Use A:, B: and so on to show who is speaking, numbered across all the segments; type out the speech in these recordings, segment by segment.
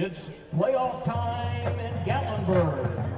A: It's playoff time in Gatlinburg.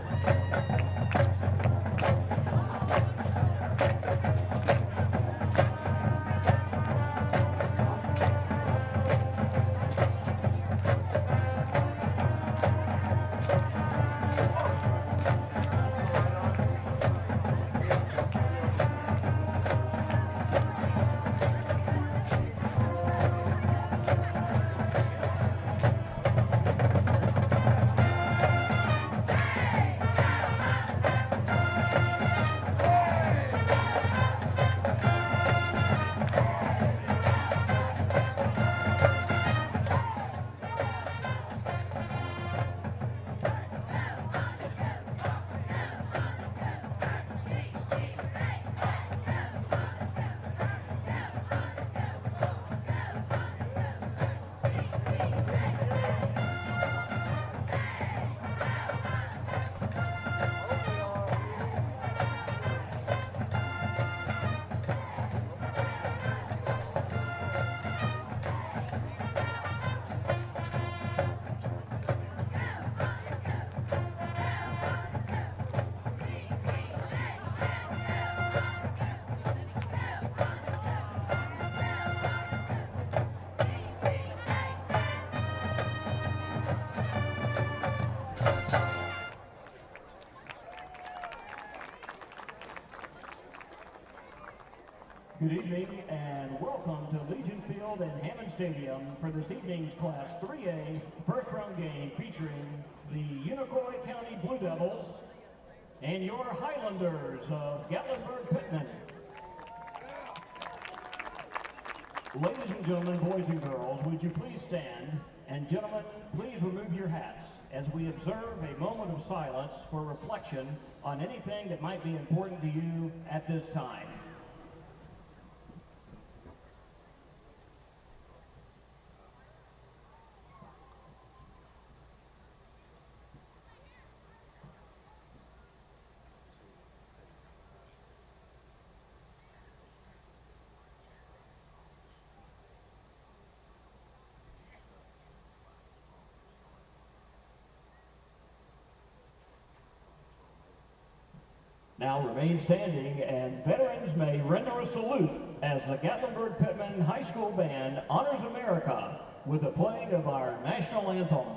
A: Good evening and welcome to Legion Field and Hammond Stadium for this evening's Class 3A first round game featuring the Unicoi County Blue Devils and your Highlanders of Gatlinburg-Pittman. Ladies and gentlemen, boys and girls, would you please stand, and gentlemen, please remove your hats as we observe a moment of silence for reflection on anything that might be important to you at this time. Now remain standing, and veterans may render a salute as the Gatlinburg-Pittman High School Band honors America with the playing of our national anthem.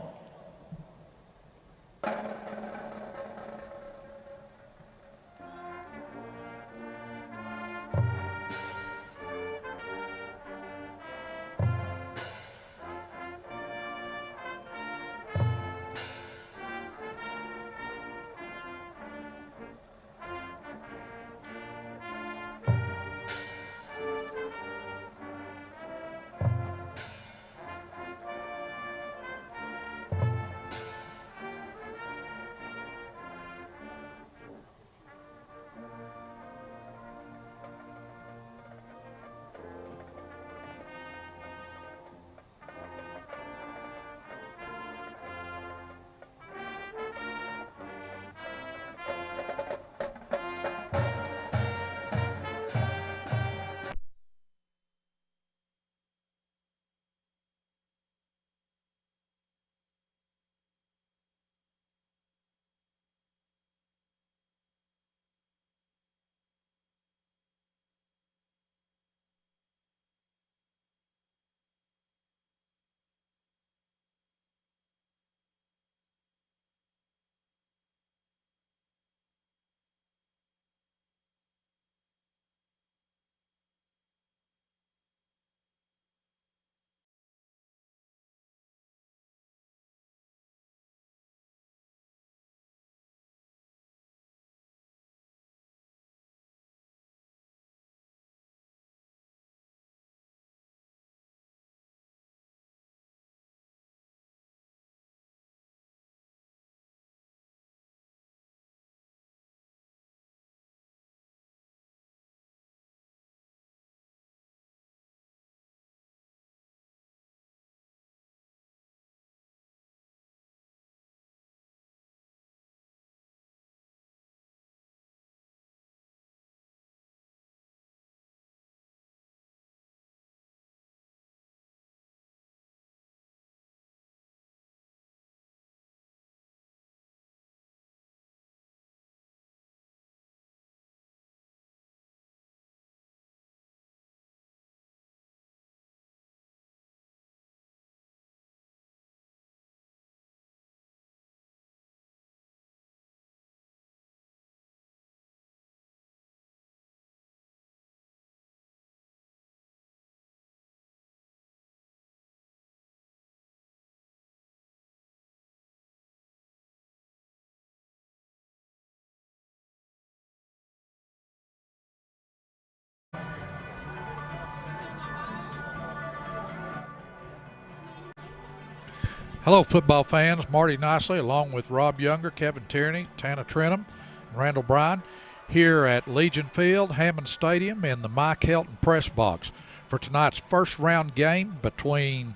B: Hello, football fans. Marty Nicely, along with Rob Younger, Kevin Tierney, Tana Trenum, and Randall Bryan, here at Legion Field, Hammond Stadium, in the Mike Helton press box for tonight's first round game between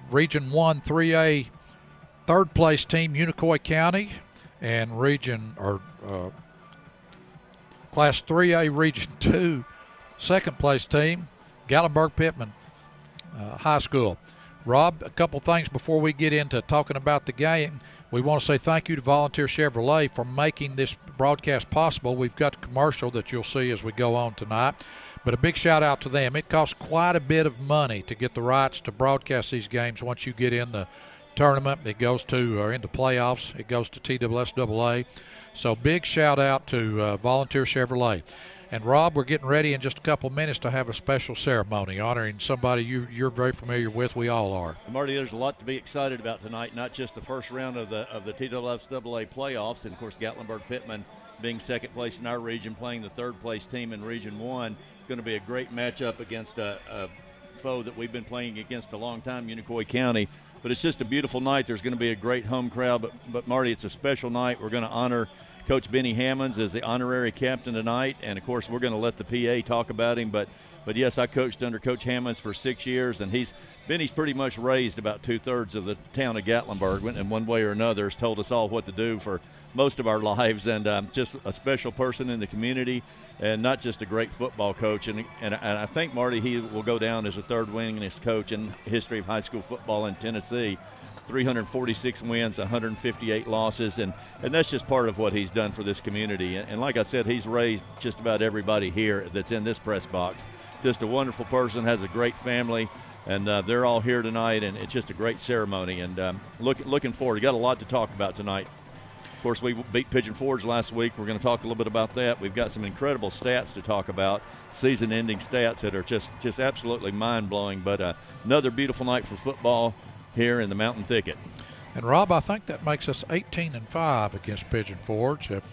B: Region 1 3A third place team Unicoi County and Class 3A Region 2 second place team Gatlinburg Pittman High School. Rob, a couple things before we get into talking about the game. We want to say thank you to Volunteer Chevrolet for making this broadcast possible. We've got a commercial that you'll see as we go on tonight, but a big shout out to them. It costs quite a bit of money to get the rights to broadcast these games. Once you get in the tournament, it goes to, or into playoffs, it goes to TSSAA. So big shout out to Volunteer Chevrolet. And Rob, we're getting ready in just a couple minutes to have a special ceremony honoring somebody you're very familiar with. We all are.
C: Marty, there's a lot to be excited about tonight, not just the first round of the TSSAA playoffs, and of course Gatlinburg Pittman being second place in our region, playing the third place team in Region 1. Going to be a great matchup against a foe that we've been playing against a long time, Unicoi County. But it's just a beautiful night. There's going to be a great home crowd. But Marty, it's a special night. We're going to honor Coach Benny Hammonds as the honorary captain tonight, and of course we're going to let the PA talk about him. But yes, I coached under Coach Hammonds for 6 years, and Benny's pretty much raised about 2/3 of the town of Gatlinburg, in one way or another has told us all what to do for most of our lives, and just a special person in the community, and not just a great football coach. And I think, Marty, he will go down as the third winningest coach in the history of high school football in Tennessee. 346 wins, 158 losses, and that's just part of what he's done for this community. And like I said, he's raised just about everybody here that's in this press box. Just a wonderful person, has a great family, and they're all here tonight, and it's just a great ceremony. And looking forward. We got a lot to talk about tonight. Of course, we beat Pigeon Forge last week. We're going to talk a little bit about that. We've got some incredible stats to talk about, season-ending stats that are just absolutely mind-blowing. But another beautiful night for football here in the Mountain Thicket.
B: And Rob, I think that makes us 18-5 against Pigeon Forge, if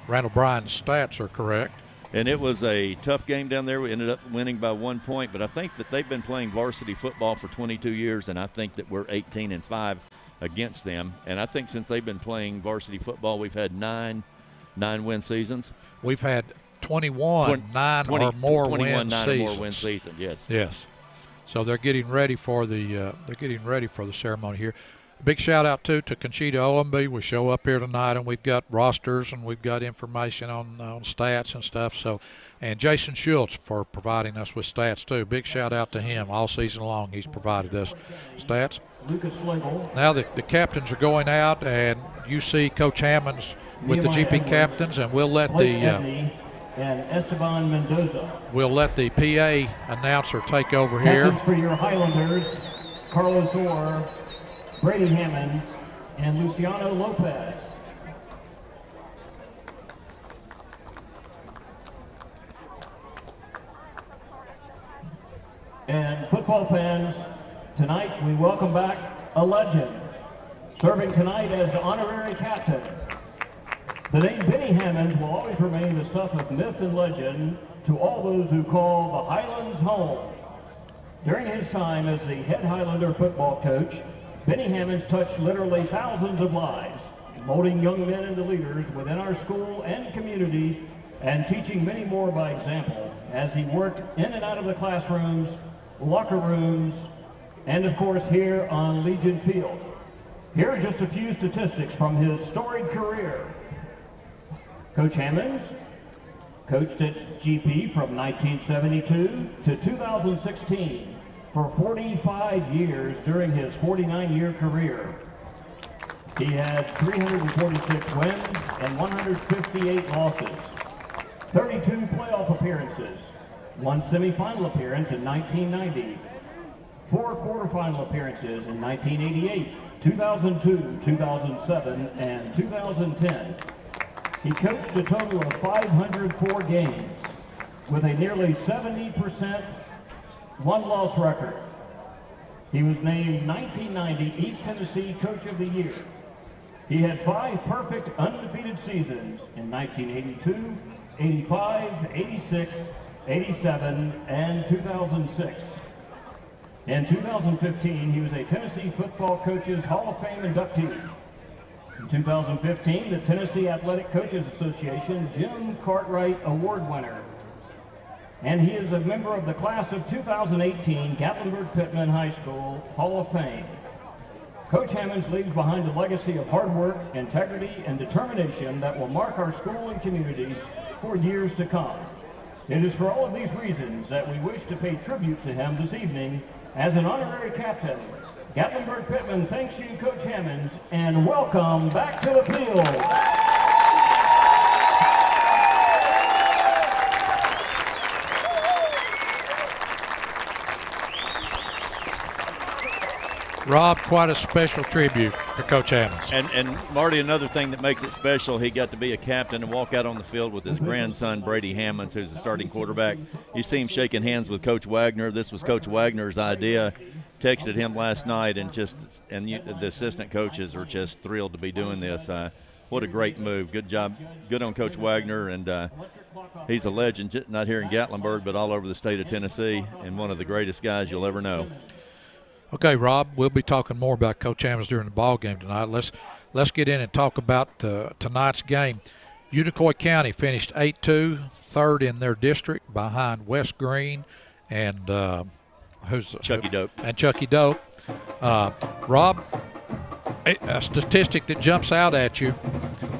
B: Randall Bryan's stats are correct.
C: And it was a tough game down there. We ended up winning by 1 point, but I think that they've been playing varsity football for 22 years, and I think that we're 18-5 against them. And I think since they've been playing varsity football, we've had nine win seasons.
B: We've had 21 9 or more win
C: seasons.
B: Yes. So they're getting ready for the ceremony here. Big shout out to Conchita Owenby. We show up here tonight and we've got rosters and we've got information on stats and stuff. So, and Jason Schultz for providing us with stats too. Big shout out to him all season long. He's provided us stats. Now the captains are going out, and you see Coach Hammonds with the GP captains, and we'll let
A: and Esteban Mendoza.
B: We'll let the PA announcer take over here.
A: Captains for your Highlanders, Carlos Orr, Brady Hammonds, and Luciano Lopez. And football fans, tonight we welcome back a legend, serving tonight as the honorary captain. The name Benny Hammonds will always remain the stuff of myth and legend to all those who call the Highlands home. During his time as the head Highlander football coach, Benny Hammonds touched literally thousands of lives, molding young men into leaders within our school and community, and teaching many more by example as he worked in and out of the classrooms, locker rooms, and of course here on Legion Field. Here are just a few statistics from his storied career. Coach Hammonds coached at GP from 1972 to 2016 for 45 years during his 49-year career. He had 346 wins and 158 losses, 32 playoff appearances, 1 semifinal appearance in 1990, 4 quarterfinal appearances in 1988, 2002, 2007, and 2010. He coached a total of 504 games with a nearly 70% one-loss record. He was named 1990 East Tennessee Coach of the Year. He had 5 perfect undefeated seasons in 1982, 85, 86, 87, and 2006. In 2015, he was a Tennessee Football Coaches Hall of Fame inductee. In 2015, the Tennessee Athletic Coaches Association Jim Cartwright Award winner. And he is a member of the class of 2018 Gatlinburg-Pittman High School Hall of Fame. Coach Hammonds leaves behind a legacy of hard work, integrity, and determination that will mark our school and communities for years to come. It is for all of these reasons that we wish to pay tribute to him this evening as an honorary captain. Gatlinburg-Pittman thanks you, Coach Hammonds, and welcome back to the field.
B: Rob, quite a special tribute for Coach Hammonds.
C: And Marty, another thing that makes it special, he got to be a captain and walk out on the field with his grandson, Brady Hammonds, who's the starting quarterback. You see him shaking hands with Coach Wagner. This was Coach Wagner's idea. Texted him last night, and the assistant coaches are just thrilled to be doing this. What a great move. Good job. Good on Coach Wagner, and he's a legend, not here in Gatlinburg, but all over the state of Tennessee, and one of the greatest guys you'll ever know.
B: Okay, Rob, we'll be talking more about Coach Hammonds during the ball game tonight. Let's get in and talk about tonight's game. Unicoi County finished 8-2, third in their district behind West Green and
C: Chucky Dope.
B: And Chucky Dope. Rob, a statistic that jumps out at you,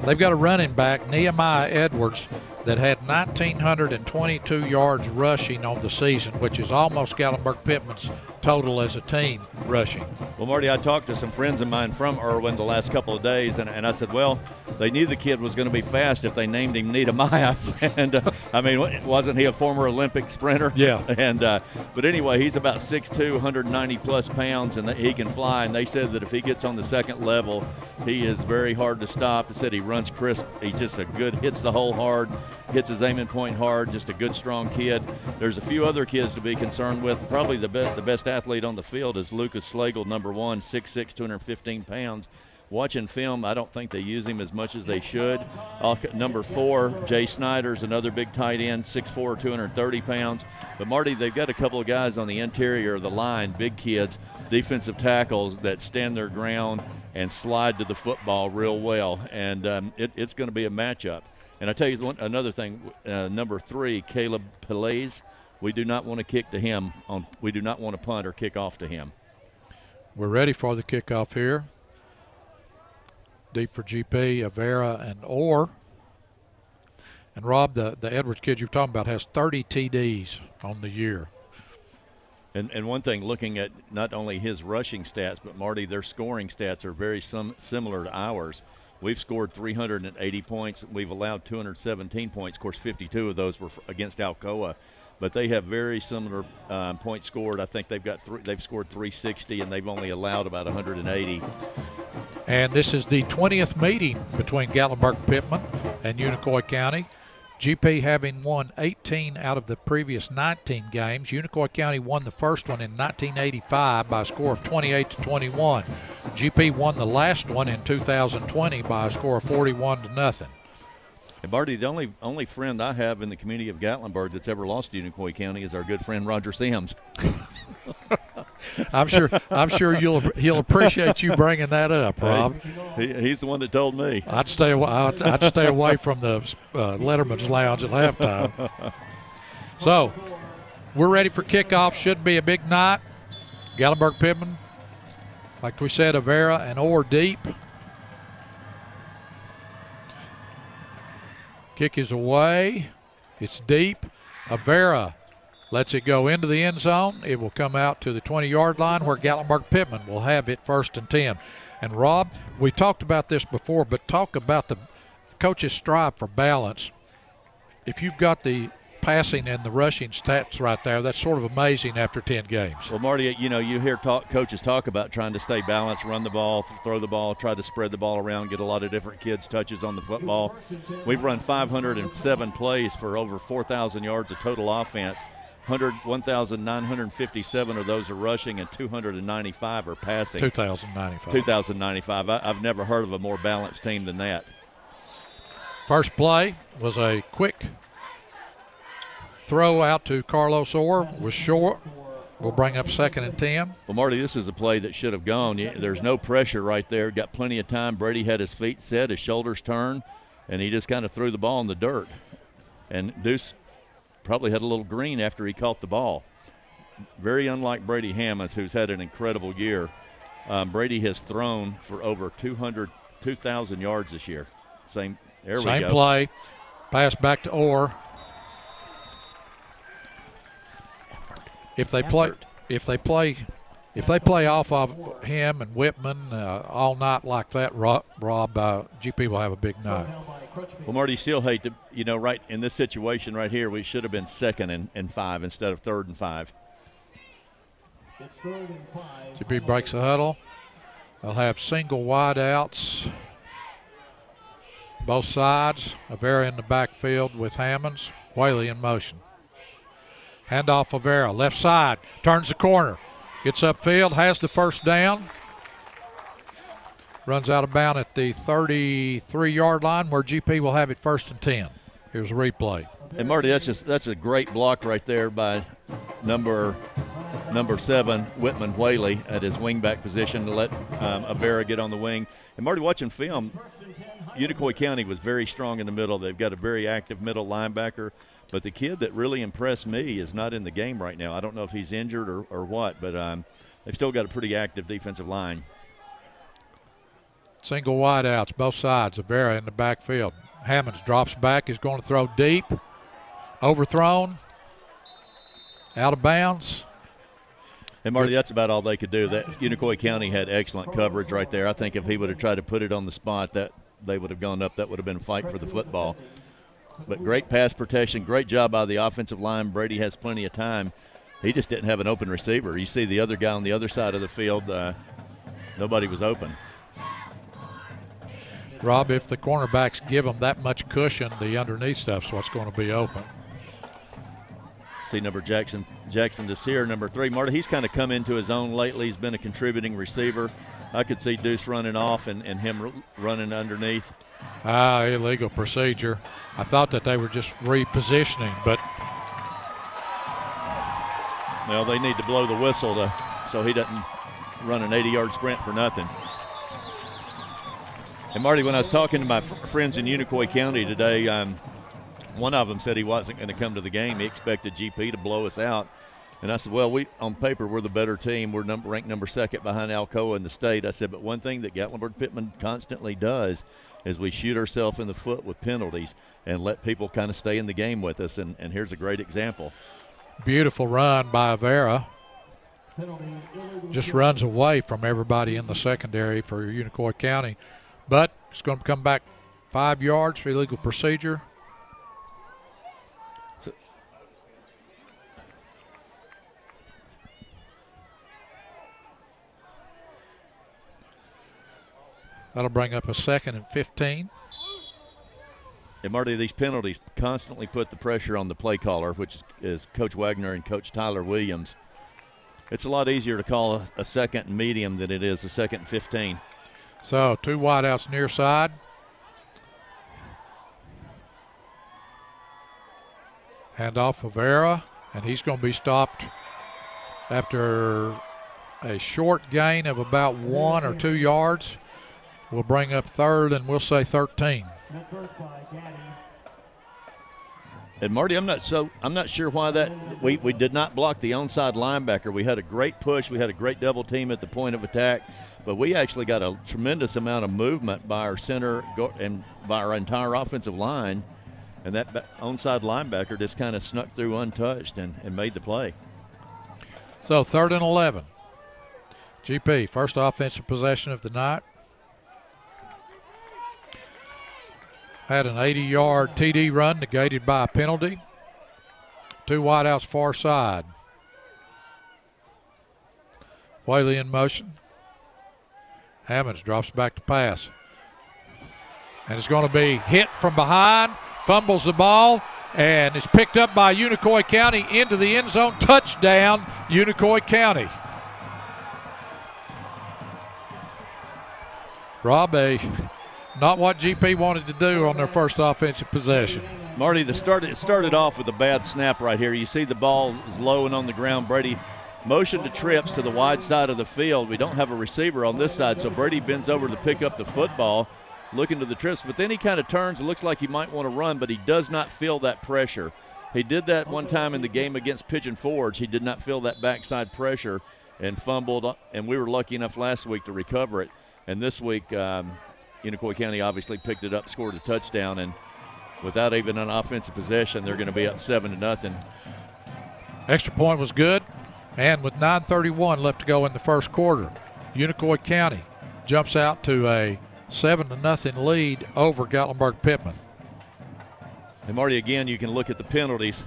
B: they've got a running back, Nehemiah Edwards, that had 1,922 yards rushing on the season, which is almost Gatlinburg-Pittman's total as a team rushing.
C: Well, Marty, I talked to some friends of mine from Irwin the last couple of days, and I said, well, they knew the kid was going to be fast if they named him Nehemiah. And, I mean, wasn't he a former Olympic sprinter?
B: Yeah.
C: And but anyway, he's about 6'2", 190-plus pounds, and he can fly. And they said that if he gets on the second level, he is very hard to stop. They said he runs crisp. He's just hits the hole hard, hits his aiming point hard, just a good, strong kid. There's a few other kids to be concerned with. Probably the best athlete on the field is Lucas Slagle, number 1, 6'6", 215 pounds. Watching film, I don't think they use him as much as they should. Number 4, Jay Snyder's another big tight end, 6'4", 230 pounds. But, Marty, they've got a couple of guys on the interior of the line, big kids, defensive tackles that stand their ground and slide to the football real well. And it's going to be a matchup. And I tell you another thing, number 3, Caleb Pelays, we do not want to kick to him. We do not want to punt or kick off to him.
B: We're ready for the kickoff here. Deep for GP, Avera, and Orr. And Rob, the Edwards kid you're talking about has 30 TDs on the year.
C: And one thing, looking at not only his rushing stats, but Marty, their scoring stats are very similar to ours. We've scored 380 points. We've allowed 217 points. Of course, 52 of those were against Alcoa. But they have very similar points scored. I think they've scored 360, and they've only allowed about 180.
B: And this is the 20th meeting between Gatlinburg-Pittman and Unicoi County. GP having won 18 out of the previous 19 games. Unicoi County won the first one in 1985 by a score of 28-21. GP won the last one in 2020 by a score of 41-0.
C: And Marty, the only friend I have in the community of Gatlinburg that's ever lost to Unicoi County is our good friend Roger Sims.
B: I'm sure he'll appreciate you bringing that up, Rob.
C: He's the one that told me.
B: I'd stay away from the Letterman's Lounge at halftime. So we're ready for kickoff. Should be a big night. Gatlinburg-Pittman, like we said, Avera and Orr deep. Kick is away. It's deep. Avera lets it go into the end zone. It will come out to the 20-yard line where Gatlinburg-Pittman will have it 1st and 10. And, Rob, we talked about this before, but talk about the coaches' strive for balance. If you've got the passing and the rushing stats right there, that's sort of amazing after 10 games.
C: Well, Marty, you hear coaches talk about trying to stay balanced, run the ball, throw the ball, try to spread the ball around, get a lot of different kids touches on the football. We've run 507 plays for over 4,000 yards of total offense. 1,957 of those are rushing and 295 are passing. 2,095. I've never heard of a more balanced team than that.
B: First play was a quick throw out to Carlos Orr, was short, We'll bring up 2nd and 10.
C: Well, Marty, this is a play that should have gone. There's no pressure right there. Got plenty of time. Brady had his feet set, his shoulders turned, and he just kind of threw the ball in the dirt. And Deuce probably had a little green after he caught the ball. Very unlike Brady Hammonds, who's had an incredible year. Brady has thrown for over 2,000 yards this year. Same
B: play. Pass back to Orr. If they play off of him and Whitman all night like that, Rob, GP will have a big night.
C: Well, Marty, still hate to, right in this situation right here, we should have been 2nd and 5 instead of 3rd and 5.
B: GP breaks the huddle. They'll have single wide outs. Both sides. Avera in the backfield with Hammonds. Whaley in motion. Handoff Avera, left side, turns the corner, gets upfield, has the first down. Runs out of bounds at the 33-yard line where GP will have it 1st and 10. Here's a replay.
C: And Marty, that's a great block right there by number 7, Whitman Whaley, at his wingback position to let Avera get on the wing. And Marty, watching film, Unicoi County was very strong in the middle. They've got a very active middle linebacker. But the kid that really impressed me is not in the game right now. I don't know if he's injured or what, but they've still got a pretty active defensive line.
B: Single wide outs, both sides. Avera in the backfield. Hammonds drops back, is going to throw deep. Overthrown. Out of bounds.
C: And Marty, that's about all they could do. That Unicoi County had excellent coverage right there. I think if he would have tried to put it on the spot, that they would have gone up. That would have been a fight for the football. But great pass protection, great job by the offensive line. Brady has plenty of time. He just didn't have an open receiver. You see the other guy on the other side of the field, nobody was open.
B: Rob, if the cornerbacks give them that much cushion, the underneath stuff's what's going to be open.
C: See number Jackson Desir, number 3. Marty, he's kind of come into his own lately. He's been a contributing receiver. I could see Deuce running off and him running underneath.
B: Illegal procedure. I thought that they were just repositioning, but.
C: Well, they need to blow the whistle so he doesn't run an 80-yard sprint for nothing. And Marty, when I was talking to my friends in Unicoi County today, one of them said he wasn't going to come to the game. He expected GP to blow us out. And I said, well, on paper, we're the better team. We're ranked number 2nd behind Alcoa in the state. I said, but one thing that Gatlinburg-Pittman constantly does is we shoot ourselves in the foot with penalties and let people kind of stay in the game with us. And here's a great example.
B: Beautiful run by Avera. Just runs away from everybody in the secondary for Unicoi County. But it's going to come back 5 yards for illegal procedure. That'll bring up a 2nd and 15.
C: And Marty, these penalties constantly put the pressure on the play caller, which is Coach Wagner and Coach Tyler Williams. It's a lot easier to call a 2nd and medium than it is a 2nd and 15.
B: So 2 wideouts near side. Handoff of Avera, and he's going to be stopped after a short gain of about 1 or 2 yards. We'll bring up 3rd, and we'll say 13.
C: And Marty, I'm not sure why that we did not block the onside linebacker. We had a great push. We had a great double team at the point of attack, but we actually got a tremendous amount of movement by our center and by our entire offensive line, and that onside linebacker just kind of snuck through untouched and made the play.
B: So 3rd and 11. GP, first offensive possession of the night. Had an 80-yard TD run negated by a penalty. 2 wideouts far side. Whaley in motion. Hammonds drops back to pass. And it's going to be hit from behind, fumbles the ball, and it's picked up by Unicoi County into the end zone. Touchdown, Unicoi County. Rob, not what GP wanted to do on their first offensive possession.
C: Marty, it started off with a bad snap right here. You see the ball is low and on the ground. Brady motion to trips to the wide side of the field. We don't have a receiver on this side, so Brady bends over to pick up the football, looking to the trips, but then he kind of turns and looks like he might want to run, but he does not feel that pressure. He did that one time in the game against Pigeon Forge. He did not feel that backside pressure and fumbled, and we were lucky enough last week to recover it. And this week, Unicoi County obviously picked it up, scored a touchdown, and without even an offensive possession, they're going to be up 7-0.
B: Extra point was good, and with 9:31 left to go in the first quarter, Unicoi County jumps out to a 7-0 lead over Gatlinburg-Pittman.
C: And Marty, again, you can look at the penalties.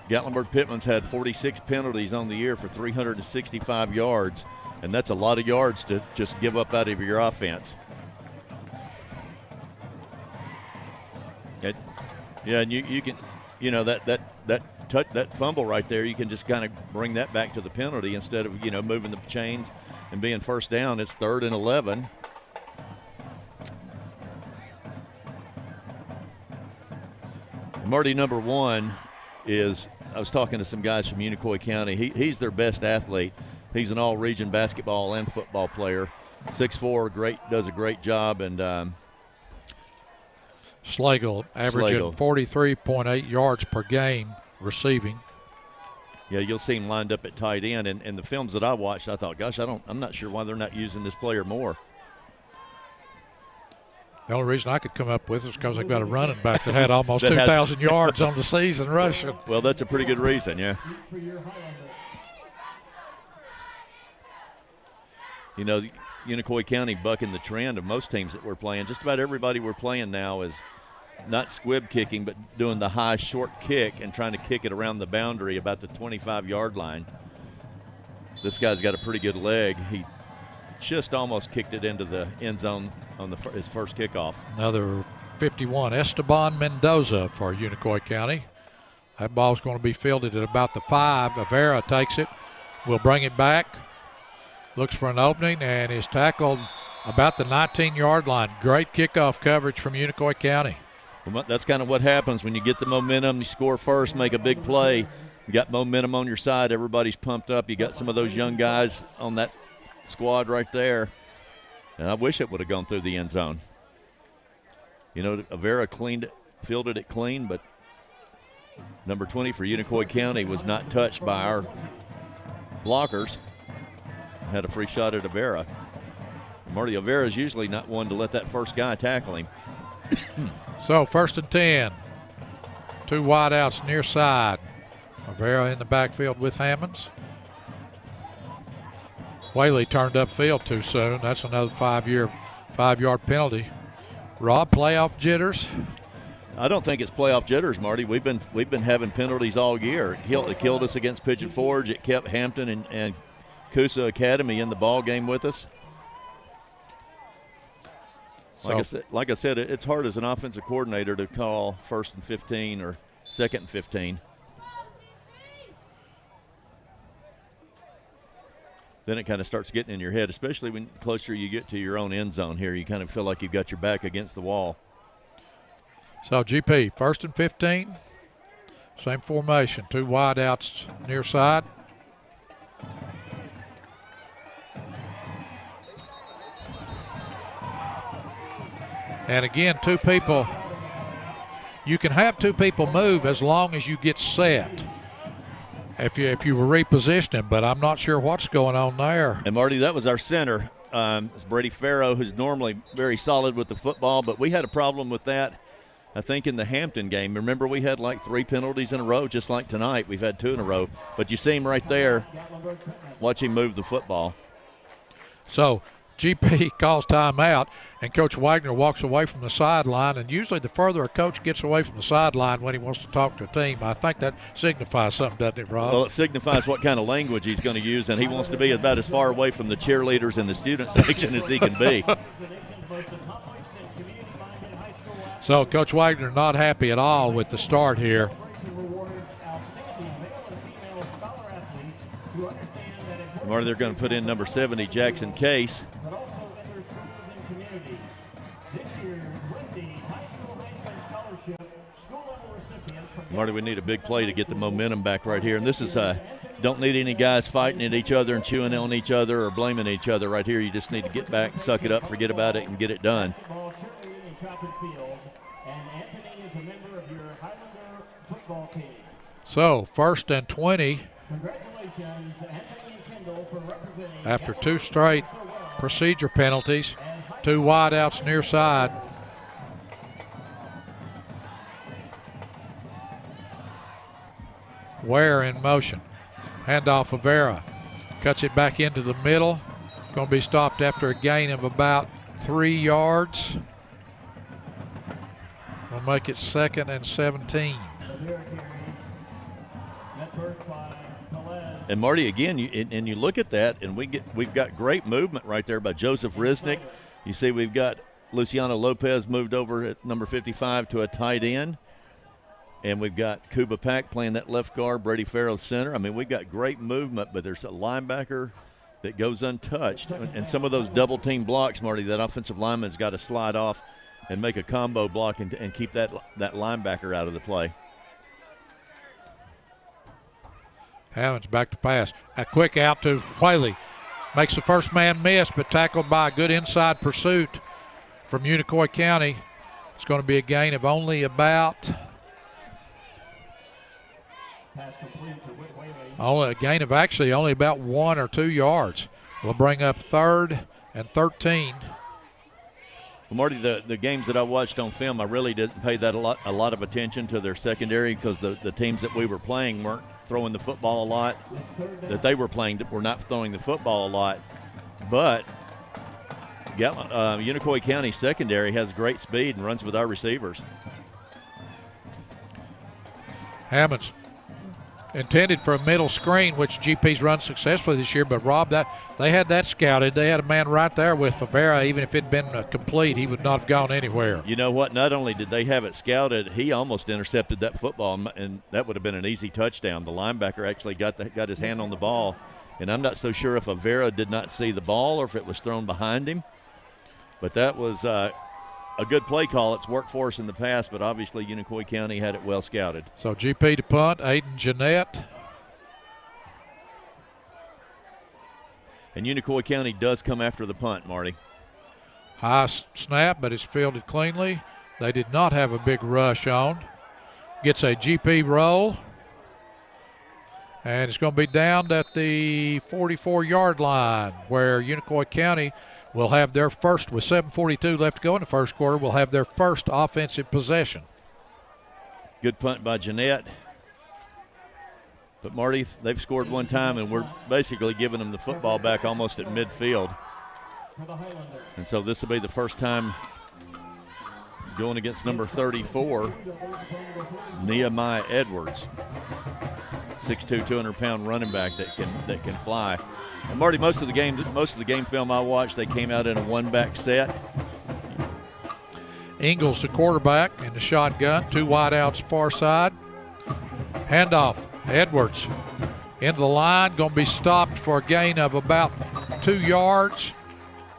C: Gatlinburg-Pittman's had 46 penalties on the year for 365 yards, and that's a lot of yards to just give up out of your offense. Yeah, and you can, you know, that fumble right there, you can just kind of bring that back to the penalty instead of, you know, moving the chains and being first down. It's 3rd and 11. Marty, number 1 is, I was talking to some guys from Unicoi County. He's their best athlete. He's an all-region basketball and football player. 6'4", does a great job, and
B: Slagle averaging 43.8 yards per game receiving.
C: Yeah, you'll see him lined up at tight end. And the films that I watched, I thought, gosh, I'm not sure why they're not using this player more.
B: The only reason I could come up with is because they've got a running back that had almost 2,000 yards on the season rushing.
C: Well, that's a pretty good reason, yeah. You know, Unicoi County bucking the trend of most teams that we're playing. Just about everybody we're playing now is not squib kicking, but doing the high short kick and trying to kick it around the boundary about the 25-yard line. This guy's got a pretty good leg. He just almost kicked it into the end zone on his first kickoff.
B: Another 51, Esteban Mendoza for Unicoi County. That ball's going to be fielded at about the 5. Avera takes it, will bring it back, looks for an opening, and is tackled about the 19-yard line. Great kickoff coverage from Unicoi County.
C: Well, that's kind of what happens when you get the momentum. You score first, make a big play. You got momentum on your side. Everybody's pumped up. You got some of those young guys on that squad right there. And I wish it would have gone through the end zone. You know, Avera fielded it clean, but number 20 for Unicoi County was not touched by our blockers. Had a free shot at Avera. Marty, Avera's usually not one to let that first guy tackle him.
B: So 1st and 10. 2 wide outs near side. Avera in the backfield with Hammonds. Whaley turned upfield too soon. That's another 5-yard penalty. Rob, playoff jitters?
C: I don't think it's playoff jitters, Marty. We've been having penalties all year. It killed us against Pigeon Forge. It kept Hampton and Coosa Academy in the ball game with us. Like I said, it's hard as an offensive coordinator to call 1st and 15 or 2nd and 15. Then it kind of starts getting in your head, especially when closer you get to your own end zone here. You kind of feel like you've got your back against the wall.
B: So GP, 1st and 15. Same formation, 2 wide outs near side. And again, 2 people. You can have 2 people move as long as you get set. If you were repositioning, but I'm not sure what's going on there.
C: And Marty, that was our center. It's Brady Farrow, who's normally very solid with the football, but we had a problem with that, I think, in the Hampton game. Remember, we had like 3 penalties in a row, just like tonight. We've had 2 in a row. But you see him right there. Watch him move the football.
B: So GP calls timeout, and Coach Wagner walks away from the sideline. And usually the further a coach gets away from the sideline when he wants to talk to a team, I think that signifies something, doesn't it, Rob?
C: Well, it signifies what kind of language he's going to use, and he wants to be about as far away from the cheerleaders and the student section as he can be.
B: So Coach Wagner not happy at all with the start here.
C: Marty, they're going to put in number 70, Jackson Case. Marty, we need a big play to get the momentum back right here. And this is don't need any guys fighting at each other and chewing on each other or blaming each other. Right here, you just need to get back, suck it up, forget about it, and get it done.
A: Basketball, cheerleading, and track and field. And Anthony is a member of your Highlander football team.
B: So 1st and 20
A: Congratulations, Anthony and Kendall, for representing.
B: after 2 straight procedure penalties, 2 wideouts near side. Ware in motion. Handoff of Vera. Cuts it back into the middle. Going to be stopped after a gain of about 3 yards. We'll make it 2nd and 17.
C: And Marty, again, you look at that, and we've got great movement right there by Joseph Risnick. You see, we've got Luciano Lopez moved over at number 55 to a tight end. And we've got Kuba Pack playing that left guard, Brady Farrow center. I mean, we've got great movement, but there's a linebacker that goes untouched. And some of those double team blocks, Marty, that offensive lineman's got to slide off and make a combo block and keep that linebacker out of the play.
B: Hammonds back to pass. A quick out to Whaley. Makes the first man miss, but tackled by a good inside pursuit from Unicoi County. It's going to be a gain of only about a gain of actually only about 1 or 2 yards. We'll bring up 3rd and 13.
C: Well, Marty, the games that I watched on film, I really didn't pay that a lot of attention to their secondary because the teams that we were playing weren't throwing the football a lot. That they were playing were not throwing the football a lot. But Unicoi County secondary has great speed and runs with our receivers.
B: Hammonds intended for a middle screen, which GP's run successfully this year, but Rob, they had that scouted. They had a man right there with Favera. Even if it had been complete, he would not have gone anywhere.
C: You know what? Not only did they have it scouted, he almost intercepted that football, and that would have been an easy touchdown. The linebacker actually got his hand on the ball, and I'm not so sure if Favera did not see the ball or if it was thrown behind him. But that was a good play call. It's worked for us in the past, but obviously Unicoi County had it well scouted.
B: So GP to punt, Aiden Jeanette.
C: And Unicoi County does come after the punt, Marty.
B: High snap, but it's fielded cleanly. They did not have a big rush on. Gets a GP roll. And it's going to be down at the 44-yard line where Unicoi County will have their first, with 7:42 left to go in the first quarter, will have their first offensive possession.
C: Good punt by Jeanette. But, Marty, they've scored one time, and we're basically giving them the football back almost at midfield. And so this will be the first time going against number 34, Nehemiah Edwards. 6'2", 200-pound running back that can fly. And Marty, most of the game film I watched, they came out in a one-back set.
B: Ingles, the quarterback, in the shotgun. 2 wideouts far side. Handoff, Edwards into the line. Going to be stopped for a gain of about 2 yards.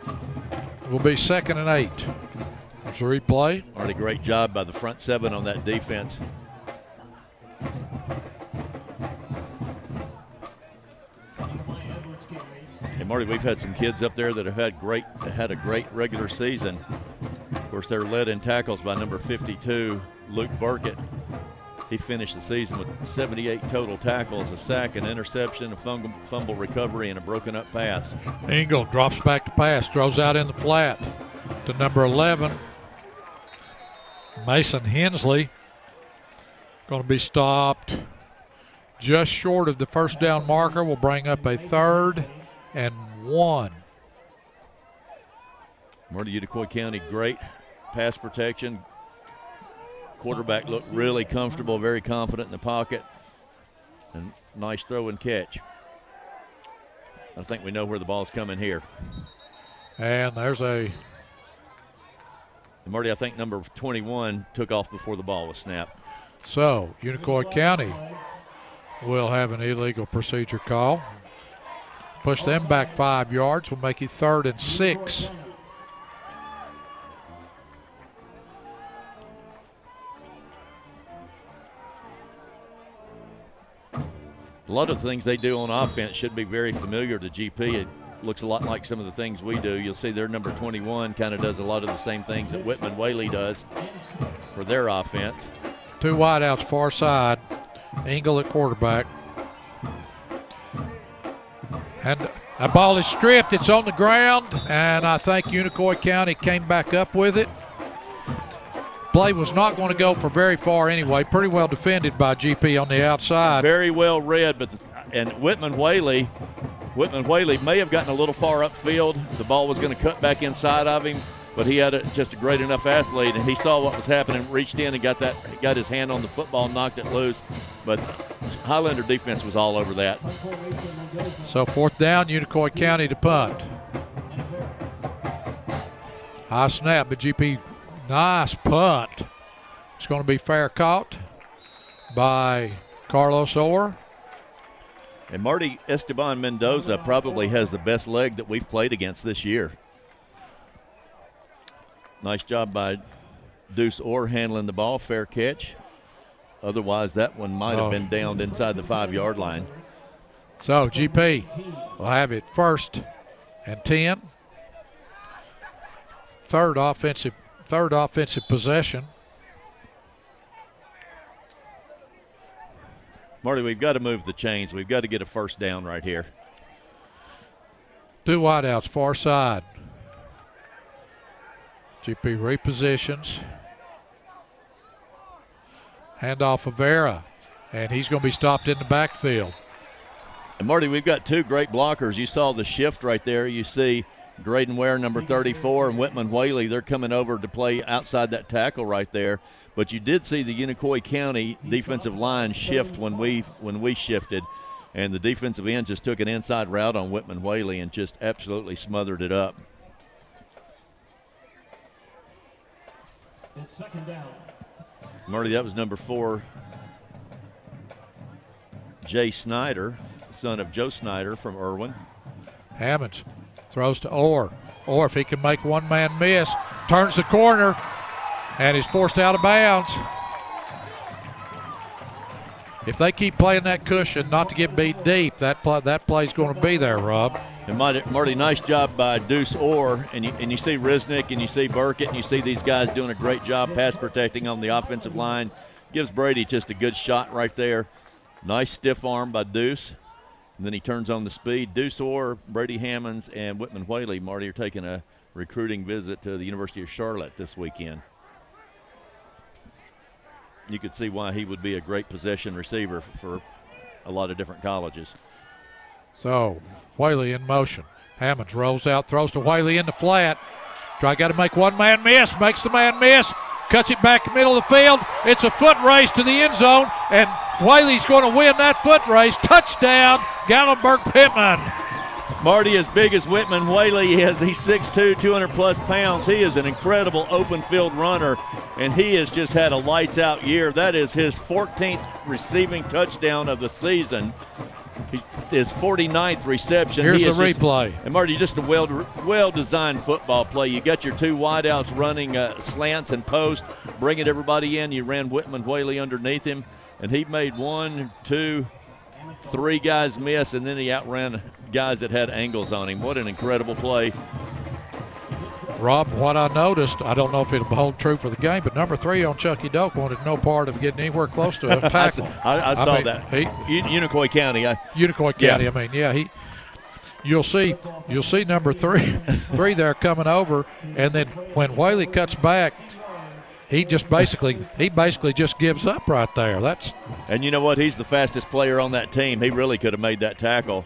B: It will be 2nd and 8. There's a replay.
C: Marty, great job by the front 7 on that defense. Marty, we've had some kids up there that have had a great regular season. Of course, they're led in tackles by number 52, Luke Burkett. He finished the season with 78 total tackles, a sack, an interception, a fumble recovery, and a broken up pass.
B: Engel drops back to pass, throws out in the flat to number 11, Mason Hensley. Going to be stopped just short of the first down marker. Will bring up a 3rd and 1.
C: Marty, Unicoi County, great pass protection. Quarterback looked really comfortable, very confident in the pocket, and nice throw and catch. I think we know where the ball's coming here.
B: And there's
C: and Marty, I think number 21 took off before the ball was snapped.
B: So Unicoi County will have an illegal procedure call. Push them back 5 yards. Will make it 3rd and 6.
C: A lot of the things they do on offense should be very familiar to GP. It looks a lot like some of the things we do. You'll see their number 21 kind of does a lot of the same things that Whitman Whaley does for their offense.
B: 2 wideouts far side. Engel at quarterback. And a ball is stripped. It's on the ground, and I think Unicoi County came back up with it. Play was not going to go for very far anyway. Pretty well defended by GP on the outside.
C: Very well read, and Whitman Whaley may have gotten a little far upfield. The ball was going to cut back inside of him, but he had just a great enough athlete, and he saw what was happening, reached in and got his hand on the football, knocked it loose. But Highlander defense was all over that.
B: So 4th down, Unicoi County to punt. High snap, but GP, nice punt. It's going to be fair caught by Carlos Orr.
C: And Marty Esteban Mendoza probably has the best leg that we've played against this year. Nice job by Deuce Orr handling the ball, fair catch. Otherwise, that one might have been downed inside the 5-yard line.
B: So GP will have it 1st and 10. Third offensive possession.
C: Marty, we've got to move the chains. We've got to get a 1st down right here.
B: 2 wideouts far side. GP repositions. Handoff of Vera, and he's going to be stopped in the backfield.
C: And Marty, we've got 2 great blockers. You saw the shift right there. You see Graydon Ware, number 34, and Whitman Whaley. They're coming over to play outside that tackle right there. But you did see the Unicoi County defensive line shift when we shifted, and the defensive end just took an inside route on Whitman Whaley and just absolutely smothered it up.
A: It's 2nd down.
C: Marty, that was number 4, Jay Snyder, son of Joe Snyder from Irwin.
B: Hammonds throws to Orr. Orr, if he can make one man miss, turns the corner and is forced out of bounds. If they keep playing that cushion not to get beat deep, that play's going to be there, Rob.
C: And Marty, nice job by Deuce Orr, and you see Risnick and you see Burkett and you see these guys doing a great job pass protecting on the offensive line. Gives Brady just a good shot right there. Nice stiff arm by Deuce, and then he turns on the speed. Deuce Orr, Brady Hammonds, and Whitman Whaley, Marty, are taking a recruiting visit to the University of Charlotte this weekend. You could see why he would be a great possession receiver for a lot of different colleges.
B: So Whaley in motion. Hammonds rolls out, throws to Whaley in the flat. Got to make one man miss, makes the man miss, cuts it back middle of the field. It's a foot race to the end zone, and Whaley's going to win that foot race. Touchdown, Gallenberg Pittman.
C: Marty, as big as Whitman Whaley is, he's 6'2", 200-plus pounds. He is an incredible open field runner, and he has just had a lights-out year. That is his 14th receiving touchdown of the season. His 49th reception.
B: Here's the replay.
C: And Marty, just a well-designed football play. You got your 2 wideouts running slants and post, bringing everybody in. You ran Whitman Whaley underneath him, and he made 1, 2, 3 guys miss, and then he outran guys that had angles on him. What an incredible play.
B: Rob, what I noticed, I don't know if it'll hold true for the game, but number 3 on Chucky Doak wanted no part of getting anywhere close to a tackle.
C: I saw that. Unicoi County.
B: Unicoi County. Yeah. I mean, yeah, you'll see number 3 there coming over, and then when Whaley cuts back, he basically just gives up right there.
C: And you know what? He's the fastest player on that team. He really could have made that tackle.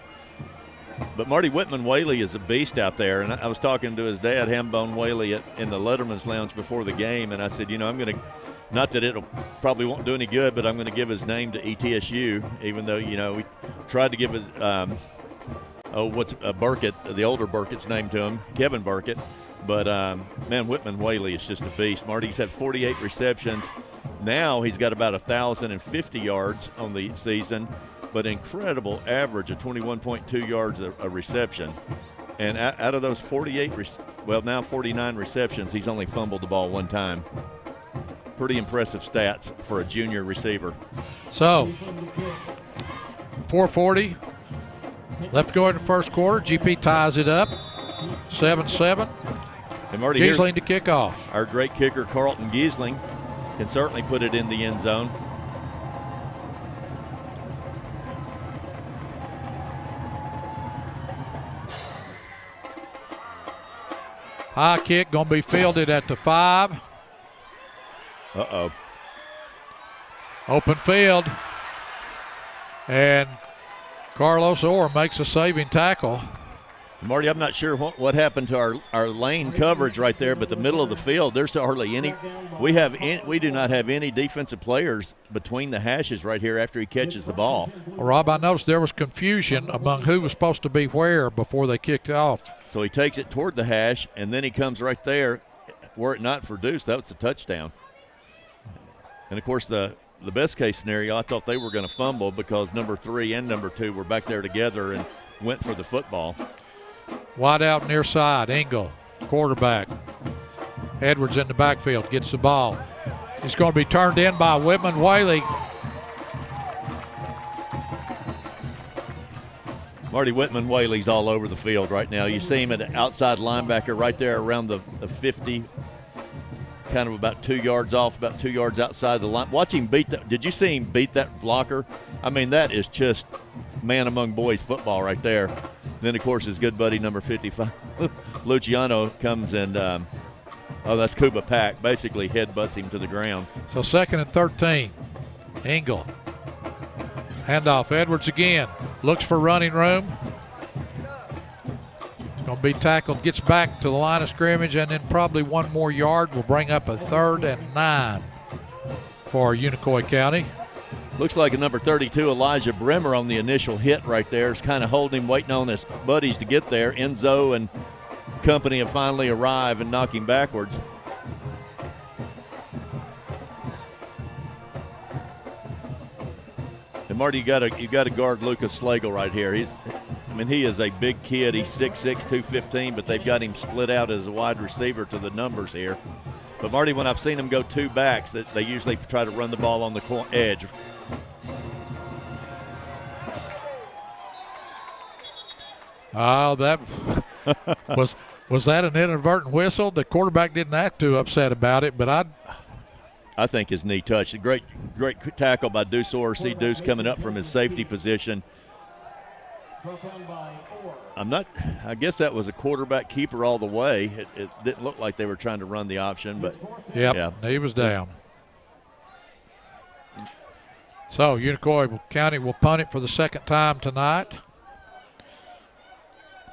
C: But Marty, Whitman Whaley is a beast out there, and I was talking to his dad, Hambone Whaley, in the Letterman's Lounge before the game, and I said, I'm going to, not that it'll probably won't do any good, but I'm going to give his name to ETSU, even though, we tried to give it, Burkett, the older Burkett's name to him, Kevin Burkett. But, man, Whitman Whaley is just a beast. Marty's had 48 receptions. Now he's got about 1,050 yards on the season, but incredible average of 21.2 yards a reception. And out of those 49 receptions, he's only fumbled the ball 1 time. Pretty impressive stats for a junior receiver.
B: So, 4:40 left to go in the first quarter. GP ties it up, 7-7.
C: And Marty,
B: Giesling to kick off.
C: Our great kicker, Carlton Giesling, can certainly put it in the end zone.
B: High kick going to be fielded at the 5.
C: Uh-oh.
B: Open field. And Carlos Orr makes a saving tackle.
C: Marty, I'm not sure what happened to our lane coverage right there, but the middle of the field, there's hardly any. We do not have any defensive players between the hashes right here after he catches the ball.
B: Well, Rob, I noticed there was confusion among who was supposed to be where before they kicked off.
C: So he takes it toward the hash, and then he comes right there. Were it not for Deuce, that was the touchdown. And, of course, the best case scenario, I thought they were going to fumble because number 3 and number 2 were back there together and went for the football.
B: Wide out near side, Engel, quarterback. Edwards in the backfield, gets the ball. He's going to be turned in by Whitman Whaley.
C: Marty, Whitman Whaley's all over the field right now. You see him at the outside linebacker right there around the 50, kind of about 2 yards off, about 2 yards outside the line. Watch him beat that. Did you see him beat that blocker? I mean, that is just man among boys football right there. Then, of course, his good buddy, number 55, Luciano, comes and, that's Kuba Pack, basically headbutts him to the ground.
B: So 2nd and 13. Engel. Handoff, Edwards again. Looks for running room. Going to be tackled, gets back to the line of scrimmage, and then probably 1 more yard will bring up a 3rd and 9 for Unicoi County.
C: Looks like a number 32, Elijah Bremer, on the initial hit right there. Is kind of holding him, waiting on his buddies to get there. Enzo and company have finally arrived and knock him backwards. And Marty, you got to guard Lucas Slagle right here. He is a big kid. He's 6'6", 215, but they've got him split out as a wide receiver to the numbers here. But Marty, when I've seen them go 2 backs, that they usually try to run the ball on the edge.
B: Oh, that was that an inadvertent whistle? The quarterback didn't act too upset about it, but
C: I think his knee touched. A great tackle by Deuce Orr. See Deuce coming up from his safety position. I guess that was a quarterback keeper all the way. It didn't look like they were trying to run the option, but
B: yeah, he was down. So Unicoi County will punt it for the 2nd time tonight.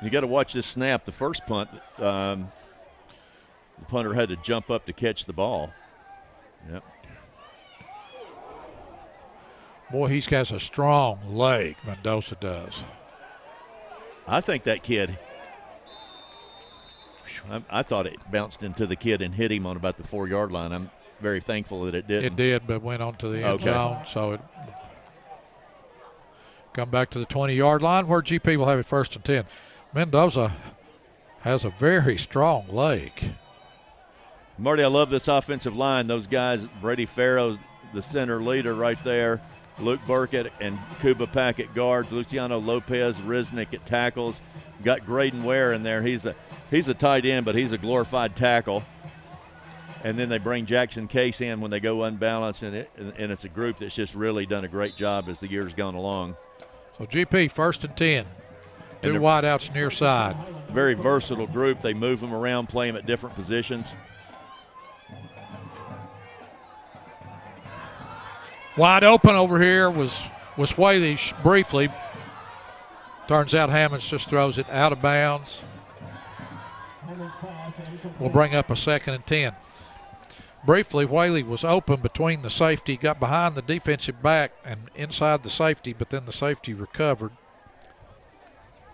C: You got to watch this snap. The first punt, the punter had to jump up to catch the ball. Yep.
B: Boy, he's got a strong leg, Mendoza does.
C: I think that kid, I thought it bounced into the kid and hit him on about the 4-yard line. I'm very thankful that it didn't.
B: It did, but went on to the end zone, so it come back to the 20-yard line where GP will have it 1st and 10. Mendoza has a very strong leg.
C: Marty, I love this offensive line. Those guys, Brady Farrow, the center leader right there, Luke Burkett and Kuba Pack at guards, Luciano Lopez, Riznick at tackles. Got Graydon Ware in there. He's a tight end, but he's a glorified tackle. And then they bring Jackson Case in when they go unbalanced, and it's a group that's just really done a great job as the year's gone along.
B: So GP 1st and 10. 2 wideouts near side.
C: Very versatile group. They move them around, play them at different positions.
B: Wide open over here was Whaley briefly. Turns out Hammonds just throws it out of bounds. We'll bring up a 2nd and 10. Briefly, Whaley was open between the safety, got behind the defensive back and inside the safety, but then the safety recovered.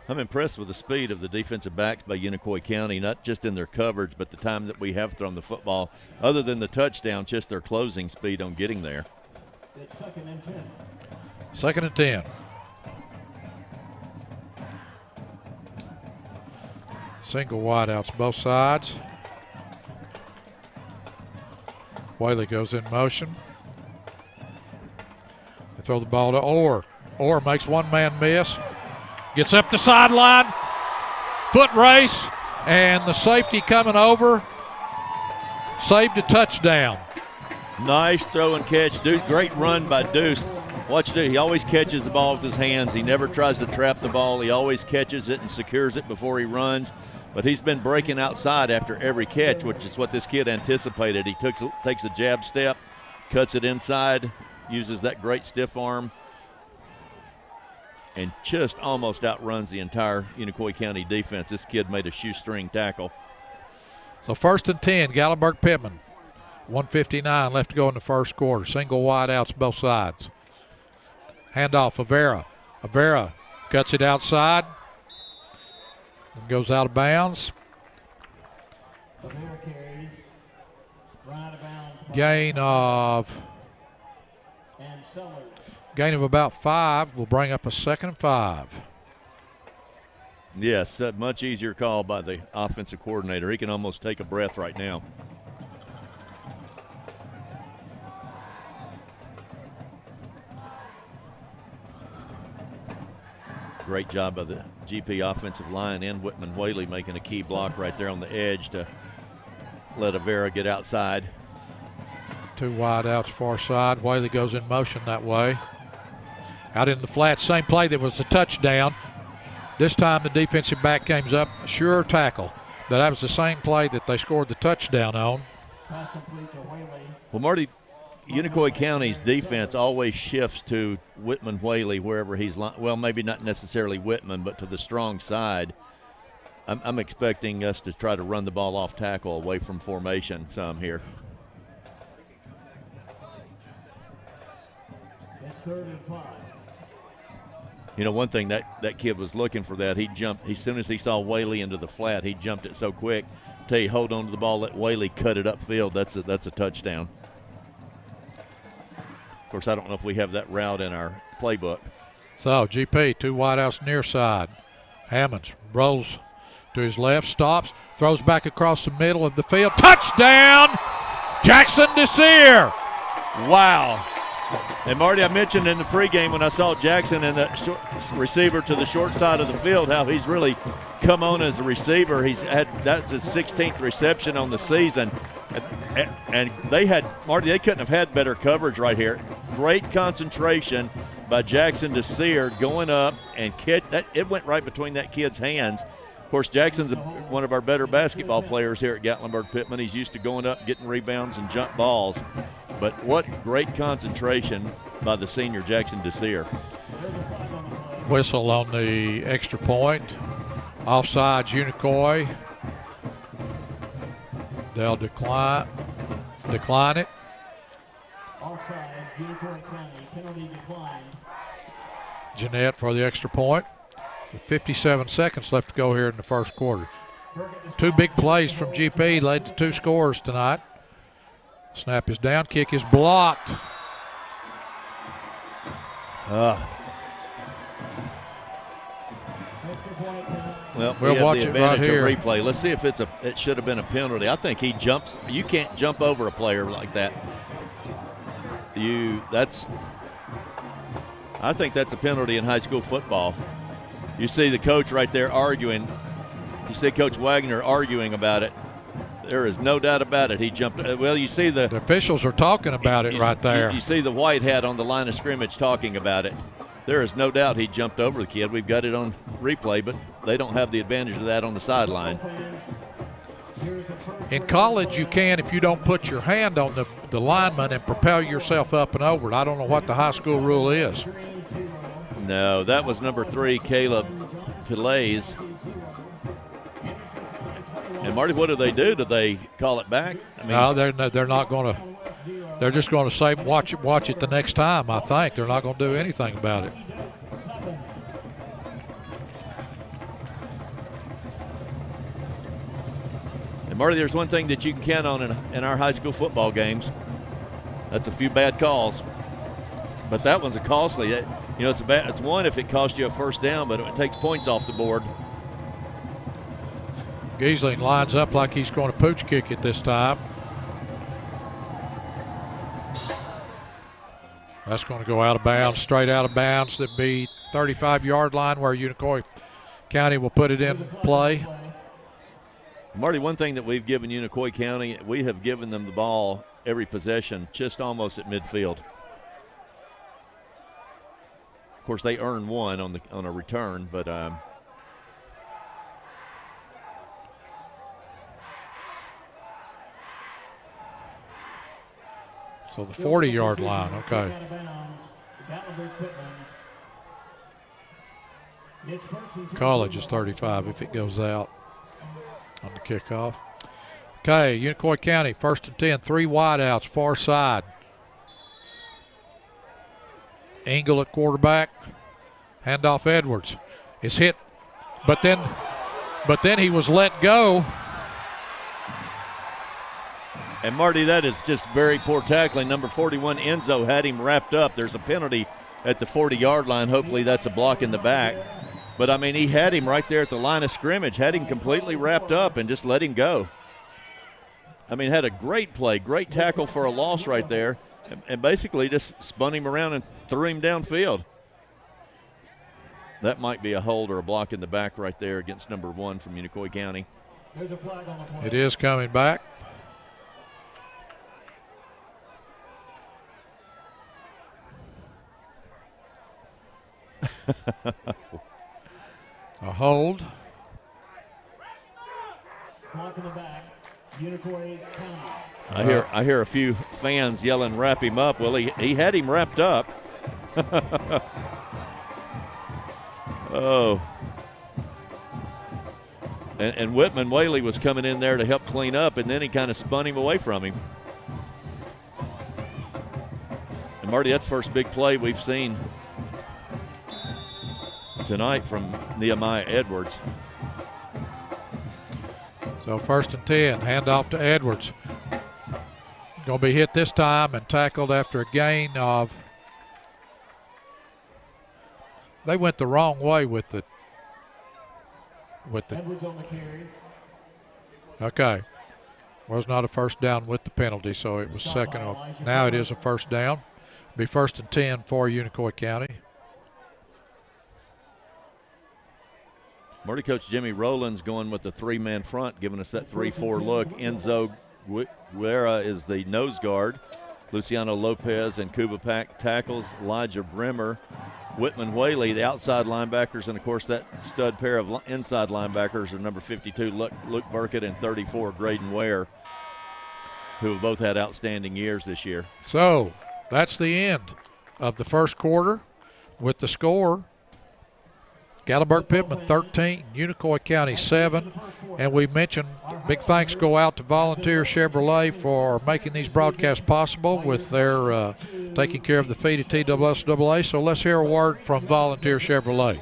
C: I'm impressed with the speed of the defensive backs by Unicoi County, not just in their coverage, but the time that we have thrown the football. Other than the touchdown, just their closing speed on getting there.
A: It's 2nd and 10.
B: 2nd and 10. Single wideouts both sides. Whaley goes in motion. They throw the ball to Orr. Orr makes one man miss. Gets up the sideline. Foot race. And the safety coming over. Saved a touchdown.
C: Nice throw and catch. Great run by Deuce. Watch Deuce. He always catches the ball with his hands. He never tries to trap the ball. He always catches it and secures it before he runs. But he's been breaking outside after every catch, which is what this kid anticipated. He takes a jab step, cuts it inside, uses that great stiff arm, and just almost outruns the entire Unicoi County defense. This kid made a shoestring tackle.
B: So 1st and 10, Gatlinburg-Pittman. 1:59 left to go in the first quarter. Single wide outs both sides. Handoff, Avera. Avera cuts it outside. And goes out of bounds. Gain of about 5 will bring up a 2nd and 5.
C: Yes, a much easier call by the offensive coordinator. He can almost take a breath right now. Great job by the GP offensive line and Whitman Whaley making a key block right there on the edge to let Avera get outside.
B: 2 wide outs far side. Whaley goes in motion that way. Out in the flat, same play that was the touchdown. This time the defensive back came up, sure tackle. But that was the same play that they scored the touchdown on.
C: Well, Marty, Unicoi County's defense always shifts to Whitman Whaley wherever he's, well, maybe not necessarily Whitman, but to the strong side. I'm expecting us to try to run the ball off tackle away from formation some here.
A: It's 3rd and 5.
C: You know, one thing that kid was looking for that. He jumped, as soon as he saw Whaley into the flat, he jumped it so quick. Tell you, hold on to the ball, let Whaley cut it upfield. That's a touchdown. Of course, I don't know if we have that route in our playbook.
B: So, GP, 2 wideouts near side. Hammonds rolls to his left, stops, throws back across the middle of the field. Touchdown, Jackson Desir.
C: Wow. And Marty, I mentioned in the pregame when I saw Jackson and the receiver to the short side of the field, how he's really come on as a receiver. That's his 16th reception on the season. And they couldn't have had better coverage right here. Great concentration by Jackson Desir going up and it went right between that kid's hands. Of course, Jackson's one of our better basketball players here at Gatlinburg-Pittman. He's used to going up, getting rebounds and jump balls. But what great concentration by the senior Jackson Desir.
B: Whistle on the extra point. Offsides Unicoi. They'll decline it.
A: Offsides, Unicoi County, penalty declined.
B: Jeanette for the extra point. With 57 seconds left to go here in the first quarter. 2 big plays from GP led to 2 scores tonight. Snap is down, kick is blocked.
C: Well,
B: we'll watch
C: the
B: it right
C: advantage
B: here.
C: of replay. Let's see if it should have been a penalty. I think he jumps. You can't jump over a player like that. I think that's a penalty in high school football. You see the coach right there arguing. You see Coach Wagner arguing about it. There is no doubt about it. He jumped. Well, you see the
B: officials are talking about it right there.
C: You see the white hat on the line of scrimmage talking about it. There is no doubt he jumped over the kid. We've got it on replay, but they don't have the advantage of that on the sideline.
B: In college, you can if you don't put your hand on the lineman and propel yourself up and over it. I don't know what the high school rule is.
C: No, that was number 3, Caleb Pillais. And Marty, what do they do? Do they call it back?
B: No, they're not going to. They're just going to say watch it the next time. I think they're not going to do anything about it.
C: And Marty, there's one thing that you can count on in our high school football games. That's a few bad calls. But that one's a costly. It's one if it costs you a first down, but it takes points off the board.
B: Giesling lines up like he's going to pooch kick it this time. That's going to go out of bounds, straight out of bounds. That'd be 35-yard line where Unicoi County will put it in play.
C: Marty, one thing that we've given Unicoi County, we have given them the ball every possession just almost at midfield. Of course, they earn one on a return, but
B: so the 40-yard line, okay. College is 35 if it goes out on the kickoff. Okay, Unicoi County, 1st and 10, 3 wideouts, far side. Engel at quarterback, handoff Edwards. It's hit, but then he was let go.
C: And Marty, that is just very poor tackling. Number 41, Enzo, had him wrapped up. There's a penalty at the 40-yard line. Hopefully that's a block in the back. But, I mean, he had him right there at the line of scrimmage, had him completely wrapped up and just let him go. I mean, had a great play, great tackle for a loss right there, and basically just spun him around and threw him downfield. That might be a hold or a block in the back right there against number 1 from Unicoi County.
A: There's a flag on the play.
B: It is coming back. A hold.
A: Block in the back, Unicoi County.
C: I hear a few fans yelling, "Wrap him up." Well, he had him wrapped up. Oh. And Whitman Whaley was coming in there to help clean up, and then he kind of spun him away from him. And Marty, that's the first big play we've seen tonight from Nehemiah Edwards.
B: So 1st and 10, handoff to Edwards. Going to be hit this time and tackled after a gain of. They went the wrong way with the.
A: Edwards on the carry.
B: Okay, was not a first down with the penalty, so it was second. Now it is a first down. Be 1st and 10 for Unicoi County.
C: Marty, Coach Jimmy Rowland's going with the 3-man front, giving us that 3-4 look. Enzo Guerra is the nose guard. Luciano Lopez and Kuba Pack tackles. Elijah Brimmer, Whitman Whaley, the outside linebackers, and of course that stud pair of inside linebackers are number 52, Luke Burkett, and 34, Graydon Ware, who have both had outstanding years this year.
B: So that's the end of the first quarter with the score. Gatlinburg-Pittman 13, Unicoi County 7. And we mentioned big thanks go out to Volunteer Chevrolet for making these broadcasts possible with their taking care of the feed at TSSAA. So let's hear a word from Volunteer Chevrolet.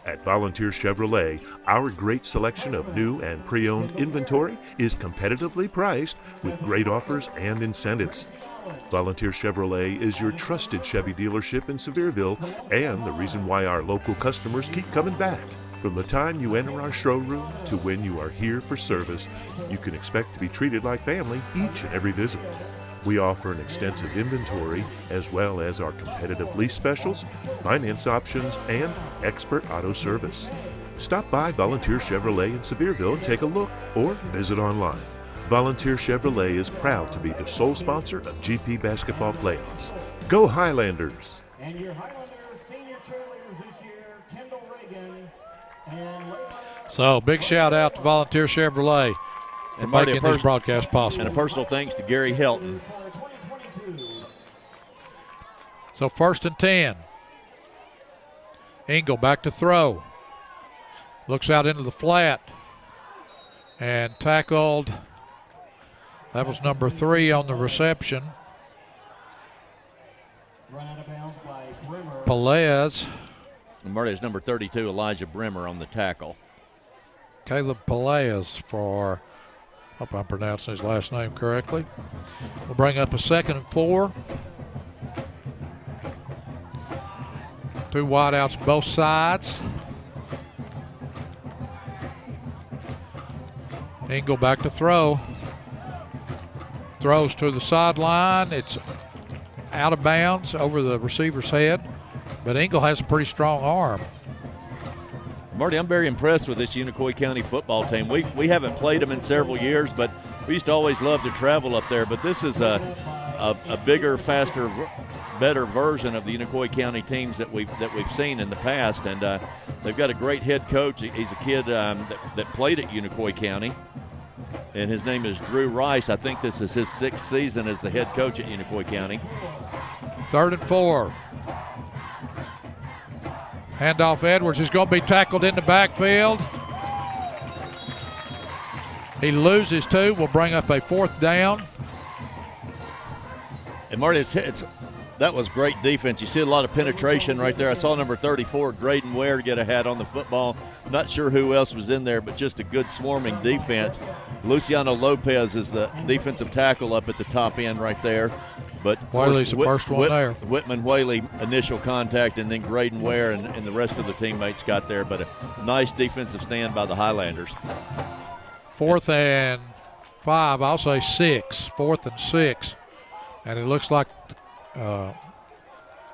D: At Volunteer Chevrolet, our great selection of new and pre-owned inventory is competitively priced with great offers and incentives. Volunteer Chevrolet is your trusted Chevy dealership in Sevierville and the reason why our local customers keep coming back. From the time you enter our showroom to when you are here for service, you can expect to be treated like family each and every visit. We offer an extensive inventory as well as our competitive lease specials, finance options, and expert auto service. Stop by Volunteer Chevrolet in Sevierville and take a look or visit online. Volunteer Chevrolet is proud to be the sole sponsor of GP basketball playoffs. Go Highlanders!
A: And your Highlanders senior cheerleaders this year, Kendall Reagan and
B: So big shout out to Volunteer Chevrolet for making this broadcast possible.
C: And a personal thanks to Gary Helton.
B: So 1st and 10. Engel back to throw. Looks out into the flat and tackled. That was number 3 on the reception.
A: Run out of bounds by Brimmer.
B: Pelez.
C: And Marty is number 32, Elijah Brimmer, on the tackle.
B: Caleb Pelez for, hope I'm pronouncing his last name correctly. We'll bring up a 2nd and 4. 2 wideouts both sides. Engel back to throw. Throws to the sideline. It's out of bounds over the receiver's head, but Engel has a pretty strong arm.
C: Marty, I'm very impressed with this Unicoi County football team. We haven't played them in several years, but we used to always love to travel up there. But this is a bigger, faster, better version of the Unicoi County teams that we've seen in the past. And they've got a great head coach. He's a kid that played at Unicoi County, and his name is Drew Rice. I think this is his 6th season as the head coach at Unicoi County.
B: 3rd and 4. Handoff Edwards is going to be tackled in the backfield. He loses 2. Will bring up a 4th down.
C: And Marty, that was great defense. You see a lot of penetration right there. I saw number 34, Graydon Ware, get a hat on the football. Not sure who else was in there, but just a good swarming defense. Luciano Lopez is the defensive tackle up at the top end right there. But
B: Whaley's the first one there.
C: Whitman Whaley, initial contact, and then Graydon Ware and the rest of the teammates got there. But a nice defensive stand by the Highlanders.
B: 4th and 5, I'll say 6. 4th and 6. And it looks like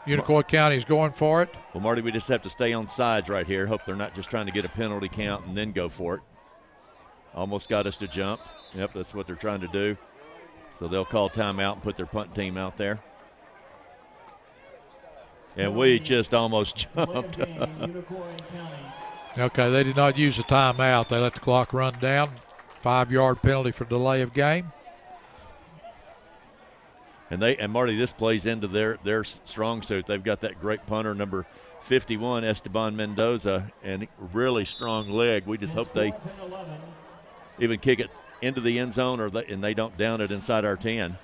B: Unicoi County is going for it.
C: Well, Marty, we just have to stay on sides right here. Hope they're not just trying to get a penalty count and then go for it. Almost got us to jump. Yep, that's what they're trying to do. So they'll call timeout and put their punt team out there. And we just almost jumped.
B: Okay, they did not use a timeout. They let the clock run down. 5-yard penalty for delay of game.
C: And Marty, this plays into their strong suit. They've got that great punter, number 51, Esteban Mendoza, and really strong leg. We just hope they even kick it into the end zone and they don't down it inside our 10.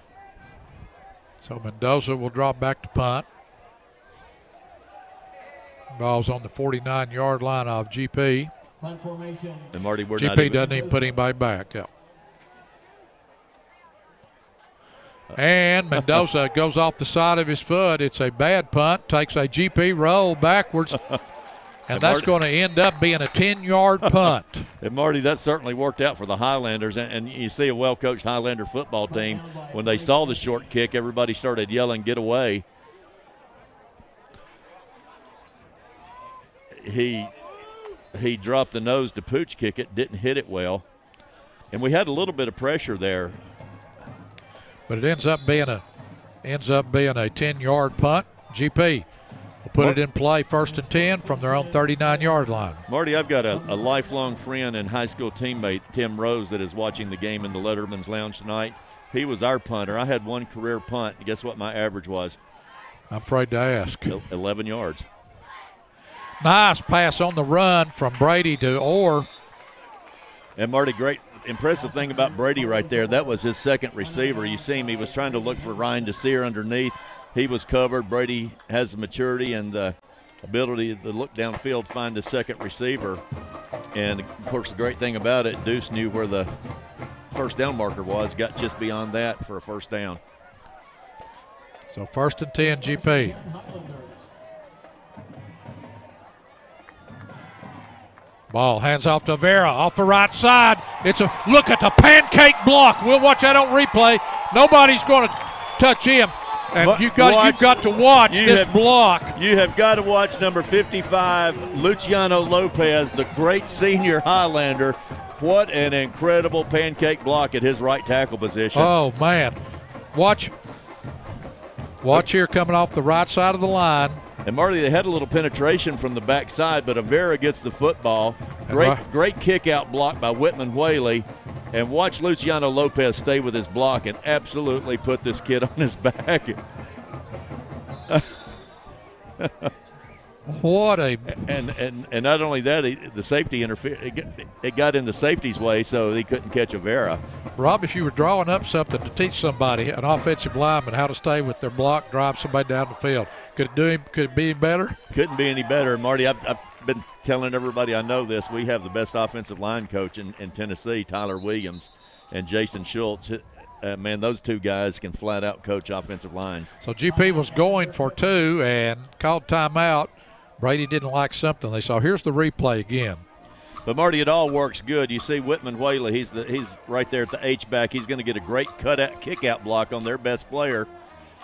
B: So Mendoza will drop back to punt. Ball's on the 49-yard line of GP.
C: And Marty,
B: GP doesn't even put anybody back. Yeah. And Mendoza goes off the side of his foot. It's a bad punt. Takes a GP roll backwards. And that's going to end up being a 10-yard punt.
C: And Marty, that certainly worked out for the Highlanders. And you see a well-coached Highlander football team. When they saw the short kick, everybody started yelling, "Get away." He dropped the nose to pooch kick it, didn't hit it well. And we had a little bit of pressure there.
B: But it ends up being a 10-yard punt. GP will put it in play 1st and 10 from their own 39-yard line.
C: Marty, I've got a lifelong friend and high school teammate, Tim Rose, that is watching the game in the Letterman's Lounge tonight. He was our punter. I had one career punt. Guess what my average was?
B: I'm afraid to ask.
C: 11 yards.
B: Nice pass on the run from Brady to Orr.
C: And Marty, great, impressive thing about Brady right there, that was his second receiver. You see him, he was trying to look for Ryan DeSeer underneath. He was covered. Brady has the maturity and the ability to look downfield, find the second receiver. And, of course, the great thing about it, Deuce knew where the first down marker was, got just beyond that for a first down.
B: So 1st and 10, GP. Ball hands off to Vera off the right side. It's a look at the pancake block. We'll watch that on replay. Nobody's going to touch him. And you've got to watch this block.
C: You have got to watch number 55, Luciano Lopez, the great senior Highlander. What an incredible pancake block at his right tackle position.
B: Oh, man. Watch here coming off the right side of the line.
C: And Marty, they had a little penetration from the backside, but Avera gets the football. Great kick out block by Whitman Whaley. And watch Luciano Lopez stay with his block and absolutely put this kid on his back.
B: What a
C: and not only that, the safety interfered. It got in the safety's way, so he couldn't catch Avera.
B: Rob, if you were drawing up something to teach somebody, an offensive lineman, how to stay with their block, drive somebody down the field, could it be better? Couldn't
C: be any better, Marty. I've been telling everybody I know this. We have the best offensive line coach in Tennessee, Tyler Williams, and Jason Schultz. Man, those two guys can flat out coach offensive line.
B: So GP was going for 2 and called timeout. Brady didn't like something. They saw. Here's the replay again.
C: But Marty, it all works good. You see Whitman Whaley. He's right there at the H-back. He's going to get a great kick-out block on their best player.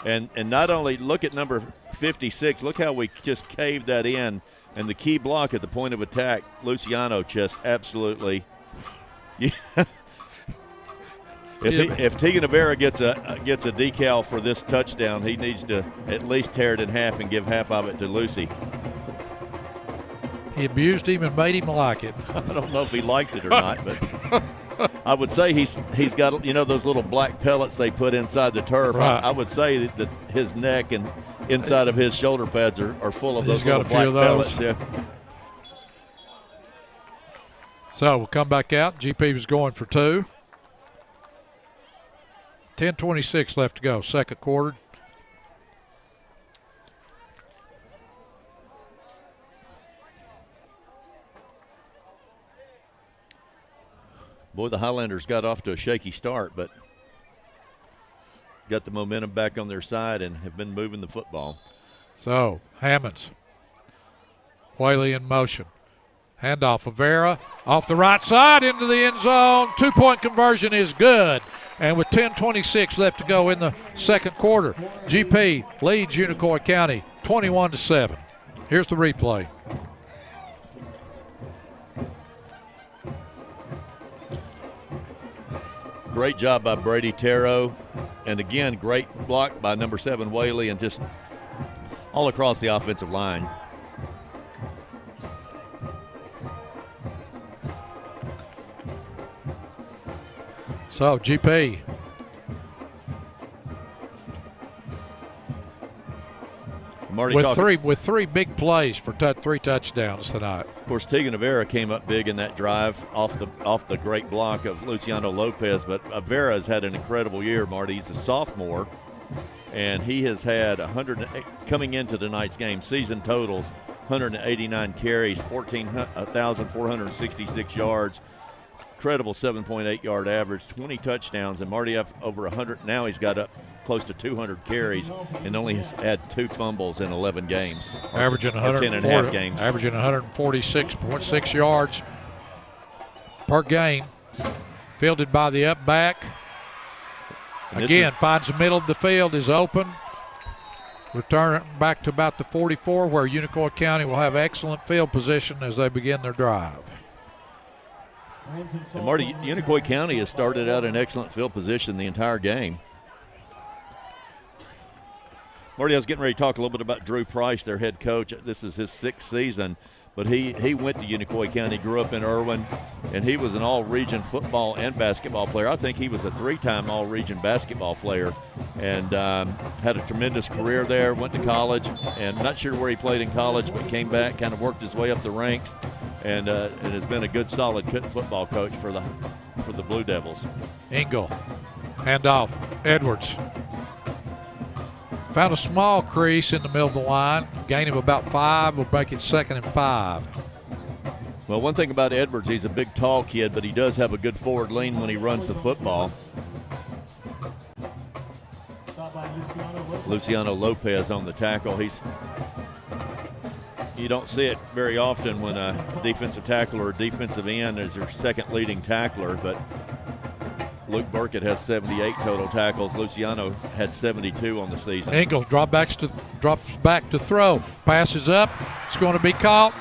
C: And not only look at number 56, look how we just caved that in. And the key block at the point of attack, Luciano just absolutely. Yeah. If Tegan Avera gets a decal for this touchdown, he needs to at least tear it in half and give half of it to Lucy.
B: He abused him and made him like it.
C: I don't know if he liked it or not, but I would say he's got, you know, those little black pellets they put inside the turf.
B: Right.
C: I would say that his neck and inside of his shoulder pads are full of those little black pellets. Yeah.
B: So we'll come back out. GP was going for 2. 10:26 left to go, second quarter.
C: Boy, the Highlanders got off to a shaky start, but got the momentum back on their side and have been moving the football.
B: So Hammonds, Whaley in motion. Handoff, Avera off the right side into the end zone. 2-point conversion is good. And with 10:26 left to go in the second quarter, GP leads Unicoi County 21-7. Here's the replay.
C: Great job by Brady Tarot. And again, great block by number 7 Whaley, and just all across the offensive line.
B: So GP
C: Marty
B: with three big plays for 3 touchdowns tonight.
C: Of course, Tegan Avera came up big in that drive off the great block of Luciano Lopez, but Avera has had an incredible year, Marty. He's a sophomore, and he has had coming into tonight's game, season totals, 189 carries, 1,466 yards, incredible 7.8 yard average, 20 touchdowns, and Marty up over 100. Now he's got up close to 200 carries and only has had 2 fumbles in 11 games.
B: Averaging
C: 10 and a half games.
B: Averaging 146.6 yards per game. Fielded by the up back. Again, finds the middle of the field, is open. Return it back to about the 44, where Unicoi County will have excellent field position as they begin their drive.
C: And Marty, Unicoi County has started out in excellent field position the entire game. Marty, I was getting ready to talk a little bit about Drew Price, their head coach. This is his 6th season, but he went to Unicoi County, grew up in Irwin, and he was an all-region football and basketball player. I think he was a 3-time all-region basketball player, and had a tremendous career there, went to college, and not sure where he played in college, but came back, kind of worked his way up the ranks, and has been a good, solid football coach for the Blue Devils.
B: Engel, handoff, Edwards. Found a small crease in the middle of the line. Gain of about 5 will make it 2nd and 5.
C: Well, one thing about Edwards, he's a big, tall kid, but he does have a good forward lean when he runs the football. Luciano Lopez on the tackle. You don't see it very often when a defensive tackle or a defensive end is their second leading tackler, but Luke Burkett has 78 total tackles. Luciano had 72 on the season.
B: Engel drops back to throw. Passes up. It's going to be caught.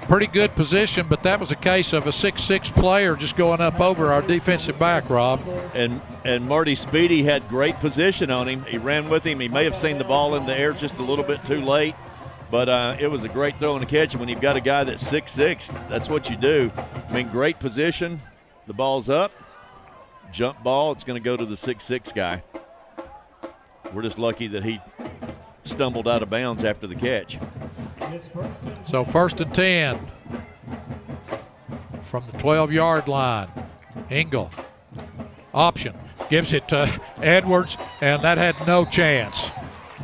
B: Pretty good position, but that was a case of a 6'6" player just going up over our defensive back, Rob.
C: And Marty Speedy had great position on him. He ran with him. He may have seen the ball in the air just a little bit too late, but it was a great throw and a catch. And when you've got a guy that's 6'6", that's what you do. I mean, great position. The ball's up, jump ball, it's going to go to the 6'6" guy. We're just lucky that he stumbled out of bounds after the catch.
B: So 1st and 10 from the 12-yard line. Engel, option, gives it to Edwards, and that had no chance.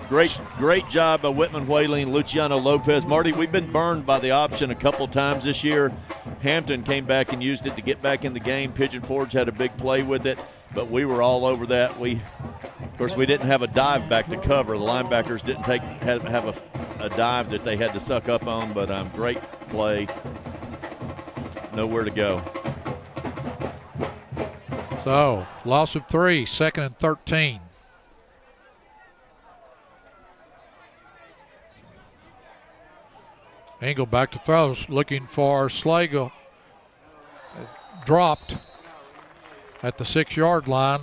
C: Great job by Whitman Whaley and Luciano Lopez. Marty, we've been burned by the option a couple times this year. Hampton came back and used it to get back in the game. Pigeon Forge had a big play with it, but we were all over that. Of course, we didn't have a dive back to cover. The linebackers didn't have a dive that they had to suck up on, but great play. Nowhere to go.
B: So, loss of 3, 2nd and 13. Engel back to throws, looking for Slagle. Dropped at the 6-yard line.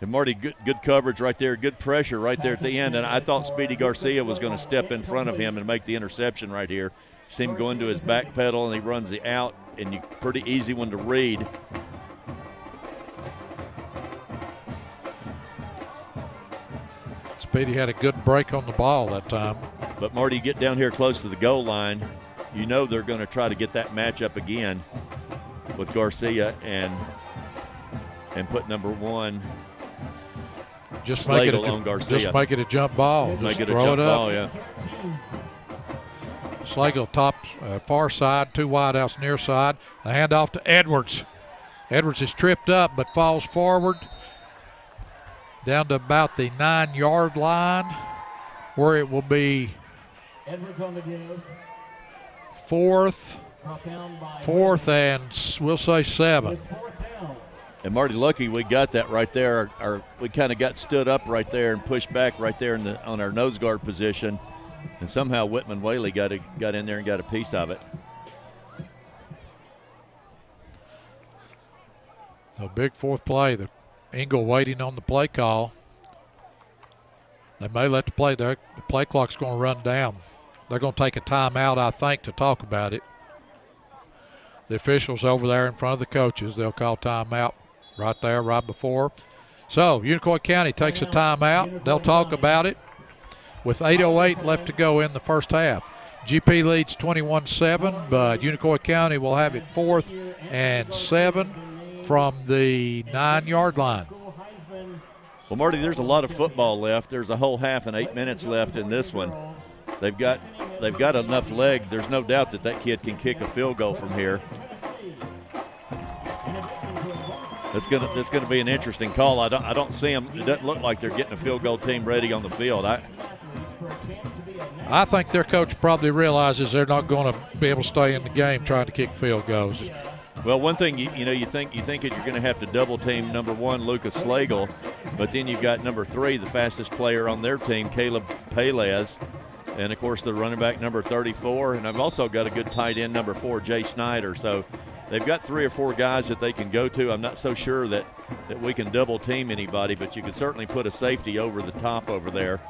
C: And Marty, good coverage right there, good pressure right there at the end. And I thought Speedy Garcia was going to step in front of him and make the interception right here. See him go into his back pedal, and he runs the out, and pretty easy one to read.
B: Speedy had a good break on the ball that time.
C: But Marty, you get down here close to the goal line, you know they're going to try to get that matchup again with Garcia and put number 1
B: just make it a jump ball.
C: Make
B: just
C: it a
B: throw
C: jump
B: it up.
C: ball, yeah.
B: Slagle tops far side, 2 wideouts near side. A handoff to Edwards. Edwards is tripped up but falls forward down to about the 9-yard line, where it will be
A: Edwards on the give.
B: fourth and we'll say 7.
C: And Marty, lucky we got that right there. We kind of got stood up right there and pushed back right there on our nose guard position, and somehow Whitman Whaley got in there and got a piece of it.
B: So big 4th play. The Engel waiting on the play call. They may let the play clock's going to run down. They're going to take a timeout, I think, to talk about it. The officials over there in front of the coaches, they'll call timeout right there, right before. So Unicoi County takes a timeout. They'll talk about it with 8:08 left to go in the first half. GP leads 21-7, but Unicoi County will have it 4th and 7 from the 9-yard line.
C: Well, Marty, there's a lot of football left. There's a whole half and 8 minutes left in this one. They've got enough leg. There's no doubt that kid can kick a field goal from here. It's gonna be an interesting call. I don't see them. It doesn't look like they're getting a field goal team ready on the field.
B: I think their coach probably realizes they're not going to be able to stay in the game trying to kick field goals.
C: Well, one thing you think that you're going to have to double team number 1, Lucas Slagle, but then you've got number 3, the fastest player on their team, Caleb Pelez, and of course the running back number 34, and I've also got a good tight end number 4, Jay Snyder. So they've got 3 or 4 guys that they can go to. I'm not so sure that we can double team anybody, but you can certainly put a safety over the top over there.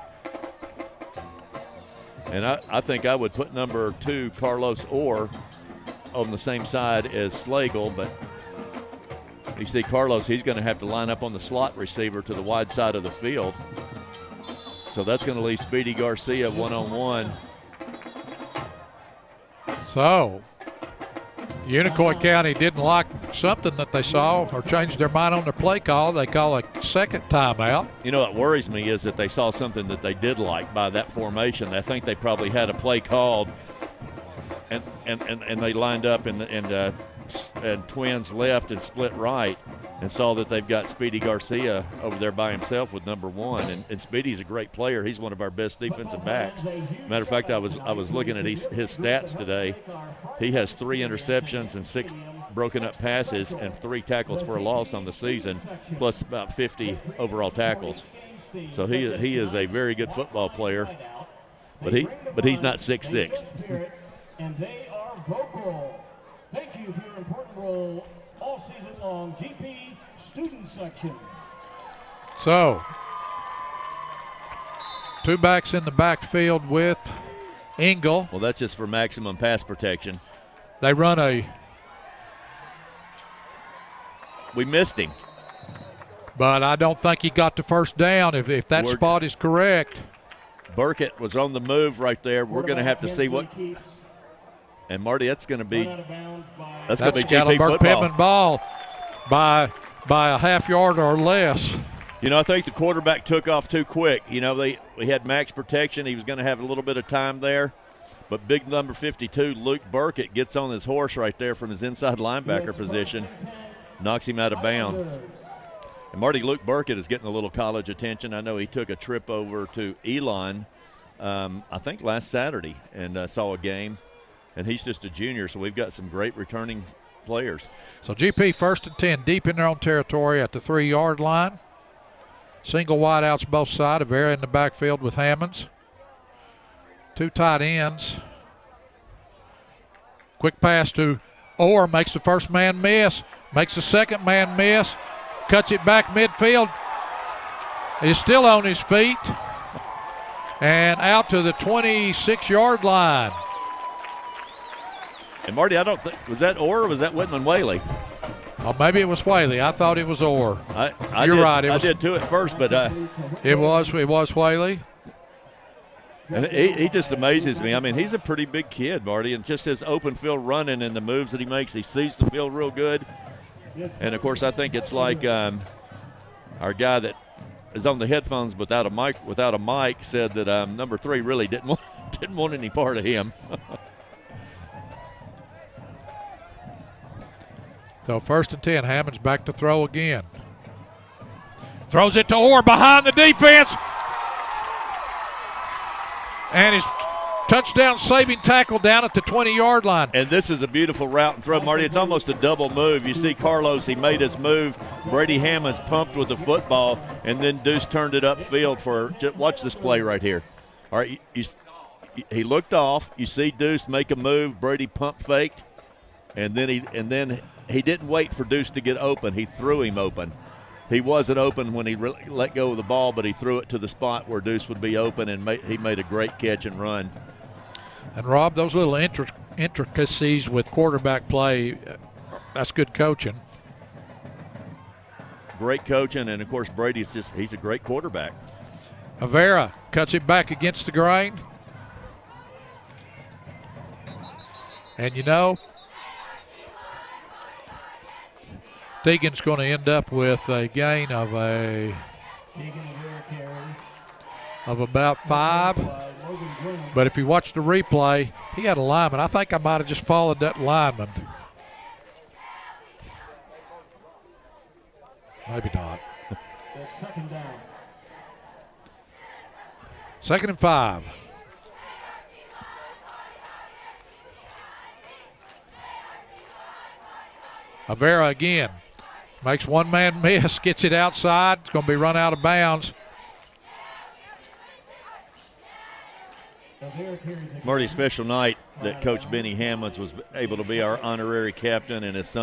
C: And I think I would put number 2, Carlos Orr, on the same side as Slagle, but you see Carlos, he's going to have to line up on the slot receiver to the wide side of the field. So that's going to leave Speedy Garcia one-on-one.
B: So Unicoi County didn't like something that they saw or changed their mind on their play call. They call a second timeout.
C: You know what worries me is that they saw something that they did like by that formation. I think they probably had a play called, and they lined up and twins left and split right, and saw that they've got Speedy Garcia over there by himself with number 1. And Speedy's a great player. He's one of our best defensive backs. Matter of fact, I was looking at his stats today. He has 3 interceptions and 6 broken up passes and 3 tackles for a loss on the season, plus about 50 overall tackles. So he is a very good football player, but he's not 6'6".
A: And they are vocal. Thank you for your important role all season long, GP student section.
B: So 2 backs in the backfield with Engel.
C: Well, that's just for maximum pass protection.
B: They run
C: we missed him.
B: But I don't think he got the first down if that spot is correct.
C: Burkett was on the move right there. We're going to have to see what. And Marty, that's going to be GP football.
B: Pittman ball by a half yard or less.
C: You know, I think the quarterback took off too quick. You know, we had max protection. He was going to have a little bit of time there. But big number 52, Luke Burkett, gets on his horse right there from his inside linebacker position, knocks him out of bounds. And Marty, Luke Burkett is getting a little college attention. I know he took a trip over to Elon, I think last Saturday, and saw a game. And he's just a junior, so we've got some great returning players.
B: So GP 1st and 10, deep in their own territory at the 3-yard line. Single wideouts both sides, Avera in the backfield with Hammonds. 2 tight ends. Quick pass to Orr, makes the first man miss, makes the second man miss, cuts it back midfield. He's still on his feet and out to the 26-yard line.
C: And Marty, I don't think, was that Orr or was that Whitman Whaley?
B: Oh, maybe it was Whaley. I thought it was Orr.
C: You're
B: right.
C: I did too at first, but
B: it was Whaley.
C: And he just amazes me. I mean, he's a pretty big kid, Marty, and just his open field running and the moves that he makes, he sees the field real good. And of course, I think it's like our guy that is on the headphones without a mic said that number 3 really didn't want any part of him.
B: So 1st and 10, Hammond's back to throw again. Throws it to Orr behind the defense. And his touchdown saving tackle down at the 20-yard line.
C: And this is a beautiful route and throw, Marty. It's almost a double move. You see Carlos, he made his move. Brady Hammond's pumped with the football, and then Deuce turned it upfield for – watch this play right here. All right, he looked off. You see Deuce make a move. Brady pump faked, and then he didn't wait for Deuce to get open. He threw him open. He wasn't open when he let go of the ball, but he threw it to the spot where Deuce would be open, and he made a great catch and run.
B: And, Rob, those little intricacies with quarterback play, that's good coaching.
C: Great coaching, and, of course, he's a great quarterback.
B: Avera cuts it back against the grain. And, Deegan's going to end up with a gain of about 5. But if you watch the replay, he had a lineman. I think I might have just followed that lineman. Maybe not.
A: Second down.
B: 2nd and 5. Avera again. Makes one man miss, gets it outside. It's going to be run out of bounds.
C: Marty, special night that Coach Benny Hammonds was able to be our honorary captain, and his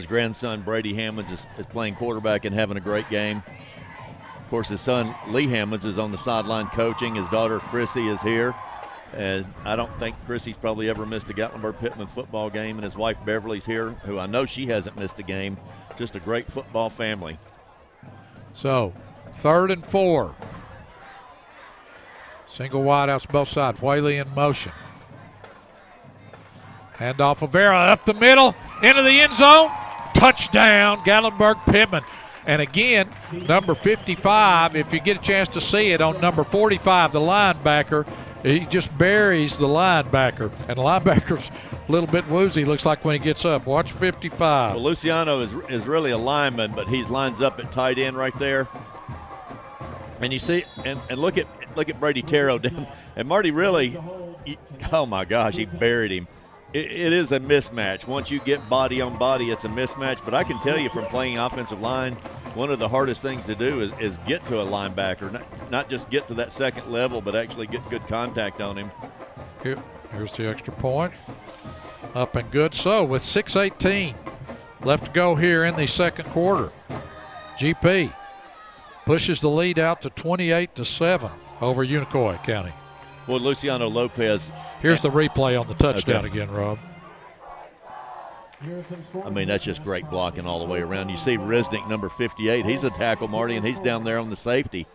C: grandson Brady Hammonds is playing quarterback and having a great game. Of course, his son Lee Hammonds is on the sideline coaching. His daughter Chrissy is here. And I don't think Chrissy's probably ever missed a Gatlinburg-Pittman football game, and his wife Beverly's here, who I know she hasn't missed a game. Just a great football family.
B: So, 3rd and 4. Single wideouts both sides. Whaley in motion. Handoff of Vera up the middle, into the end zone. Touchdown, Gatlinburg-Pittman. And again, number 55, if you get a chance to see it, on number 45, the linebacker, he just buries the linebacker. And the linebacker's a little bit woozy, looks like, when he gets up. Watch 55.
C: Well, Luciano is really a lineman, but he lines up at tight end right there. And you see, and look at Brady Terrell down. And Marty really, oh my gosh, he buried him. It is a mismatch. Once you get body on body, it's a mismatch. But I can tell you from playing offensive line, one of the hardest things to do is get to a linebacker, not just get to that second level, but actually get good contact on him.
B: Here's the extra point. Up and good. So with 6:18 left to go here in the second quarter, GP pushes the lead out to 28-7 over Unicoi County.
C: Well, Luciano Lopez.
B: Here's the replay on the touchdown again, Rob.
C: I mean, that's just great blocking all the way around. You see Risnick, number 58. He's a tackle, Marty, and he's down there on the safety.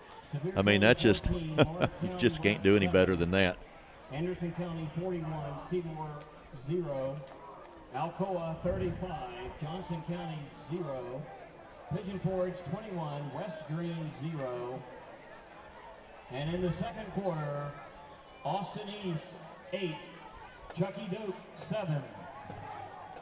C: I mean, that's just you just can't do any better than that.
A: Anderson County 41, Seymour 0, Alcoa 35, Johnson County 0, Pigeon Forge 21, West Green 0. And in the second quarter, Austin East 8, Chucky Duke 7.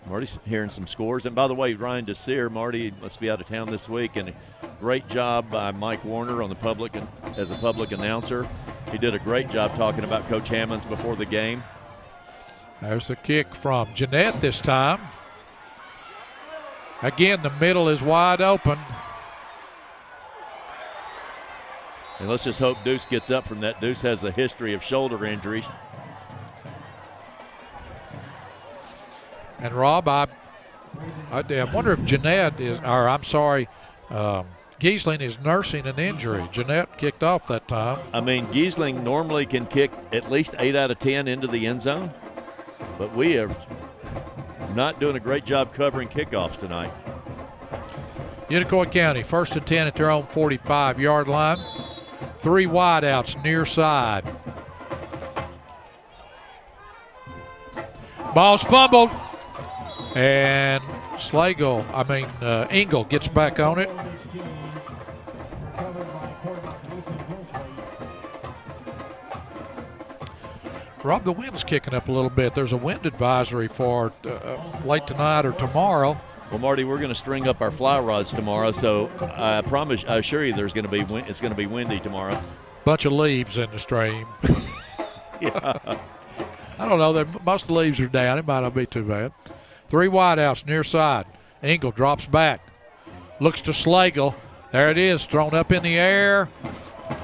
C: Marty's hearing some scores. And by the way, Ryan Desir, Marty must be out of town this week, and great job by Mike Warner on the public as a public announcer. He did a great job talking about Coach Hammonds before the game.
B: There's the kick from Jeanette this time. Again, the middle is wide open.
C: And let's just hope Deuce gets up from that. Deuce has a history of shoulder injuries.
B: And Rob, I wonder if Jeanette is, or I'm sorry, Giesling is nursing an injury. Jeanette kicked off that time.
C: I mean, Giesling normally can kick at least 8 out of 10 into the end zone, but we are not doing a great job covering kickoffs tonight.
B: Unicoi County, 1st and 10 at their own 45-yard line. 3 wideouts near side. Ball's fumbled, and Engel gets back on it. Rob, the wind's kicking up a little bit. There's a wind advisory for late tonight or tomorrow.
C: Well, Marty, we're going to string up our fly rods tomorrow, so I assure you it's going to be windy tomorrow.
B: Bunch of leaves in the stream.
C: Yeah.
B: I don't know. Most of the leaves are down. It might not be too bad. 3 wideouts near side. Engel drops back. Looks to Slagle. There it is, thrown up in the air.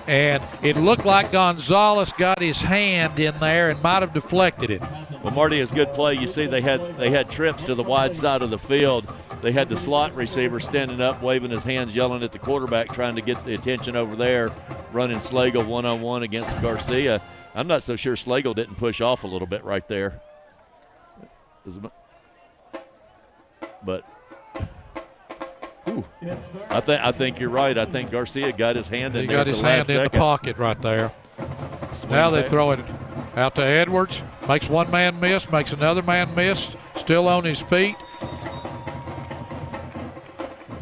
B: And it looked like Gonzalez got his hand in there and might have deflected it.
C: Well, Marty, it's good play. You see they had trips to the wide side of the field. They had the slot receiver standing up, waving his hands, yelling at the quarterback, trying to get the attention over there, running Slagle one-on-one against Garcia. I'm not so sure Slagle didn't push off a little bit right there. But I think you're right. I think Garcia got his hand in there.
B: He got his hand in the pocket right there. Now they throw it out to Edwards. Makes one man miss, makes another man miss. Still on his feet.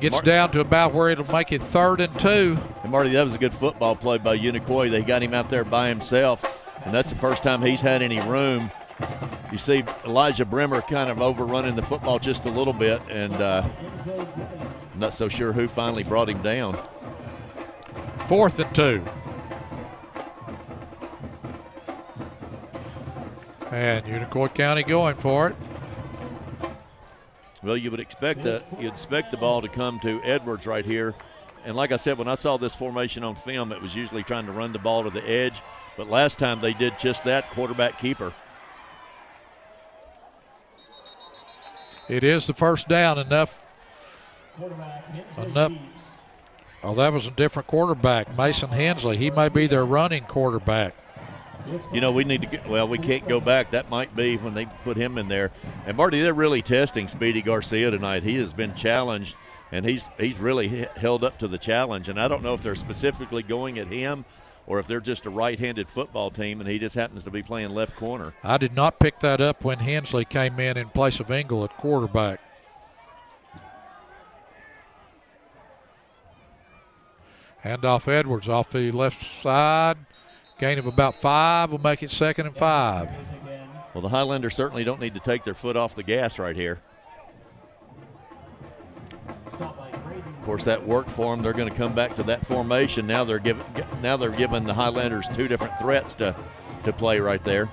B: Gets down to about where it'll make it 3rd and 2.
C: And Marty, that was a good football play by Unicoi. They got him out there by himself, and that's the first time he's had any room. You see Elijah Bremer kind of overrunning the football just a little bit, and I'm not so sure who finally brought him down.
B: 4th and 2. And Unicoi County going for it.
C: Well, you would expect the ball to come to Edwards right here. And like I said, when I saw this formation on film, it was usually trying to run the ball to the edge. But last time they did just that, quarterback keeper.
B: It is the first down, enough. Oh, that was a different quarterback, Mason Hensley. He may be their running quarterback.
C: You know, we can't go back. That might be when they put him in there. And Marty, they're really testing Speedy Garcia tonight. He has been challenged, and he's really held up to the challenge. And I don't know if they're specifically going at him or if they're just a right-handed football team and he just happens to be playing left corner.
B: I did not pick that up when Hensley came in place of Engel at quarterback. Handoff Edwards off the left side. Gain of about 5 will make it 2nd and 5.
C: Well, the Highlanders certainly don't need to take their foot off the gas right here. Of course, that worked for them. They're going to come back to that formation. Now they're giving the Highlanders 2 different threats to play right there.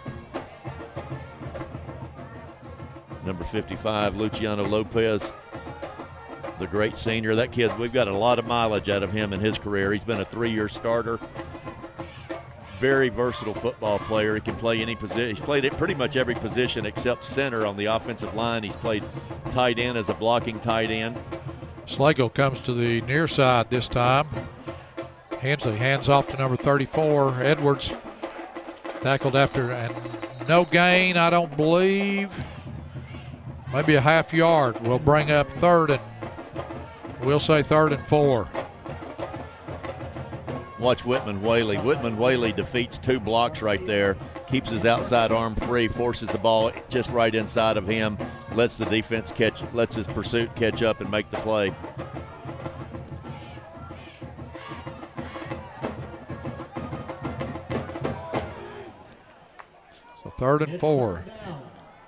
C: Number 55, Luciano Lopez, the great senior. That kid, we've got a lot of mileage out of him in his career. He's been a 3-year starter. Very versatile football player. He can play any position. He's played at pretty much every position except center on the offensive line. He's played tight end as a blocking tight end.
B: Slagle comes to the near side this time. Hensley hands off to number 34. Edwards tackled after, and no gain, I don't believe. Maybe a half yard. We'll bring up 3rd and we'll say 3rd and 4.
C: Watch Whitman Whaley. Whitman Whaley defeats 2 blocks right there, keeps his outside arm free, forces the ball just right inside of him, lets the defense lets his pursuit catch up and make the play.
B: So 3rd and 4.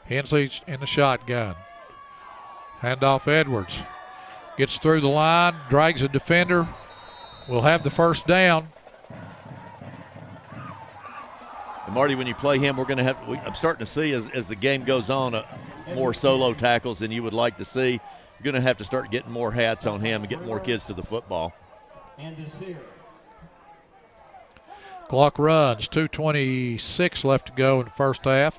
B: Hensley's in the shotgun. Handoff Edwards. Gets through the line, drags a defender. We'll have the first down.
C: And Marty, when you play him, I'm starting to see as the game goes on, more solo tackles than you would like to see. You're going to have to start getting more hats on him and get more kids to the football.
B: Clock runs, 2:26 left to go in the first half.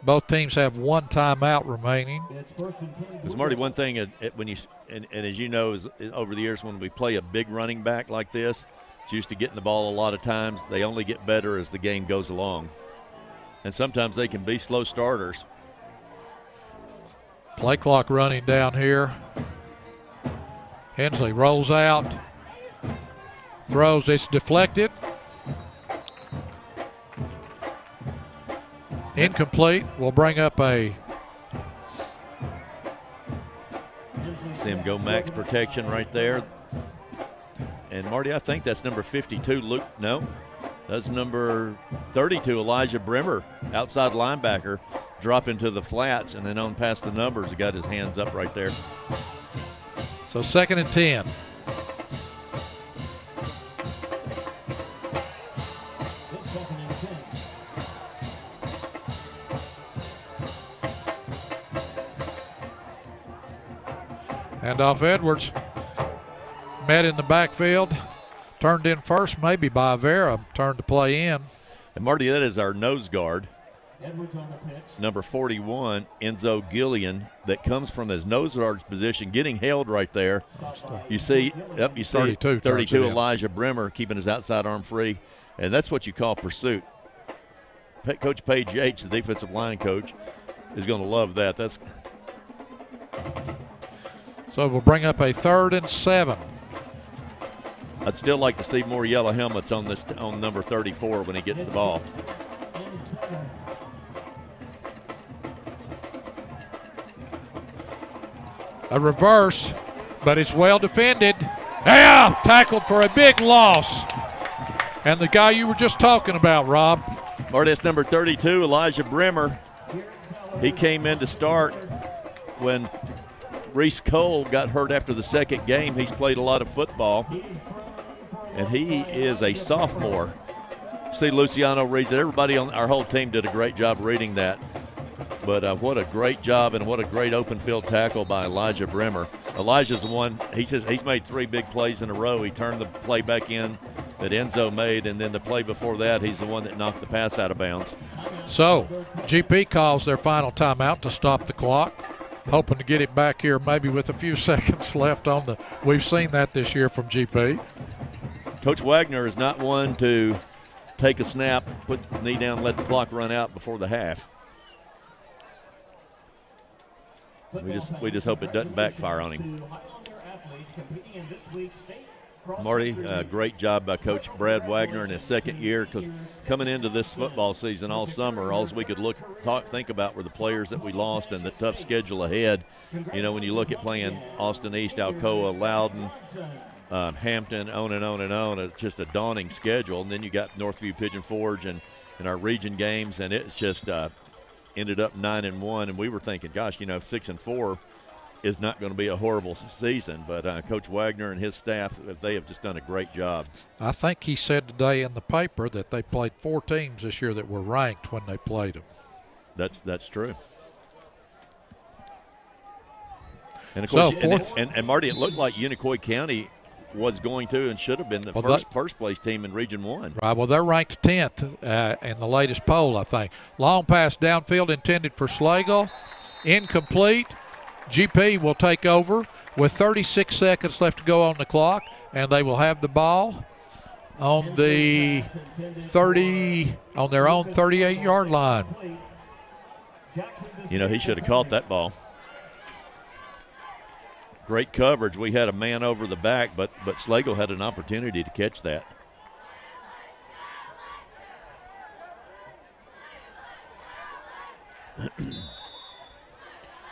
B: Both teams have one timeout remaining.
C: Because Marty, one thing when you and as you know, is over the years when we play a big running back like this, it's used to getting the ball a lot of times. They only get better as the game goes along, and sometimes they can be slow starters.
B: Play clock running down here. Hensley rolls out, throws, it's deflected. Incomplete. Will bring up a.
C: See him go max protection right there. And Marty, I think that's number 52, Luke. No, that's number 32, Elijah Brimmer, outside linebacker, drop into the flats and then on past the numbers. He got his hands up right there.
B: So 2nd and 10. Handoff Edwards, met in the backfield, turned in first maybe by Vera, turned to play in.
C: And Marty, that is our nose guard,
A: Edwards on the pitch.
C: number 41, Enzo Gillian, that comes from his nose guard's position, getting held right there. You see
B: 32
C: Elijah Brimmer keeping his outside arm free, and that's what you call pursuit. Coach Paige Yates, the defensive line coach, is going to love that.
B: So we'll bring up a 3rd and 7.
C: I'd still like to see more yellow helmets on number 34 when he gets the ball.
B: A reverse, but it's well defended. Yeah, tackled for a big loss. And the guy you were just talking about, Rob.
C: Marty, that's number 32, Elijah Brimmer. He came in to start when Reese Cole got hurt after the second game. He's played a lot of football, and he is a sophomore. See, Luciano reads it. Everybody on our whole team did a great job reading that. But what a great job and what a great open field tackle by Elijah Brimmer. Elijah's the one, he says he's made 3 big plays in a row. He turned the play back in that Enzo made, and then the play before that, he's the one that knocked the pass out of bounds.
B: So GP calls their final timeout to stop the clock, hoping to get it back here maybe with a few seconds left on the. We've seen that this year from GP.
C: Coach Wagner is not one to take a snap, put the knee down, let the clock run out before the half. We just hope it doesn't backfire on him. Marty, great job by Coach Brad Wagner in his second year, because coming into this football season all summer, all we could think about were the players that we lost and the tough schedule ahead. You know, when you look at playing Austin East, Alcoa, Loudon, Hampton, on and on and on, it's just a daunting schedule. And then you got Northview, Pigeon Forge, and our region games, and it's just ended up 9-1, and we were thinking, gosh, 6-4 is not going to be a horrible season. But Coach Wagner and his staff, they have just done a great job.
B: I think he said today in the paper that they played 4 teams this year that were ranked when they played them.
C: That's true. And of course, and Marty, it looked like Unicoi County was going to and should have been the first place team in Region 1.
B: Right, well, they're ranked 10th in the latest poll, I think. Long pass downfield intended for Slagle. Incomplete. GP will take over with 36 seconds left to go on the clock, and they will have the ball on the on their own 38-yard line.
C: He should have caught that ball. Great coverage. We had a man over the back, but Slagle had an opportunity to catch that.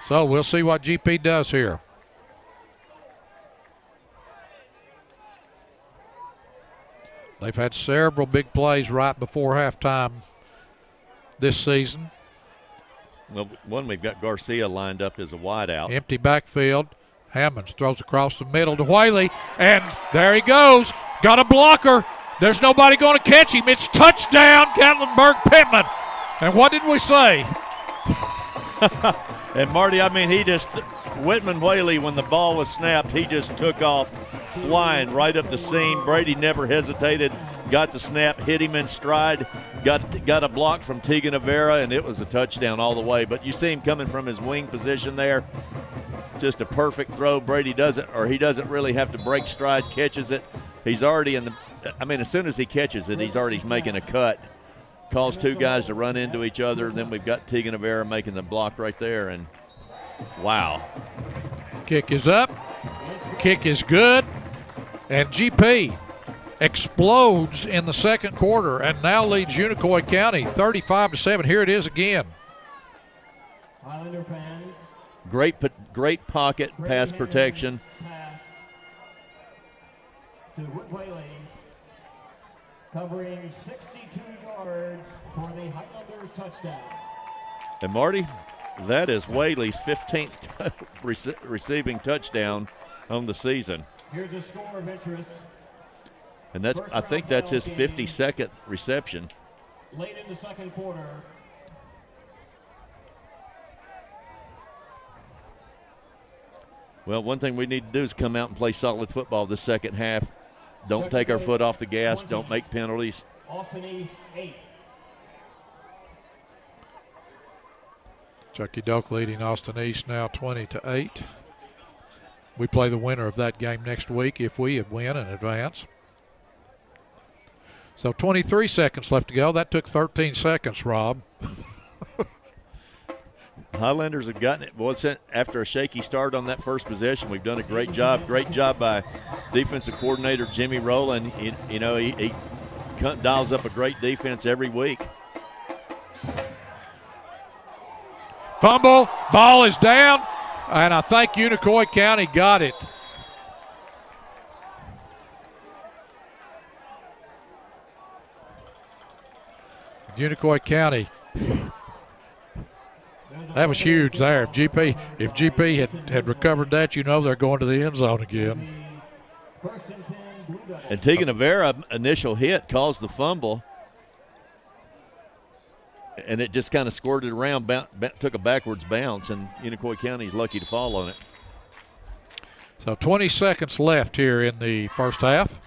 B: So we'll see what GP does here. They've had several big plays right before halftime this season.
C: Well, one, we've got Garcia lined up as a wideout.
B: Empty backfield. Hammonds throws across the middle to Whaley, and there he goes. Got a blocker. There's nobody going to catch him. It's touchdown, Gatlinburg-Pittman. And what did we say?
C: And Marty, Whitman Whaley, when the ball was snapped, he just took off flying right up the seam. Brady never hesitated, got the snap, hit him in stride, got a block from Tegan Avera, and it was a touchdown all the way. But you see him coming from his wing position there. Just a perfect throw. Brady doesn't really have to break stride, catches it. He's already in the, I mean, as soon as he catches it, he's already making a cut. Calls two guys to run into each other. Then we've got Tegan Avera making the block right there, and wow.
B: Kick is up. Kick is good. And GP explodes in the second quarter and now leads Unicoi County 35-7. Here it is again.
A: Highlander fans.
C: Great pocket pass protection.
A: Pass to Rick Whaley, covering 62 yards for the Highlanders touchdown.
C: And Marty, that is Whaley's 15th receiving touchdown on the season.
A: Here's a score of interest.
C: And I think that's his 52nd reception.
A: Late in the second quarter.
C: Well, one thing we need to do is come out and play solid football the second half. Don't take our foot off the gas. Don't make penalties.
A: Austin East 8.
B: Chucky Doak leading Austin East now 20-8. We play the winner of that game next week if we win and advance. So 23 seconds left to go. That took 13 seconds, Rob.
C: Highlanders have gotten it. Well, after a shaky start on that first possession, we've done a great job. Great job by defensive coordinator Jimmy Rowland. He dials up a great defense every week.
B: Fumble. Ball is down. And I think Unicoi County got it. Unicoi County. That was huge there. If GP had recovered that, they're going to the end zone again.
C: And Tegan Avera, initial hit, caused the fumble. And it just kind of squirted around, took a backwards bounce, and Unicoi County is lucky to fall on it.
B: So 20 seconds left here in the first half.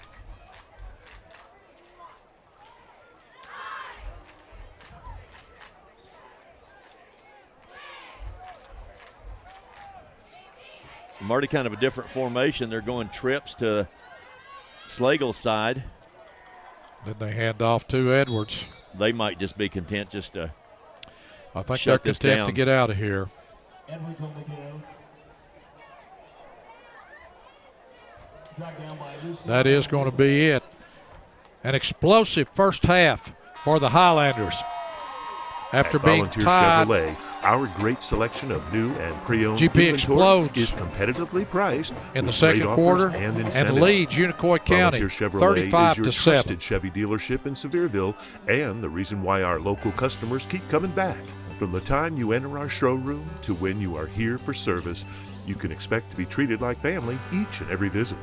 C: Marty, kind of a different formation. They're going trips to Slagle's side.
B: Then they hand off to Edwards.
C: They might just be content just to
B: I think they're content to get out of here.
A: Edwards on the go. Dragged down by Lucy.
B: That is going to be it. An explosive first half for the Highlanders. After being
D: Volunteer
B: tied,
D: Chevrolet, our great selection of new and pre-owned
B: GP
D: inventory
B: explodes
D: is competitively priced
B: in the
D: with great
B: second
D: offers
B: quarter
D: and
B: and
D: incentives.
B: leads Unicoi County
D: Volunteer Chevrolet is your
B: 35-7.
D: trusted Chevy dealership in Sevierville and the reason why our local customers keep coming back. From the time you enter our showroom to when you are here for service, you can expect to be treated like family each and every visit.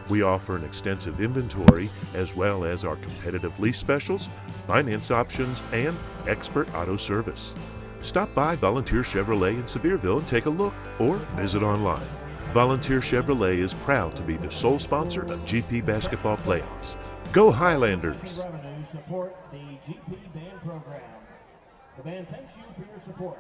D: We offer an extensive inventory as well as our competitive lease specials, finance options, and expert auto service. Stop by Volunteer Chevrolet in Sevierville and take a look or visit online. Volunteer Chevrolet is proud to be the sole sponsor of GP basketball playoffs. Go Highlanders!
A: Revenue support the GP band program. The band thanks you for your support.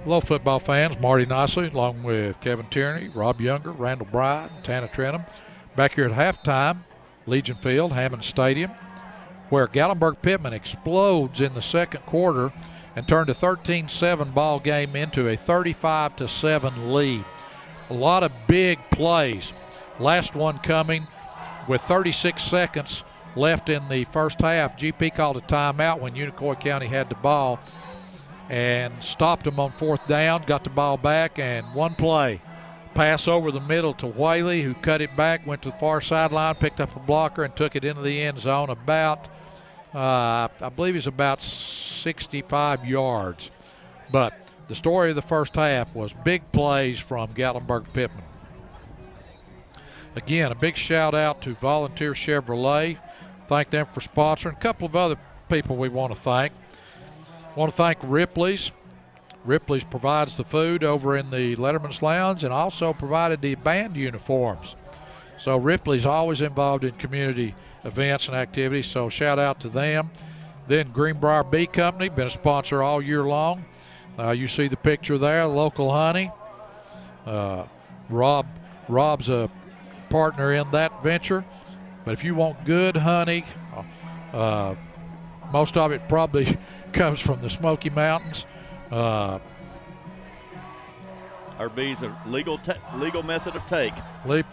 B: Hello, football fans. Marty Nicely, along with Kevin Tierney, Rob Younger, Randall Bryant, Tana Trenum, back here at halftime, Legion Field, Hammond Stadium, where Gatlinburg Pittman explodes in the second quarter and turned a 13-7 ball game into a 35-7 lead. A lot of big plays. Last one coming with 36 seconds left in the first half. GP called a timeout when Unicoi County had the ball and stopped them on fourth down, got the ball back, and one play. Pass over the middle to Whaley, who cut it back, went to the far sideline, picked up a blocker, and took it into the end zone about, I believe it's about 65 yards. But the story of the first half was big plays from Gatlinburg Pittman. Again, a big shout out to Volunteer Chevrolet. Thank them for sponsoring. A couple of other people we want to thank. Want to thank Ripley's. Ripley's provides the food over in the Letterman's Lounge and also provided the band uniforms. So Ripley's always involved in community events and activities, so shout out to them. Then Greenbrier Bee Company, been a sponsor all year long. You see the picture there, local honey. Rob's a partner in that venture. But if you want good honey, most of it probably comes from the Smoky Mountains.
C: Our bees are legal method of take.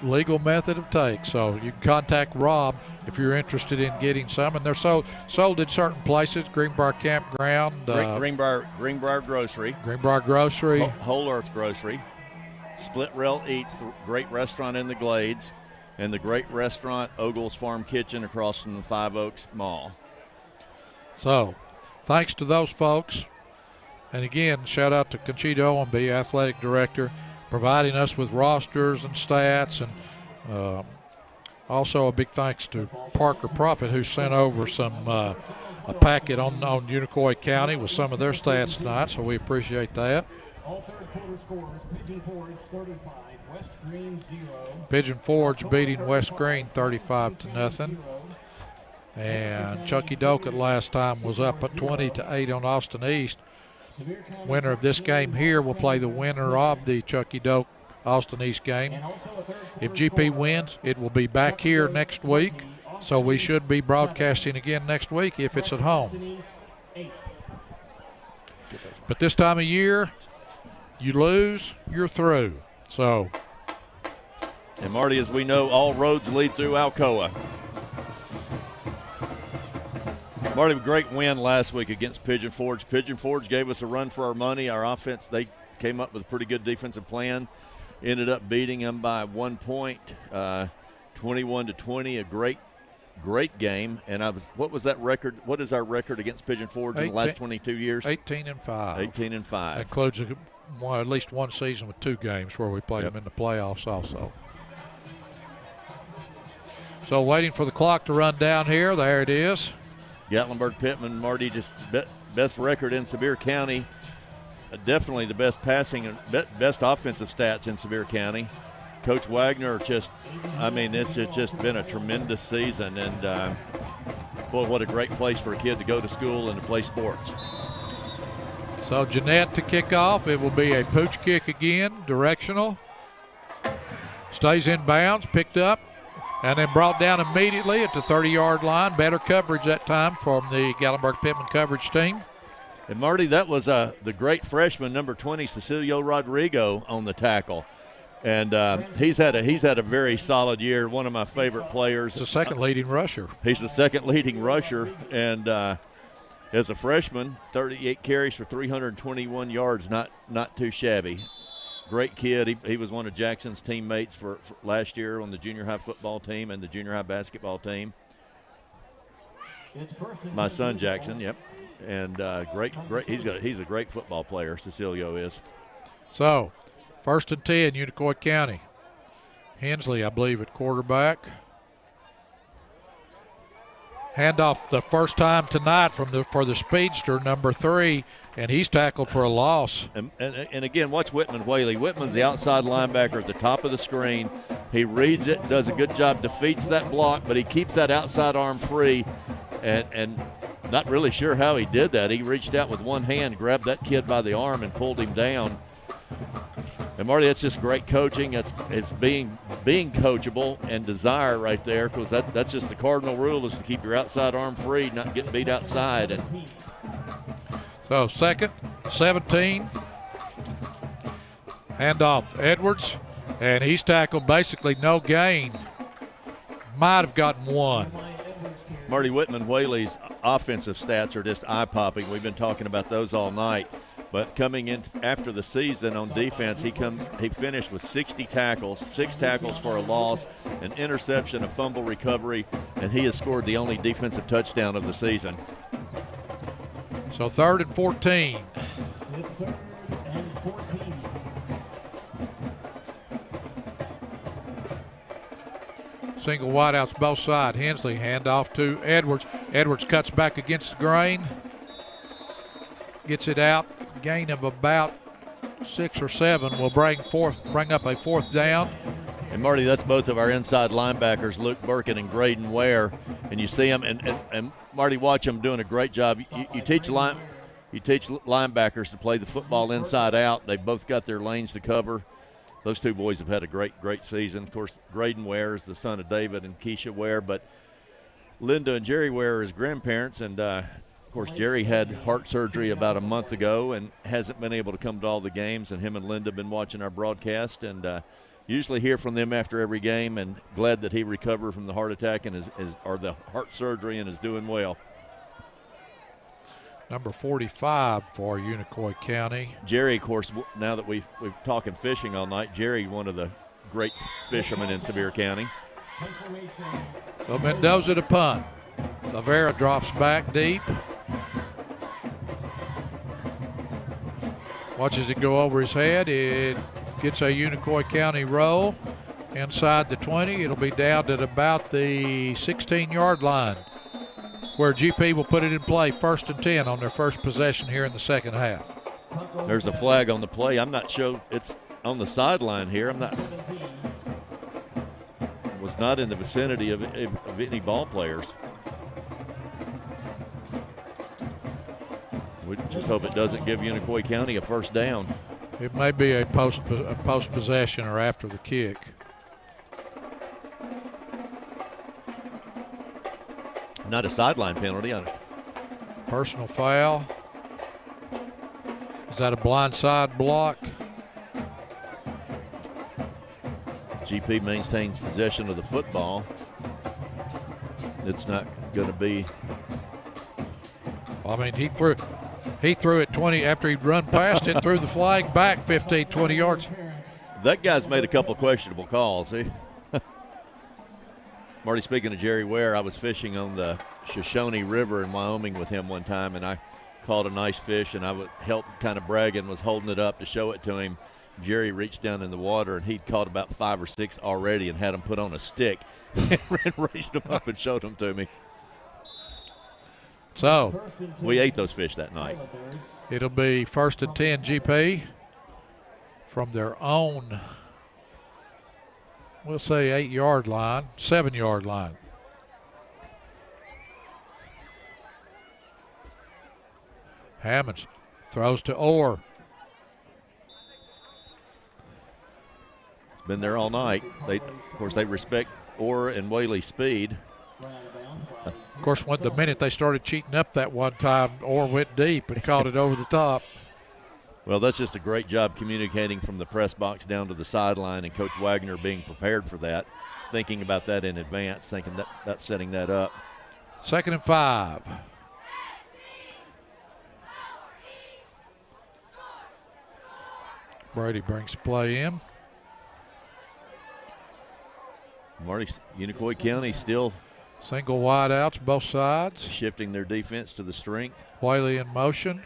B: Legal method of take. So you can contact Rob if you're interested in getting some. And they're sold at certain places, Greenbrier Campground.
C: Greenbrier Grocery.
B: Greenbrier Grocery.
C: Whole Earth Grocery. Split Rail Eats, the great restaurant in the Glades. And the great restaurant, Ogle's Farm Kitchen, across from the Five Oaks Mall.
B: So, thanks to those folks. And again, shout out to Conchita Owenby, Athletic Director, providing us with rosters and stats. And also a big thanks to Parker Prophet, who sent over some a packet on Unicoi County with some of their stats tonight, so we appreciate that.
A: All third quarter scores, Pigeon Forge 35, West Green 0.
B: Pigeon Forge beating West Green 35-0. And Chucky Dokett last time was up at 20-8 on Austin East. Winner of this game here will play the winner of the Chucky Dokett Austin East game. If GP wins, it will be back here next week, so we should be broadcasting again next week if it's at home. But this time of year, you lose, you're through. So,
C: and Marty, as we know, all roads lead through Alcoa. Marty, a great win last week against Pigeon Forge. Pigeon Forge gave us a run for our money. Our offense, they came up with a pretty good defensive plan. Ended up beating them by 1 point, 21-20. A great game. And what was that record? What is our record against Pigeon Forge in the last 22 years?
B: 18-5.
C: 18-5.
B: That includes at least one season with 2 games where we played them in the playoffs also. So waiting for the clock to run down here. There it is.
C: Gatlinburg Pittman, Marty, just best record in Sevier County. Definitely the best passing and best offensive stats in Sevier County. Coach Wagner it's just been a tremendous season. And, boy, what a great place for a kid to go to school and to play sports.
B: So Jeanette to kick off. It will be a pooch kick again, directional. Stays in bounds, picked up, and then brought down immediately at the 30-yard line. Better coverage that time from the Gatlinburg Pittman coverage team.
C: And Marty, that was the great freshman, number 20, Cecilio Rodrigo, on the tackle. And he's had a very solid year. One of my favorite players.
B: He's the second leading rusher.
C: He's the second leading rusher, and as a freshman, 38 carries for 321 yards. Not too shabby. Great kid. He was one of Jackson's teammates for last year on the junior high football team and the junior high basketball team. My son Jackson, yep. And great. He's a great football player. Cecilio is.
B: So, 1st and 10, Unicoi County. Hensley, I believe, at quarterback. Handoff the first time tonight for the speedster, number 3, and he's tackled for a loss.
C: And again, watch Whitman Whaley. Whitman's the outside linebacker at the top of the screen. He reads it, does a good job, defeats that block, but he keeps that outside arm free. And Not really sure how he did that. He reached out with one hand, grabbed that kid by the arm, and pulled him down. And Marty, that's just great coaching. It's being coachable and desire right there, because that's just the cardinal rule, is to keep your outside arm free, not get beat outside. And
B: so 2nd, 17. Handoff Edwards, and he's tackled basically no gain. Might have gotten one.
C: Marty Whitman Whaley's offensive stats are just eye-popping. We've been talking about those all night. But coming in after the season on defense, he finished with 60 tackles, 6 tackles for a loss, an interception, a fumble recovery, and he has scored the only defensive touchdown of the season.
B: So 3rd and 14.
A: It's 3rd and 14.
B: Single wideouts both sides. Hensley handoff to Edwards. Edwards cuts back against the grain. Gets it out. Gain of about 6 or 7 will bring up a 4th down.
C: And Marty, that's both of our inside linebackers, Luke Burkett and Graydon Ware. And you see them, and Marty, watch them doing a great job. You teach linebackers to play the football inside out. They've both got their lanes to cover. Those two boys have had a great season. Of course, Graydon Ware is the son of David and Keisha Ware, but Linda and Jerry Ware are his grandparents, and of course, Jerry had heart surgery about a month ago and hasn't been able to come to all the games, and him and Linda have been watching our broadcast, and usually hear from them after every game, and glad that he recovered from the heart attack and or the heart surgery and is doing well.
B: Number 45 for Unicoi County.
C: Jerry, of course, now that we've talking fishing all night, Jerry, one of the great fishermen in Sevier County.
B: So Mendoza to punt. Lavera drops back deep. Watches it go over his head. It gets a Unicoi County roll inside the 20. It'll be down at about the 16-yard line, where GP will put it in play 1st and 10 on their first possession here in the second half.
C: There's a flag on the play. I'm not sure it's on the sideline here. Was not in the vicinity of any ball players. We just hope it doesn't give Unicoi County a 1st down.
B: It may be a post possession or after the kick.
C: Not a sideline penalty on it.
B: Personal foul. Is that a blindside block?
C: GP maintains possession of the football. It's not going to be.
B: I mean, he threw it 20 after he'd run past it, threw the flag back 15, 20 yards.
C: That guy's made a couple questionable calls. Marty, speaking of Jerry Ware, I was fishing on the Shoshone River in Wyoming with him one time, and I caught a nice fish, and I would help kind of bragging, was holding it up to show it to him. Jerry reached down in the water, and he'd caught about 5 or 6 already and had them put on a stick and raised them up and showed them to me.
B: So
C: we ate those fish that night.
B: It'll be 1st and 10 GP from their own, we'll say 8-yard line, 7-yard line. Hammonds throws to Orr.
C: It's been there all night. Of course, they respect Orr and Whaley's speed.
B: Of course, the minute they started cheating up that one time, Orr went deep and caught it over the top.
C: Well, that's just a great job communicating from the press box down to the sideline, and Coach Wagner being prepared for that, thinking about that in advance, thinking that's setting that up.
B: 2nd and 5. Brady brings play in.
C: Marty, Unicoi County still
B: single wide outs both sides.
C: Shifting their defense to the strength.
B: Whaley in motion.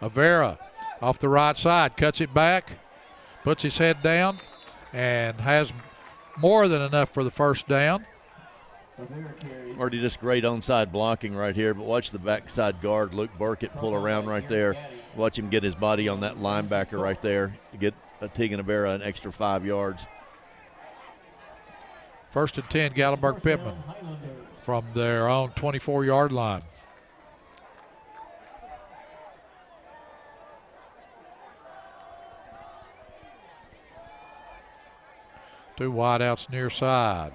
B: Avera off the right side, cuts it back, puts his head down, and has more than enough for the 1st down.
C: Marty, just great onside blocking right here, but watch the backside guard, Luke Burkett, pull around right there. Watch him get his body on that linebacker right there. Get Tegan Avera an extra 5 yards.
B: 1st and 10, Gatlinburg Pittman from their own 24-yard line. Two wideouts near side.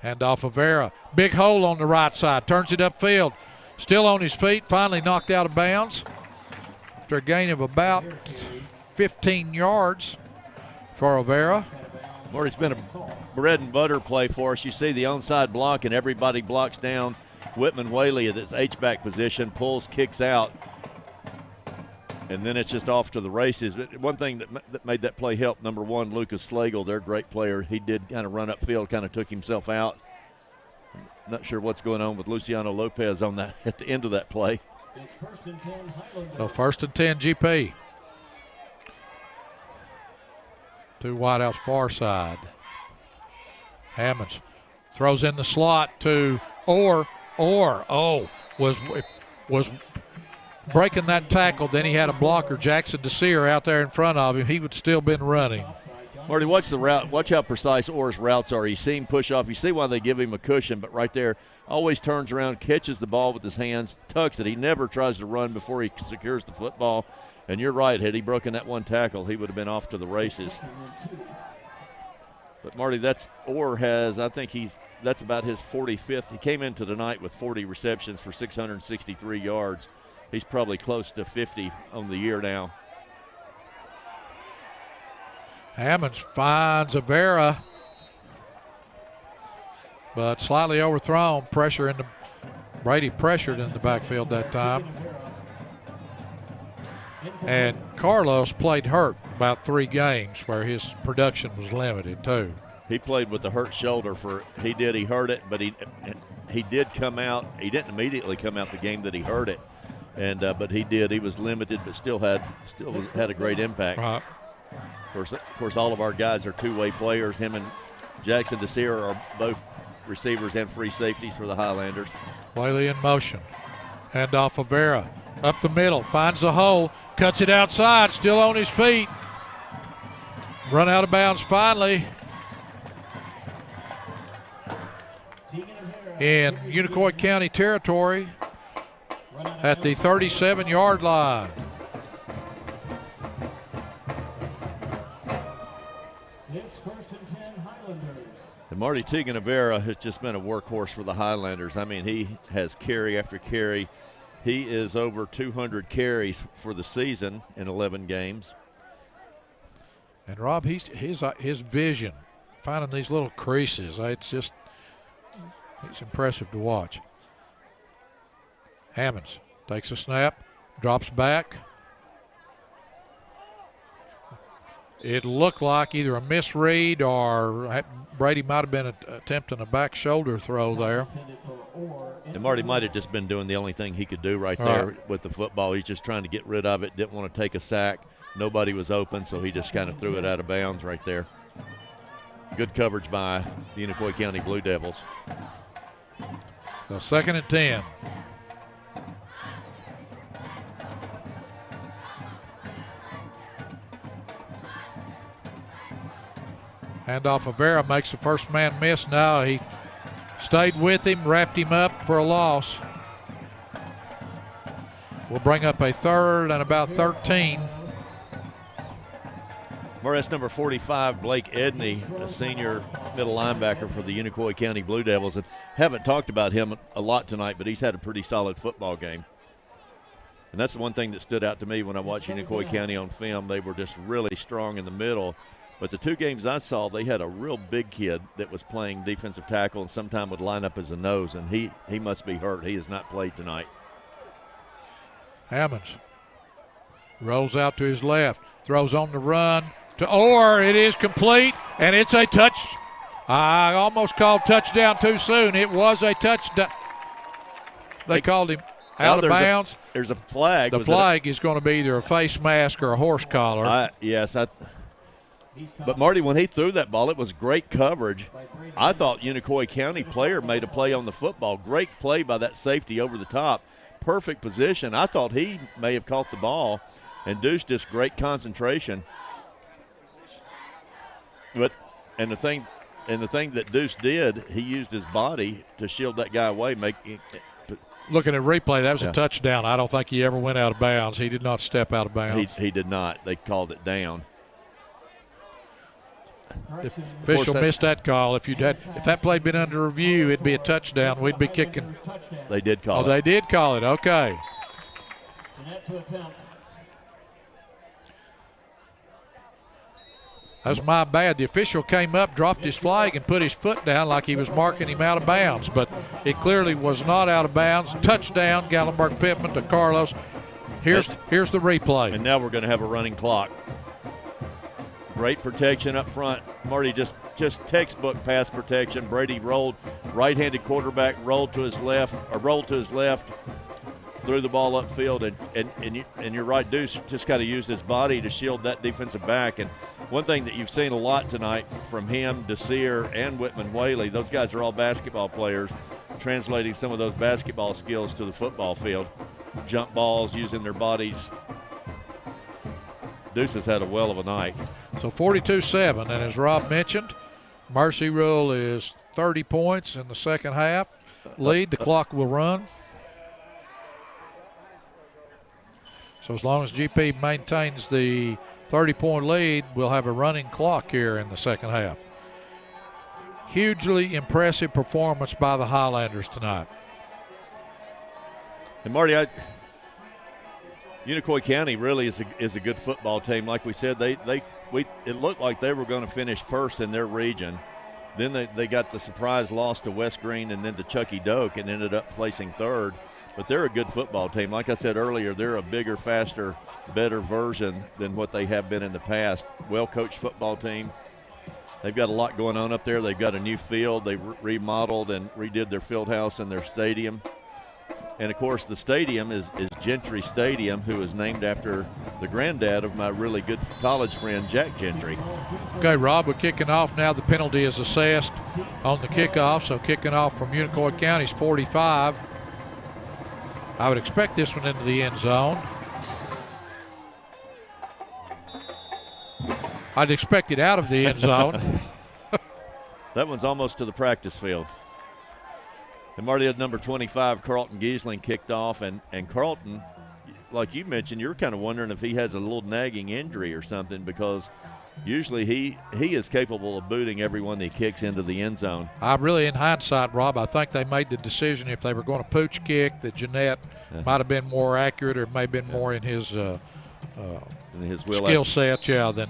B: Handoff of Vera. Big hole on the right side. Turns it upfield. Still on his feet. Finally knocked out of bounds. After a gain of about 15 yards for Vera.
C: Well, it's been a bread and butter play for us. You see the onside block, and everybody blocks down. Whitman Whaley at its H-back position, pulls, kicks out, and then it's just off to the races. But one thing that made that play help, number one, Lucas Slagle, their great player, he did kind of run upfield, kind of took himself out. Not sure what's going on with Luciano Lopez on that at the end of that play.
B: So 1st and 10 GP. Two wideouts far side. Hammonds throws in the slot to Orr. Was breaking that tackle. Then he had a blocker, Jackson DeSeer, out there in front of him. He would still been running.
C: Marty, watch the route. Watch how precise Orr's routes are. You see him push off. You see why they give him a cushion, but right there, always turns around, catches the ball with his hands, tucks it. He never tries to run before he secures the football. And you're right, had he broken that one tackle, he would have been off to the races. But Marty, Orr has, I think that's about his 45th. He came into tonight with 40 receptions for 663 yards. He's probably close to 50 on the year now.
B: Hammonds finds Avera, but slightly overthrown. Brady pressured in the backfield that time. And Carlos played hurt about 3 games where his production was limited too.
C: He played with the hurt shoulder he hurt it, but he did come out. He didn't immediately come out the game that he hurt it. But he did. He was limited, but still had a great impact.
B: Right.
C: Of course, all of our guys are two-way players. Him and Jackson DeSeer are both receivers and free safeties for the Highlanders.
B: Whaley in motion. Handoff of Vera. Up the middle. Finds the hole. Cuts it outside. Still on his feet. Run out of bounds finally. In Unicoi County territory at the 37-yard line.
C: And Marty Teagan-Avera has just been a workhorse for the Highlanders. I mean, he has carry after carry. He is over 200 carries for the season in 11 games.
B: And Rob, his vision, finding these little creases, it's impressive to watch. Hammonds takes a snap, drops back. It looked like either a misread or Brady might have been attempting a back shoulder throw there.
C: And Marty might have just been doing the only thing he could do right there with the football. He's just trying to get rid of it, didn't want to take a sack. Nobody was open, so he just kind of threw it out of bounds right there. Good coverage by the Unicoi County Blue Devils.
B: So 2nd and 10. Handoff of Vera makes the first man miss. Now he stayed with him, wrapped him up for a loss. We'll bring up a 3rd and about 13.
C: That's number 45, Blake Edney, a senior middle linebacker for the Unicoi County Blue Devils. And haven't talked about him a lot tonight, but he's had a pretty solid football game. And that's the one thing that stood out to me when I watched Unicoi County on film. They were just really strong in the middle. But the 2 games I saw, they had a real big kid that was playing defensive tackle and sometime would line up as a nose, and he must be hurt. He has not played tonight.
B: Hammonds rolls out to his left, throws on the run to Orr. It is complete, and it's a touch. I almost called touchdown too soon. It was a touchdown. They called him out of bounds.
C: There's a flag.
B: The flag is going to be either a face mask or a horse collar.
C: But Marty, when he threw that ball, it was great coverage. I thought Unicoi County player made a play on the football. Great play by that safety over the top. Perfect position. I thought he may have caught the ball, and Deuce just great concentration. The thing that Deuce did, he used his body to shield that guy away,
B: Looking at replay, that was a touchdown. I don't think he ever went out of bounds. He did not step out of bounds.
C: He did not. They called it down.
B: The official missed that call. If that play had been under review, it'd be a touchdown. We'd be kicking.
C: They did call it.
B: Oh, they did call it. Okay. That was my bad. The official came up, dropped his flag, and put his foot down like he was marking him out of bounds. But it clearly was not out of bounds. Touchdown, Gatlinburg Pittman to Carlos. Here's the replay.
C: And now we're going to have a running clock. Great protection up front. Marty, just textbook pass protection. Brady rolled, right-handed quarterback rolled to his left, threw the ball upfield, and you're right, Deuce just got to use his body to shield that defensive back. And one thing that you've seen a lot tonight from him, Desir, and Whitman Whaley, those guys are all basketball players, translating some of those basketball skills to the football field. Jump balls, using their bodies. Deuce has had a well of a night.
B: So 42-7, and as Rob mentioned, Mercy Rule is 30 points in the second half. Lead, the clock will run. So as long as GP maintains the 30-point lead, we'll have a running clock here in the second half. Hugely impressive performance by the Highlanders tonight.
C: And Marty, Unicoi County really is a good football team. Like we said, it looked like they were going to finish first in their region. Then they got the surprise loss to West Green and then to Chucky Doak and ended up placing third. But they're a good football team. Like I said earlier, they're a bigger, faster, better version than what they have been in the past. Well-coached football team. They've got a lot going on up there. They've got a new field. They remodeled and redid their field house and their stadium. And, of course, the stadium is Gentry Stadium, who is named after the granddad of my really good college friend, Jack Gentry.
B: Okay, Rob, we're kicking off now. The penalty is assessed on the kickoff. So kicking off from Unicoi County's 45. I would expect this one into the end zone. I'd expect it out of the end zone.
C: That one's almost to the practice field. And Marty had number 25, Carlton Giesling, kicked off. And Carlton, like you mentioned, you're kind of wondering if he has a little nagging injury or something, because usually he is capable of booting everyone he kicks into the end zone.
B: I'm really, in hindsight, Rob, I think they made the decision if they were going to pooch kick that Jeanette might have been more accurate, or may have been more in his skill set.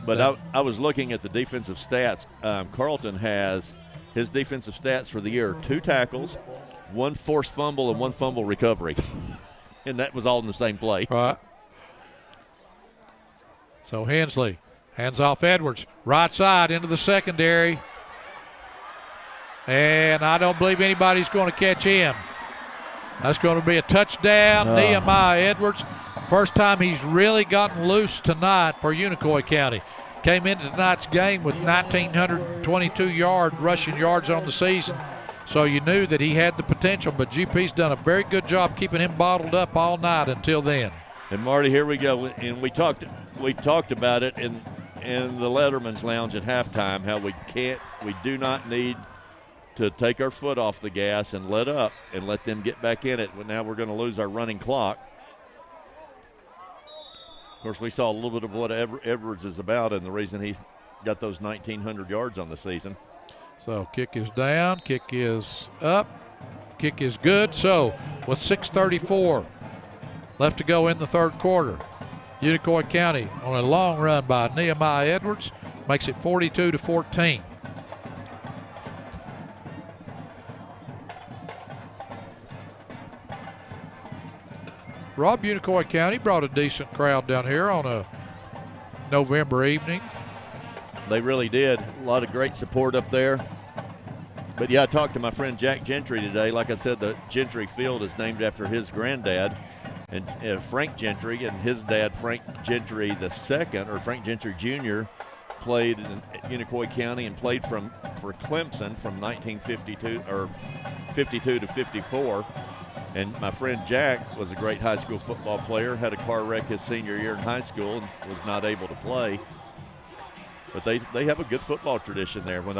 C: But I was looking at the defensive stats. Carlton has his defensive stats for the year: 2 tackles, 1 forced fumble, and 1 fumble recovery. And that was all in the same play.
B: Right. So Hensley hands off Edwards, right side into the secondary. And I don't believe anybody's going to catch him. That's going to be a touchdown. Nehemiah Edwards. First time he's really gotten loose tonight for Unicoi County. Came into tonight's game with 1,922 rushing yards on the season. So you knew that he had the potential, but GP's done a very good job keeping him bottled up all night until then.
C: And Marty, here we go. And we talked about it in the Letterman's Lounge at halftime, how we do not need to take our foot off the gas and let up and let them get back in it. But now we're going to lose our running clock. Of course, we saw a little bit of what Edwards is about and the reason he got those 1,900 yards on the season.
B: So kick is down, kick is up, kick is good. So with 6:34 left to go in the third quarter, Unicoi County on a long run by Nehemiah Edwards makes it 42-14. Rob, Unicoi County brought a decent crowd down here on a November evening.
C: They really did. A lot of great support up there. But yeah, I talked to my friend Jack Gentry today. Like I said, the Gentry Field is named after his granddad, and Frank Gentry, and his dad, Frank Gentry II, or Frank Gentry Jr., played in Unicoi County and played for Clemson from 1952 or 52 to 54. And my friend Jack was a great high school football player, had a car wreck his senior year in high school and was not able to play. But they have a good football tradition there. When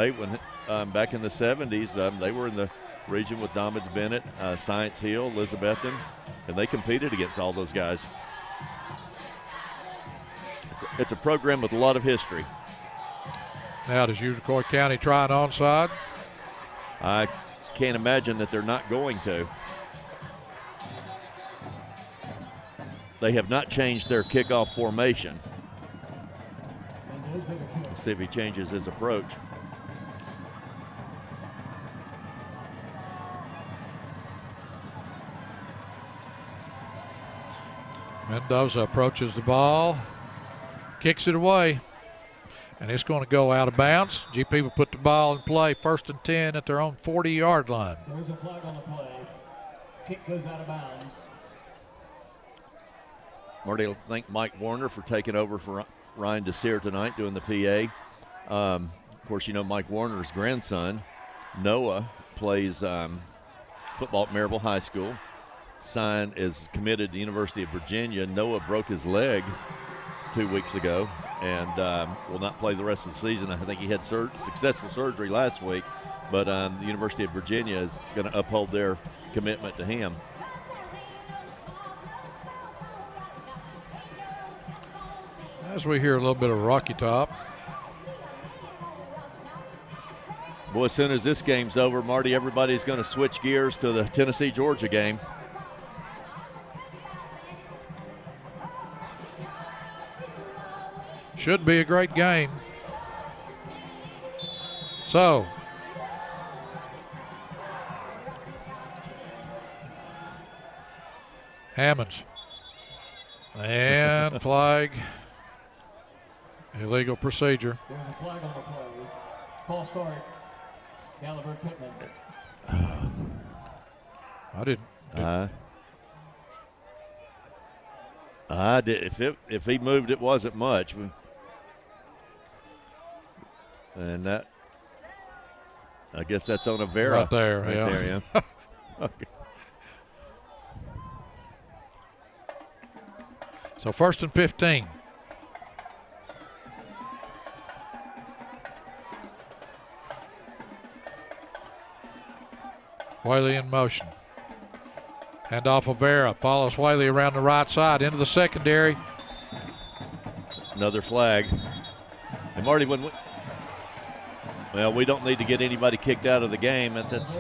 C: back in the 70s, they were in the region with Dommins Bennett, Science Hill, Elizabethton, and they competed against all those guys. It's a program with a lot of history.
B: Now does Unicoi County try an onside?
C: I can't imagine that they're not going to. They have not changed their kickoff formation. Let's see if he changes his approach.
B: Mendoza approaches the ball, kicks it away, and it's going to go out of bounds. GP will put the ball in play, 1st and 10 at their own 40-yard line.
A: There's a flag on the play. Kick goes out of bounds.
C: Marty will thank Mike Warner for taking over for Ryan Desir tonight doing the PA. Of course, you know Mike Warner's grandson, Noah, plays football at Maryville High School. Sign is committed to the University of Virginia. Noah broke his leg 2 weeks ago and will not play the rest of the season. I think he had successful surgery last week, but the University of Virginia is going to uphold their commitment to him.
B: As we hear a little bit of Rocky Top.
C: Boy, as soon as this game's over, Marty, everybody's going to switch gears to the Tennessee-Georgia game.
B: Should be a great game. So, Hammonds. And flag. Illegal procedure.
A: There's a flag on the play. False start. Galliver Pittman.
C: I did. If he moved, it wasn't much. And that, I guess that's on Avera.
B: Right there,
C: right
B: yeah.
C: There, yeah. Okay.
B: So 1st and 15. Whaley in motion. Hand off Avera. Follows Whaley around the right side into the secondary.
C: Another flag. And Marty, when we don't need to get anybody kicked out of the game. That's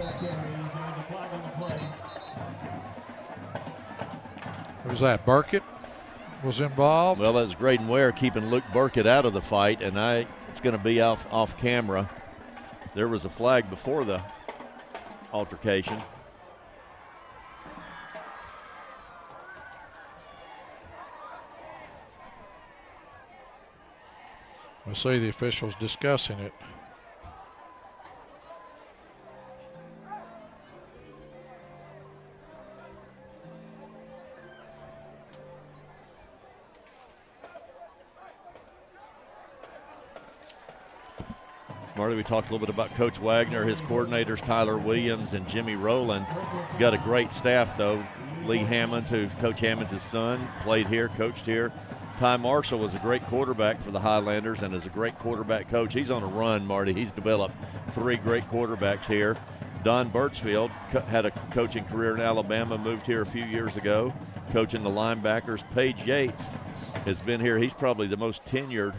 B: Who's that? Burkett was involved.
C: Well, that's Graydon Ware keeping Luke Burkett out of the fight, and it's going to be off camera. There was a flag before the altercation.
B: We'll see the officials discussing it.
C: Marty, we talked a little bit about Coach Wagner, his coordinators, Tyler Williams and Jimmy Rowland. He's got a great staff, though. Lee Hammonds, who Coach Hammonds' son, played here, coached here. Ty Marshall was a great quarterback for the Highlanders and is a great quarterback coach. He's on a run, Marty. He's developed 3 great quarterbacks here. Don Birchfield had a coaching career in Alabama, moved here a few years ago, coaching the linebackers. Paige Yates has been here. He's probably the most tenured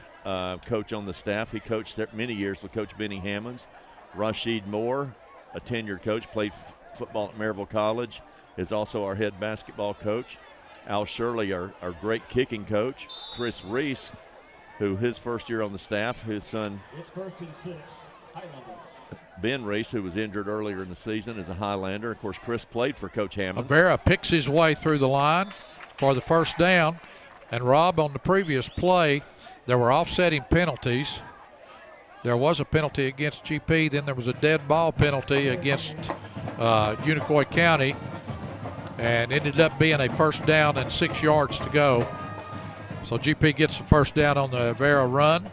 C: coach on the staff. He coached many years with Coach Benny Hammonds. Rashid Moore, a tenured coach, played football at Maryville College, is also our head basketball coach. Al Shirley, our great kicking coach. Chris Reese, who his first year on the staff, his son Ben Reese, who was injured earlier in the season, is a Highlander. Of course, Chris played for Coach Hammonds.
B: Avera picks his way through the line for the first down. And Rob, on the previous play, there were offsetting penalties. There was a penalty against GP, then there was a dead ball penalty against Unicoi County, and ended up being a first down and 6 yards to go. So GP gets the first down on the Avera run.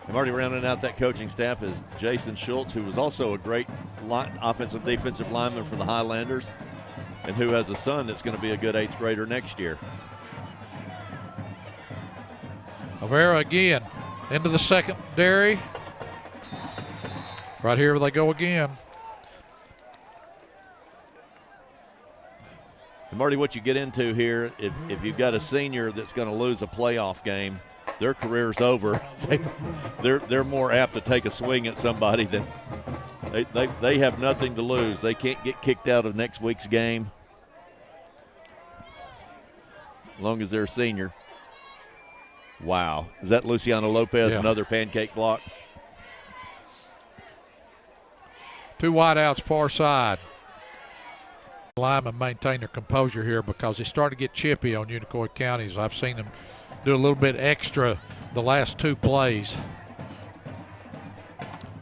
C: I'm already rounding out that coaching staff is Jason Schultz, who was also a great offensive defensive lineman for the Highlanders, and who has a son that's going to be a good 8th grader next year.
B: Avera again into the secondary. Right here they go again.
C: And Marty, what you get into here, if you've got a senior that's going to lose a playoff game, their career's over. They're more apt to take a swing at somebody than they have nothing to lose. They can't get kicked out of next week's game as long as they're a senior. Wow. Is that Luciano Lopez,
B: yeah.
C: Another pancake block?
B: 2 wideouts far side. Linemen maintain their composure here because they start to get chippy on Unicoi counties. I've seen them do a little bit extra the last 2 plays.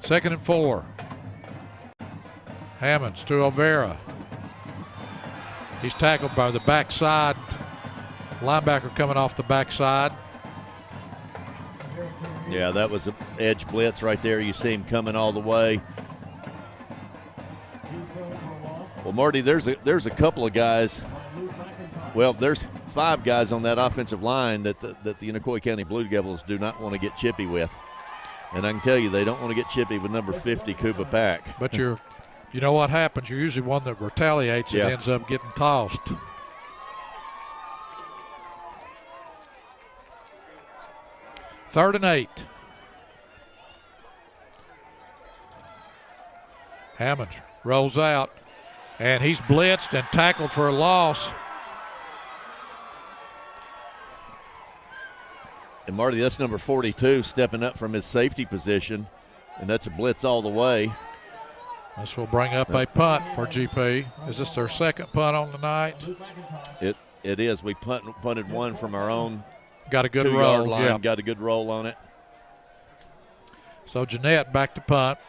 B: 2nd and 4. Hammonds to Olvera. He's tackled by the backside. Linebacker coming off the backside.
C: Yeah, that was an edge blitz right there. You see him coming all the way. Well, Marty, there's a couple of guys. Well, there's 5 guys on that offensive line that the Unicoi County Blue Devils do not want to get chippy with. And I can tell you they don't want to get chippy with number 50, Kuba Pack.
B: But you know what happens? You're usually one that retaliates and ends up getting tossed. Third and 8. Hammonds rolls out, and he's blitzed and tackled for a loss.
C: And Marty, that's number 42 stepping up from his safety position, and that's a blitz all the way.
B: This will bring up a punt for GP. Is this their 2nd punt on the night?
C: It is. We punted one from our own
B: got a good
C: 2-yard
B: roll.
C: line.
B: Yeah.
C: Got a good roll on it.
B: So Jeanette back to punt.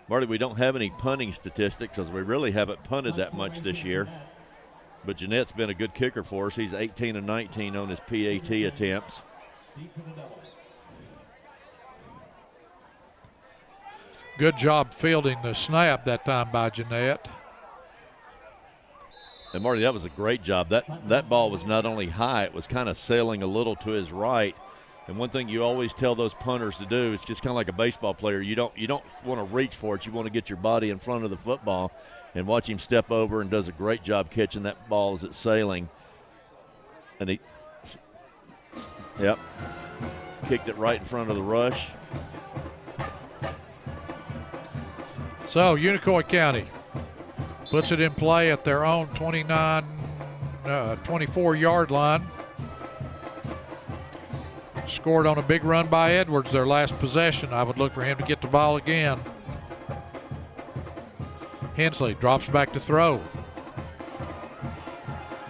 C: Marty, we don't have any punting statistics because we really haven't punted that much this year. But Jeanette's been a good kicker for us. He's 18 of 19 on his PAT attempts.
B: Good job fielding the snap that time by Jeanette.
C: And Marty, that was a great job. That ball was not only high, it was kind of sailing a little to his right. And one thing you always tell those punters to do, it's just kind of like a baseball player. You don't want to reach for it. You want to get your body in front of the football. And watch him step over and does a great job catching that ball as it's sailing. And he, kicked it right in front of the rush.
B: So Unicoi County puts it in play at their own 24-yard line. Scored on a big run by Edwards their last possession. I would look for him to get the ball again. Hensley drops back to throw.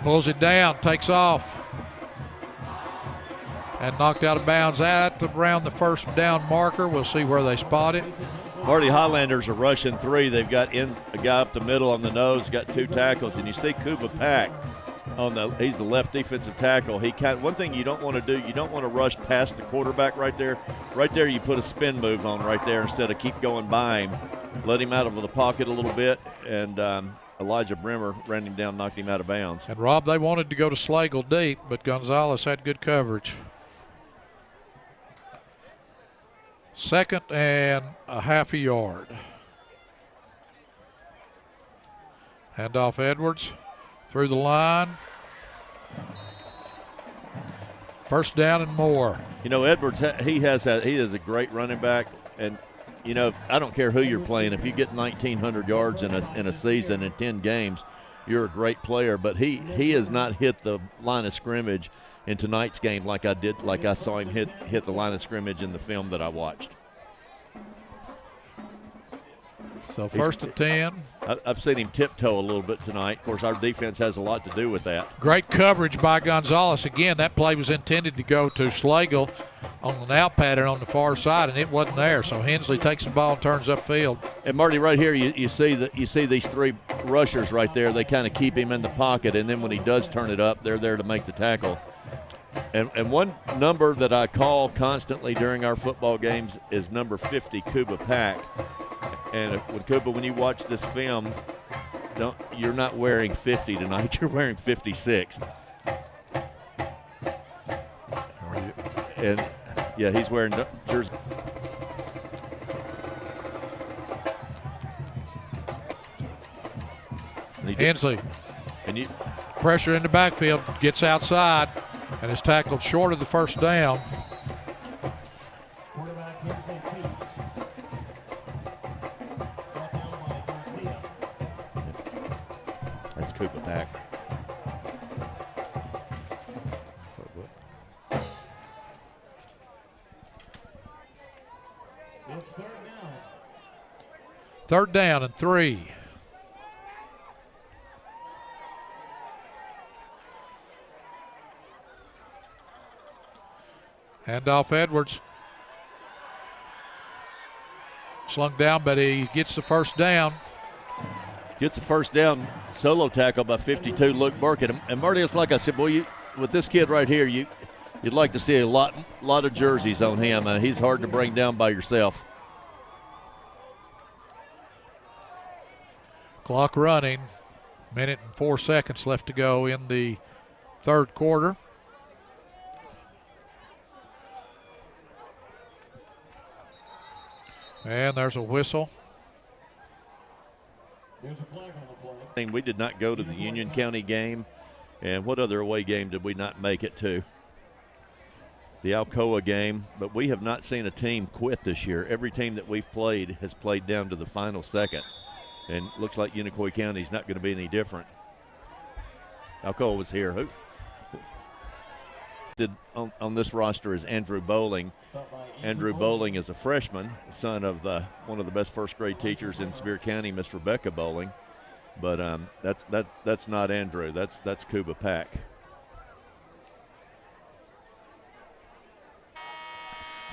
B: Pulls it down, takes off. And knocked out of bounds at around the 1st down marker. We'll see where they spot it.
C: Marty, Highlanders are rushing 3. They've got a guy up the middle on the nose, got 2 tackles, and you see Kuba Pack he's the left defensive tackle. One thing you don't want to do, you don't want to rush past the quarterback right there. Right there, you put a spin move on right there instead of keep going by him. Let him out of the pocket a little bit, and Elijah Bremer ran him down, knocked him out of bounds.
B: And Rob, they wanted to go to Slagle deep, but Gonzalez had good coverage. 2nd and a half a yard. Handoff Edwards through the line. 1st down and more.
C: You know, Edwards, he is a great running back, and you know, I don't care who you're playing. If you get 1,900 yards in a season in 10 games, you're a great player. But he has not hit the line of scrimmage in tonight's game like I saw him hit the line of scrimmage in the film that I watched.
B: So 1st and 10.
C: I've seen him tiptoe a little bit tonight. Of course, our defense has a lot to do with that.
B: Great coverage by Gonzalez. Again, that play was intended to go to Slagle on an out pattern on the far side, and it wasn't there. So Hensley takes the ball and turns upfield.
C: And Marty, right here, you see these 3 rushers right there. They kind of keep him in the pocket, and then when he does turn it up, they're there to make the tackle. And one number that I call constantly during our football games is number 50, Kuba Pack. And when you watch this film, you're not wearing 50 tonight. You're wearing 56. And yeah, he's wearing jersey.
B: Hensley, pressure in the backfield, gets outside, and is tackled short of the first down.
A: Quarterback Hensley Keats. Brought down by Garcia.
C: That's Cooper Pack.
A: It's third down.
B: Third down and 3. Handoff Edwards. Slung down, but he gets the first down.
C: Gets the first down, solo tackle by 52, Luke Burkett. And Marty, it's like I said, boy, with this kid right here, you'd like to see a lot of jerseys on him. He's hard to bring down by yourself.
B: Clock running. Minute and 4 seconds left to go in the third quarter. And there's a whistle.
A: There's a flag on the play.
C: We did not go to the Union County game. And what other away game did we not make it to? The Alcoa game. But we have not seen a team quit this year. Every team that we've played has played down to the final second. And looks like Unicoi County is not going to be any different. Alcoa was here. Who did on this roster is Andrew Bowling. Andrew Bowling is a freshman, son of one of the best first grade teachers in Sevier County, Miss Rebecca Bowling. But that's not Andrew. That's Cuba Pack.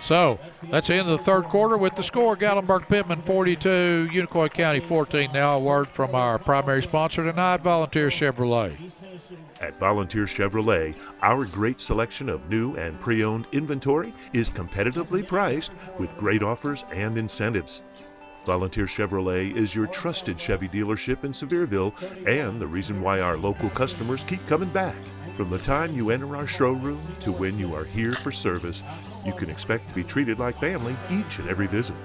B: So that's the end of the third quarter with the score: Gatlinburg-Pittman 42, Unicoi County 14. Now a word from our primary sponsor tonight, Volunteer Chevrolet.
D: At Volunteer Chevrolet, our great selection of new and pre-owned inventory is competitively priced with great offers and incentives. Volunteer Chevrolet is your trusted Chevy dealership in Sevierville and the reason why our local customers keep coming back. From the time you enter our showroom to when you are here for service, you can expect to be treated like family each and every visit.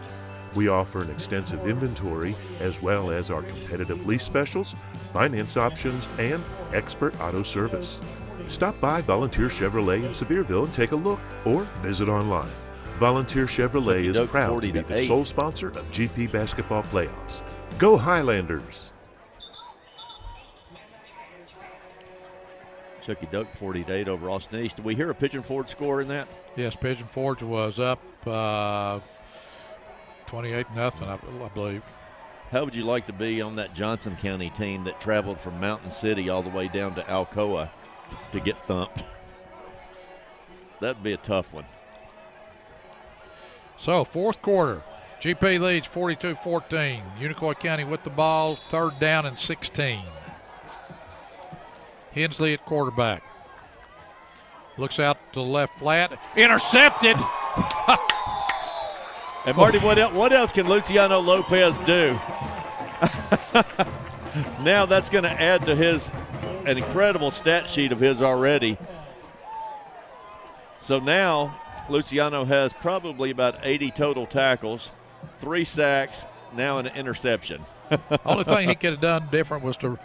D: We offer an extensive inventory as well as our competitive lease specials, finance options, and expert auto service. Stop by Volunteer Chevrolet in Sevierville and take a look or visit online. Volunteer Chevrolet is proud to be the sole sponsor of GP basketball playoffs. Go Highlanders!
C: Chucky Doak 40-8 over Austin East. Did we hear a Pigeon Forge score in that?
B: Yes, Pigeon Forge was up 28-0, I believe.
C: How would you like to be on that Johnson County team that traveled from Mountain City all the way down to Alcoa to get thumped? That'd be a tough one.
B: So, fourth quarter, GP leads 42-14. Unicoi County with the ball, third down and 16. Hensley at quarterback. Looks out to the left flat. Intercepted.
C: And Marty, what else can Luciano Lopez do? Now that's going to add to an incredible stat sheet of his already. So now Luciano has probably about 80 total tackles, 3 sacks, now an interception.
B: Only thing he could have done different was to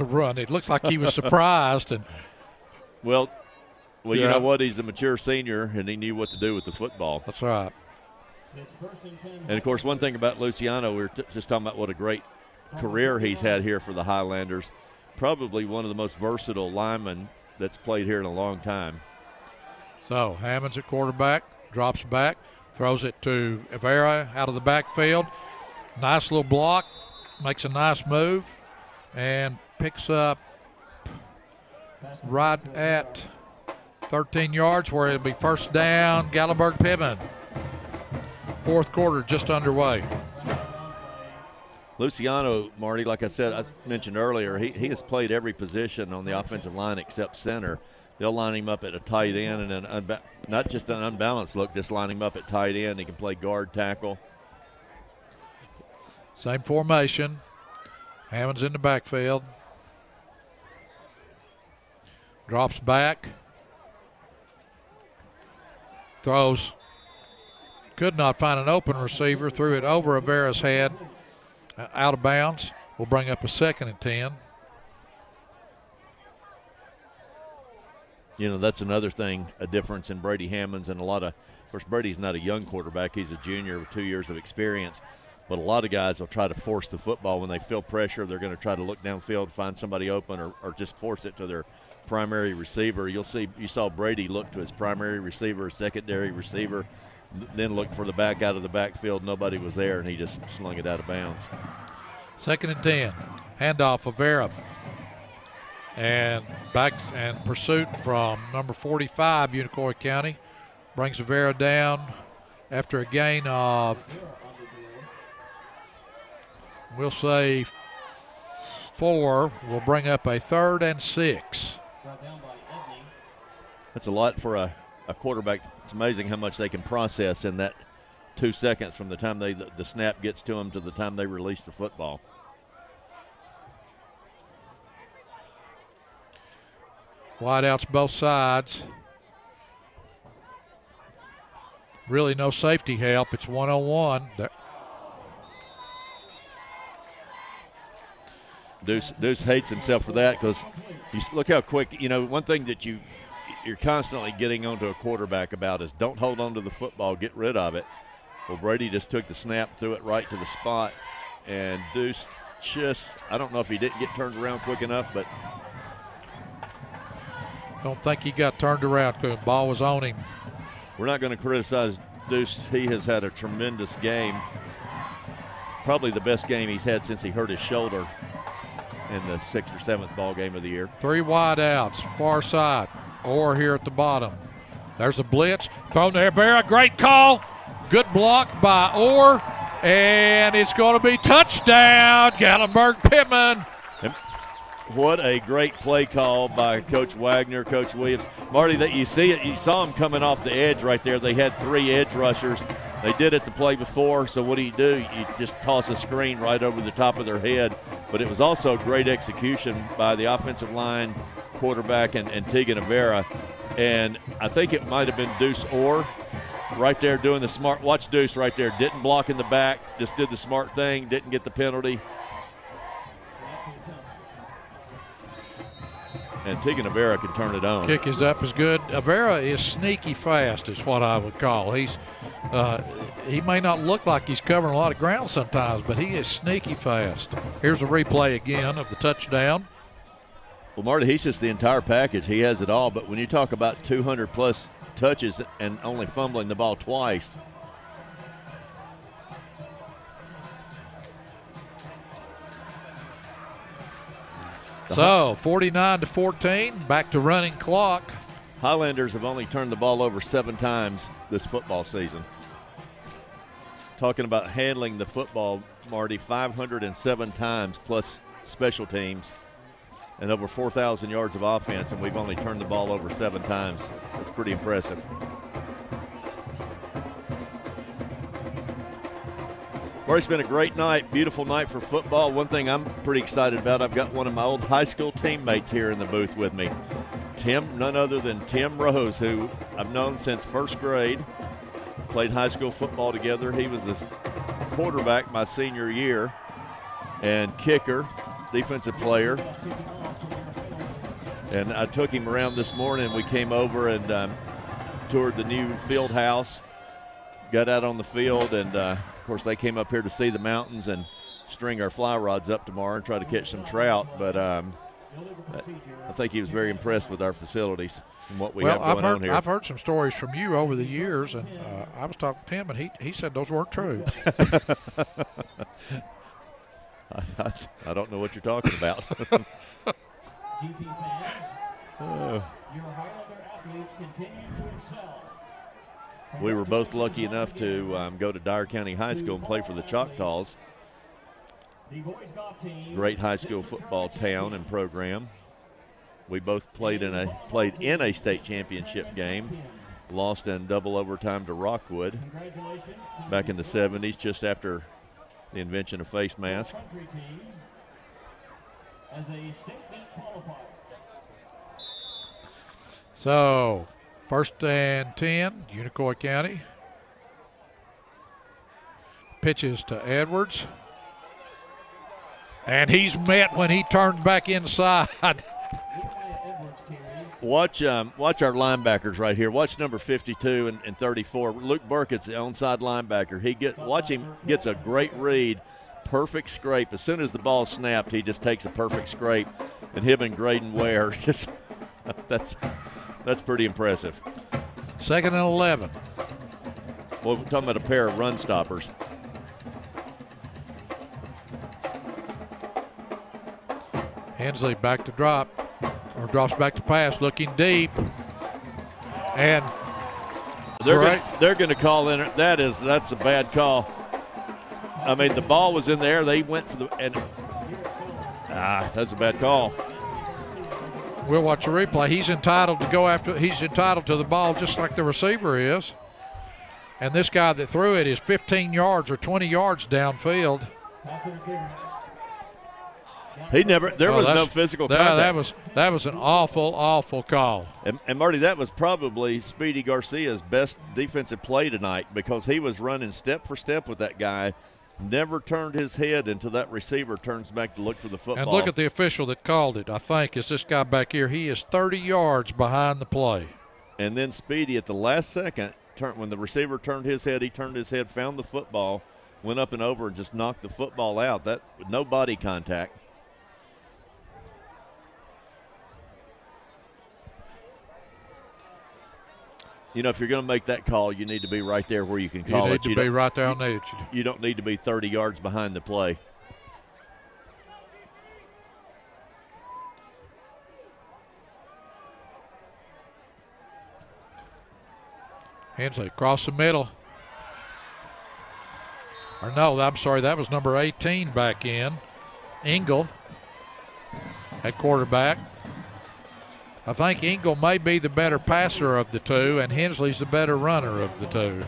B: run. It looked like he was surprised. And
C: well,
B: yeah.
C: You know what? He's a mature senior, and he knew what to do with the football.
B: That's right.
C: And, of course, one thing about Luciano, we were just talking about what a great career he's had here for the Highlanders. Probably one of the most versatile linemen that's played here in a long time.
B: So Hammonds at quarterback, drops back, throws it to Evera out of the backfield. Nice little block, makes a nice move, and picks up right at 13 yards where it'll be first down, Gatlinburg-Pittman. Fourth quarter just underway.
C: Luciano, Marty, like I said, I mentioned earlier, he has played every position on the offensive line except center. They'll line him up at a tight end and not just an unbalanced look, just line him up at tight end. He can play guard, tackle.
B: Same formation. Hammond's in the backfield. Drops back. Throws. Could not find an open receiver. Threw it over Avera's head. Out of bounds. Will bring up a 2nd and 10.
C: that's another thing, a difference in Brady Hammonds and of course, Brady's not a young quarterback. He's a junior with 2 years of experience. But a lot of guys will try to force the football. When they feel pressure, they're going to try to look downfield, find somebody open, or just force it to their primary receiver. You saw Brady look to his primary receiver, secondary receiver, then looked for the back out of the backfield. Nobody was there, and he just slung it out of bounds.
B: 2nd and 10. Handoff of Vera. And back and pursuit from number 45, Unicoi County. Brings Vera down after a gain of, we'll say 4. Will bring up a 3rd and 6.
C: That's a lot for a quarterback. It's amazing how much they can process in that 2 seconds from the time the snap gets to them to the time they release the football.
B: Wideouts both sides. Really no safety help. It's 1-on-1.
C: Deuce hates himself for that because you look how quick. One thing that you're constantly getting onto a quarterback about is don't hold on to the football, get rid of it. Well, Brady just took the snap, threw it right to the spot, and Deuce I don't know if he didn't get turned around quick enough, but
B: don't think he got turned around because the ball was on him.
C: We're not going to criticize Deuce. He has had a tremendous game, probably the best game he's had since he hurt his shoulder in the 6th or 7th ball game of the year.
B: 3 wideouts, far side. Orr here at the bottom. There's a blitz. Thrown there, Vera. Great call. Good block by Orr. And it's going to be touchdown, Gatlinburg-Pittman.
C: What a great play call by Coach Wagner, Coach Williams. Marty, you saw him coming off the edge right there. They had 3 edge rushers. They did it the play before, so what do? You just toss a screen right over the top of their head. But it was also great execution by the offensive line, quarterback, and Tegan Avera. And I think it might have been Deuce Orr right there doing the smart. Watch Deuce right there. Didn't block in the back, just did the smart thing, didn't get the penalty. And Tegan Avera can turn it on.
B: Kick is up is good. Avera is sneaky fast is what I would call. He may not look like he's covering a lot of ground sometimes, but he is sneaky fast. Here's a replay again of the touchdown.
C: Well, Marty, he's just the entire package. He has it all. But when you talk about 200-plus touches and only fumbling the ball twice,
B: so 49-14, back to running clock.
C: Highlanders have only turned the ball over 7 times this football season. Talking about handling the football, Marty, 507 times plus special teams and over 4,000 yards of offense, and we've only turned the ball over 7 times. That's pretty impressive. Well, it's been a great night, beautiful night for football. One thing I'm pretty excited about, I've got one of my old high school teammates here in the booth with me. None other than Tim Rose, who I've known since 1st grade. Played high school football together. He was a quarterback my senior year and kicker, defensive player. And I took him around this morning. We came over and toured the new field house, got out on the field, and of course they came up here to see the mountains and string our fly rods up tomorrow and try to catch some trout. But I think he was very impressed with our facilities and what we have going on here.
B: I've heard some stories from you over the years, and I was talking to him, and he said those weren't true.
C: I don't know what you're talking about. We were both lucky enough to go to Dyer County High School and play for the Choctaws. Great high school football town and program. We both played in a state championship game, lost in double overtime to Rockwood back in the 70s, just after the invention of face mask.
B: So, 1st and 10, Unicoi County. Pitches to Edwards. And he's met when he turned back inside.
C: Watch our linebackers right here. Watch number 52 and 34. Luke Burkett's the onside linebacker. Watch him gets a great read, perfect scrape. As soon as the ball snapped, he just takes a perfect scrape. And him and Graydon Ware, that's pretty impressive.
B: 2nd and 11.
C: Well, we're talking about a pair of run stoppers.
B: Hensley back to drop, or drops back to pass, looking deep. And
C: they're going to call in. That's a bad call. I mean, the ball was in the air. They went to that's a bad call.
B: We'll watch a replay. He's entitled to go after. He's entitled to the ball just like the receiver is. And this guy that threw it is 15 yards or 20 yards downfield.
C: There was no physical contact.
B: That was an awful call.
C: And Marty, that was probably Speedy Garcia's best defensive play tonight because he was running step for step with that guy, never turned his head until that receiver turns back to look for the football.
B: And look at the official that called it, I think, is this guy back here. He is 30 yards behind the play.
C: And then Speedy at the last second, when the receiver turned his head, he turned his head, found the football, went up and over and just knocked the football out. That with no body contact. You know, if you're going to make that call, you need to be right there where you can call it.
B: You need to be right there on the edge.
C: You don't need to be 30 yards behind the play.
B: Hensley across the middle. Or no, I'm sorry, that was number 18 back in. Engel at quarterback. I think Engel may be the better passer of the two, and Hensley's the better runner of the two.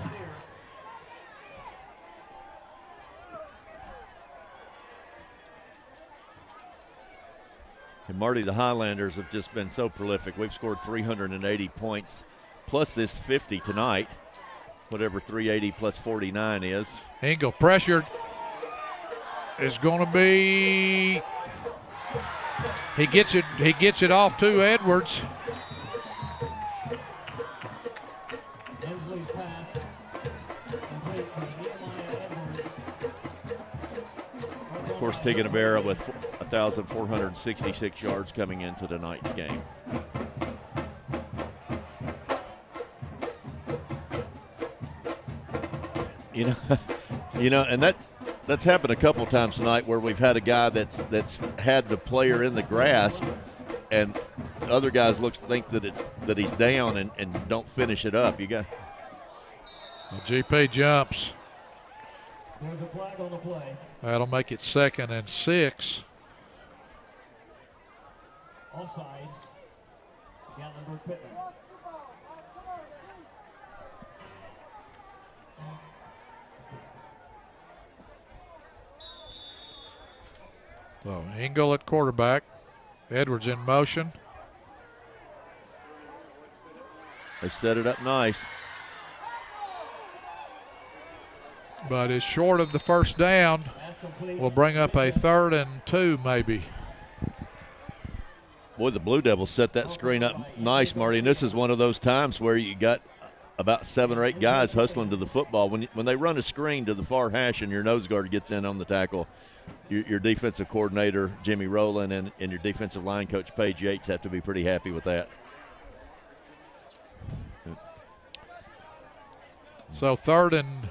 C: And Marty, the Highlanders have just been so prolific. We've scored 380 points, plus this 50 tonight, whatever 380 plus 49 is.
B: Engel pressured is going to be. He gets it off to Edwards.
C: Of course, Tiganaberra with 1,466 yards coming into tonight's game. You know, and that's happened a couple times tonight where we've had a guy that's had the player in the grasp, and other guys think that he's down and don't finish it up. You got
B: GP jumps.
A: There's a flag on the play.
B: That'll make it 2nd and 6.
A: Offside. Gatlinburg Pittman.
B: So Engel at quarterback. Edwards in motion.
C: They set it up nice.
B: But it's short of the first down. Will bring up a 3rd and 2 maybe.
C: Boy, the Blue Devils set that screen up nice, Marty. And this is one of those times where you got about 7 or 8 guys hustling to the football. When they run a screen to the far hash and your nose guard gets in on the tackle, your defensive coordinator, Jimmy Rowland, and your defensive line coach, Paige Yates, have to be pretty happy with that.
B: So 3rd and,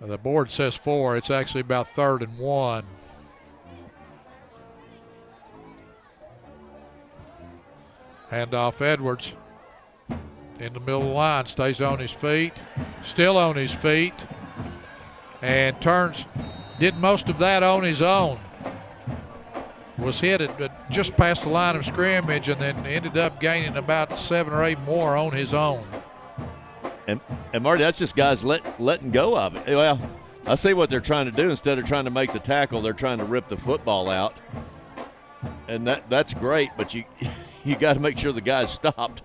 B: the board says 4. It's actually about 3rd and 1. Handoff Edwards. In the middle of the line, stays on his feet, still on his feet, and turns. Did most of that on his own. Was hit at just past the line of scrimmage and then ended up gaining about 7 or 8 more on his own.
C: And Marty, that's just guys letting go of it. Well, I see what they're trying to do. Instead of trying to make the tackle, they're trying to rip the football out. And that's great, but you got to make sure the guy's stopped.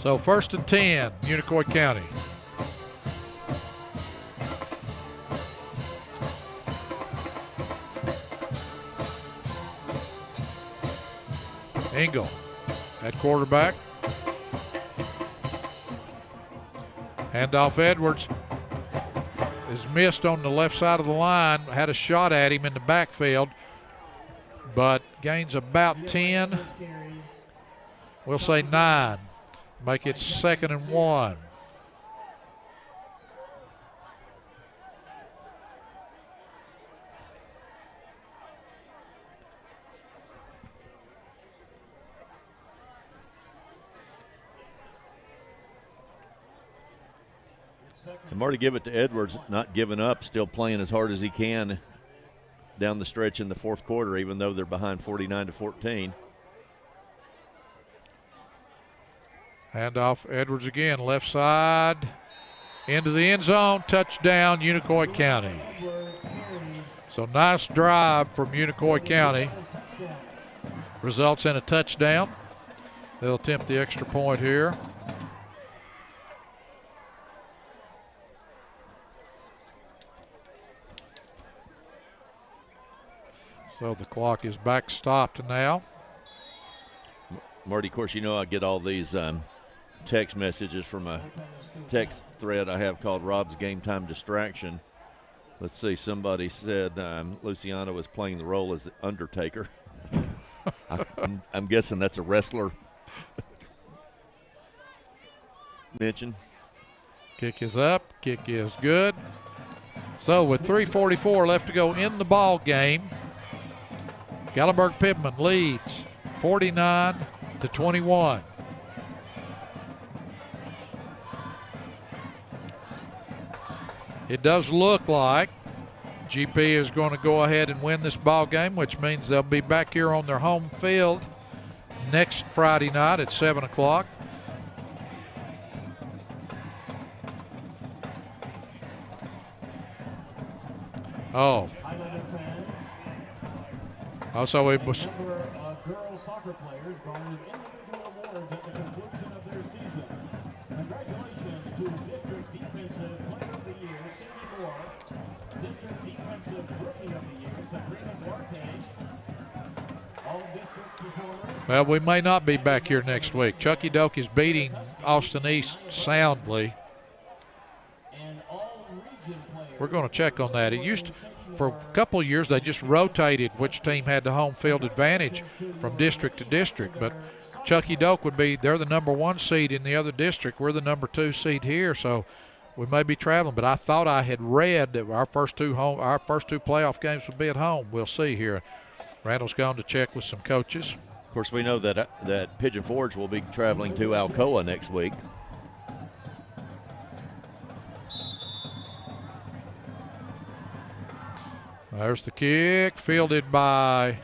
B: So 1st and 10, Unicoi County. Engel at quarterback. Handoff Edwards is missed on the left side of the line. Had a shot at him in the backfield, but gains about 10. We'll say 9. Make it 2nd and 1.
C: And Marty, give it to Edwards, not giving up, still playing as hard as he can down the stretch in the fourth quarter, even though they're behind 49-14.
B: Handoff Edwards again, left side, into the end zone, touchdown, Unicoi County. So nice drive from Unicoi County. Results in a touchdown. They'll attempt the extra point here. So the clock is back stopped now.
C: Marty, of course, you know I get all these text messages from a text thread I have called Rob's Game Time Distraction. Let's see, somebody said Luciano was playing the role as the Undertaker. I'm guessing that's a wrestler mention.
B: Kick is up, kick is good. So with 3:44 left to go in the ball game, Gatlinburg-Pittman leads 49-21. It does look like GP is going to go ahead and win this ball game, which means they'll be back here on their home field next Friday night at 7 o'clock. Oh. Also, it was.
A: Girls soccer players garnered individual awards at the conclusion of their season. Congratulations to District Defensive Player of the Year, Cindy Moore, District Defensive Rookie of the Year, Sabrina Duarte, all district performers.
B: Well, we may not be back here next week. Chucky Doak is beating Austin East soundly.
A: And all region players.
B: We're going to check on that. It used to, for a couple of years, they just rotated which team had the home field advantage from district to district. But Chucky Doak would be, they're the number 1 seed in the other district. We're the number 2 seed here, so we may be traveling. But I thought I had read that our first two playoff games would be at home. We'll see here. Randall's gone to check with some coaches.
C: Of course, we know that Pigeon Forge will be traveling to Alcoa next week.
B: There's the kick, fielded by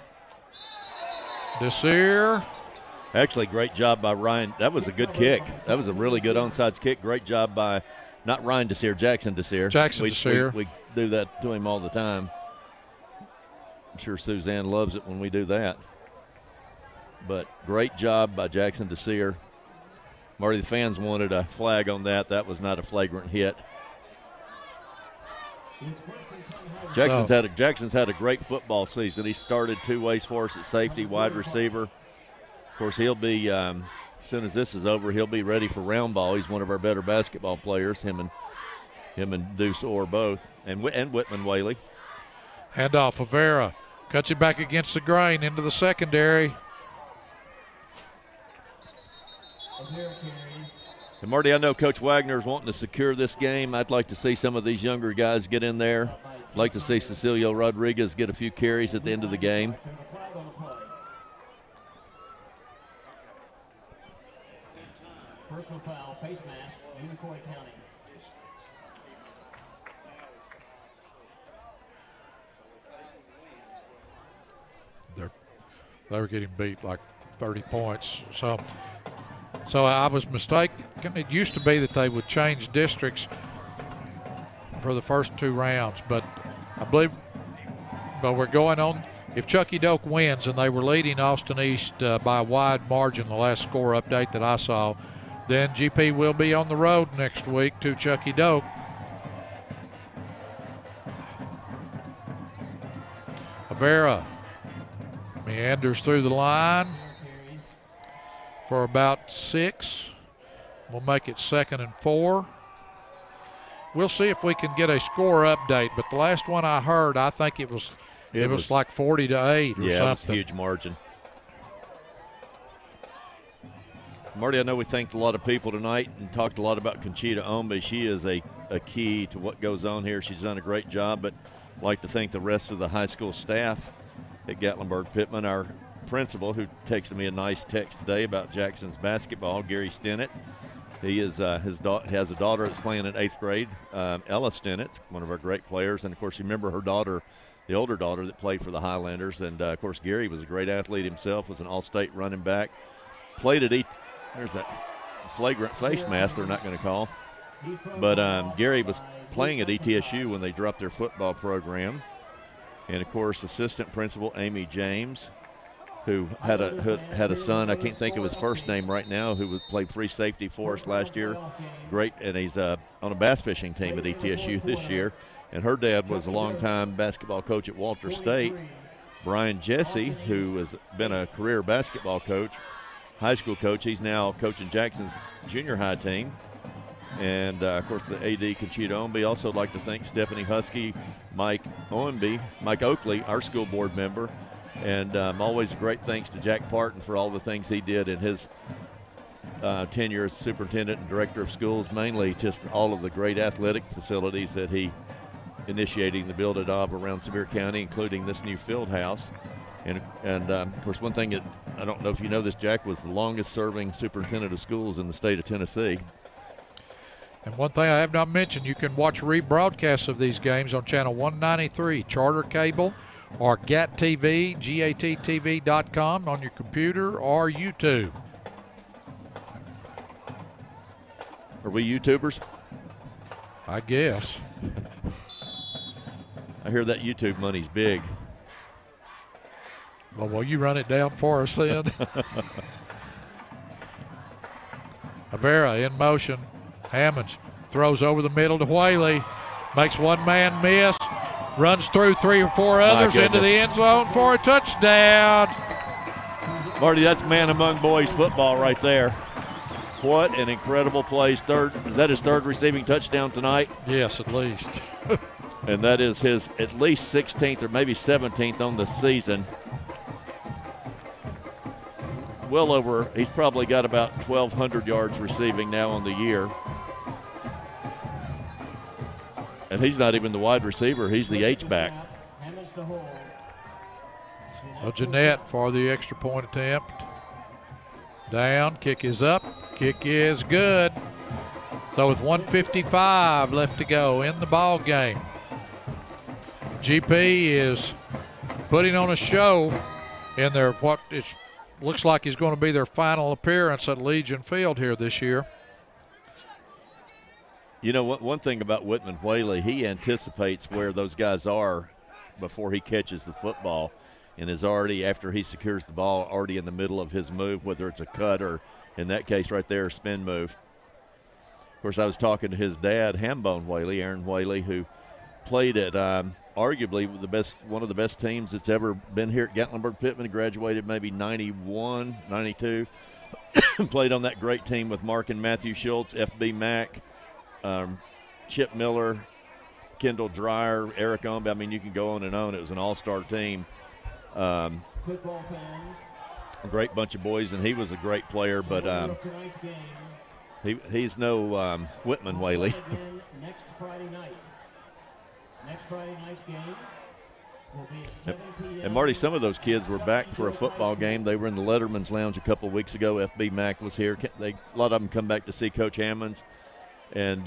B: Desir.
C: Actually, great job by Ryan. That was a good kick. That was a really good onside kick. Great job by, not Ryan Desir, Jackson Desir.
B: Desir.
C: We do that to him all the time. I'm sure Suzanne loves it when we do that. But great job by Jackson Desir. Marty, the fans wanted a flag on that. That was not a flagrant hit. Jackson's had a great football season. He started 2 ways for us at safety, wide receiver. Of course, he'll be as soon as this is over, he'll be ready for round ball. He's one of our better basketball players. Him and Deuce Orr both, and Whitman Whaley.
B: Handoff of Vera, cuts it back against the grain into the secondary.
C: And Marty, I know Coach Wagner is wanting to secure this game. I'd like to see some of these younger guys get in there. I'd like to see Cecilio Rodriguez get a few carries at the end of the game.
A: Personal foul, face mask, Unicoi County.
B: They were getting beat like 30 points. So I was mistaken. It used to be that they would change districts for the first 2 rounds, but I believe, but we're going on. If Chucky Doak wins, and they were leading Austin East by a wide margin the last score update that I saw, then GP will be on the road next week to Chucky Doak. Avera meanders through the line. for about 6. We'll make it 2nd and 4. We'll see if we can get a score update, but the last one I heard, I think it was like 40-8 or something.
C: Yeah, it was a huge margin. Marty, I know we thanked a lot of people tonight and talked a lot about Conchita Ombe. She is a key to what goes on here. She's done a great job, but I'd like to thank the rest of the high school staff at Gatlinburg-Pittman, our principal, who texted me a nice text today about Jackson's basketball, Gary Stennett. He is has a daughter that's playing in 8th grade, Ella Stennett, one of our great players. And, of course, you remember her daughter, the older daughter that played for the Highlanders. And, of course, Gary was a great athlete himself, was an all-state running back. Played at there's that flagrant face mask they're not going to call. But Gary was playing at ETSU when they dropped their football program. And, of course, assistant principal Amy James, who had a son, I can't think of his first name right now, who played free safety for us last year. Great, and he's on a bass fishing team at ETSU this year. And her dad was a longtime basketball coach at Walter State. Brian Jesse, who has been a career basketball coach, high school coach. He's now coaching Jackson's junior high team. And, of course, the AD, Conchita Ombe. Also like to thank Stephanie Husky, Mike Oakley, our school board member. And always a great thanks to Jack Parton for all the things he did in his tenure as superintendent and director of schools, mainly just all of the great athletic facilities that he initiating the build of around Sevier County, including this new field house. And of course, one thing that I don't know if you know this, Jack, was the longest serving superintendent of schools in the state of Tennessee.
B: And one thing I have not mentioned, you can watch rebroadcasts of these games on channel 193, Charter Cable, or GATTV, GATTV.com on your computer or YouTube.
C: Are we YouTubers?
B: I guess.
C: I hear that YouTube money's big.
B: Well, will you run it down for us then? Avera in motion. Hammonds throws over the middle to Whaley. Makes one man miss. Runs through 3 or 4 others into the end zone for a touchdown.
C: Marty, that's man among boys football right there. What an incredible play. Is that his 3rd receiving touchdown tonight?
B: Yes, at least.
C: And that is his at least 16th or maybe 17th on the season. Well over, he's probably got about 1,200 yards receiving now on the year. And he's not even the wide receiver. He's the H-back.
B: So Jeanette for the extra point attempt. Down, kick is up, kick is good. So with 1:55 left to go in the ball game, GP is putting on a show in their what looks like is going to be their final appearance at Legion Field here this year.
C: You know, one thing about Whitman Whaley, he anticipates where those guys are before he catches the football and is already, after he secures the ball, already in the middle of his move, whether it's a cut or, in that case right there, a spin move. Of course, I was talking to his dad, Hambone Whaley, Aaron Whaley, who played at arguably one of the best teams that's ever been here at Gatlinburg-Pittman, graduated maybe 91, 92. Played on that great team with Mark and Matthew Schultz, F.B. Mack, Chip Miller, Kendall Dreyer, Eric Ombe. I mean, you can go on and on. It was an all-star team. A great bunch of boys, and he was a great player, but he's no Whitman Whaley.
A: Next Friday night's game will be at 7 p.m.
C: And Marty, some of those kids were back for a football game. They were in the Letterman's Lounge a couple of weeks ago. F.B. Mack was here. A lot of them come back to see Coach Hammonds. And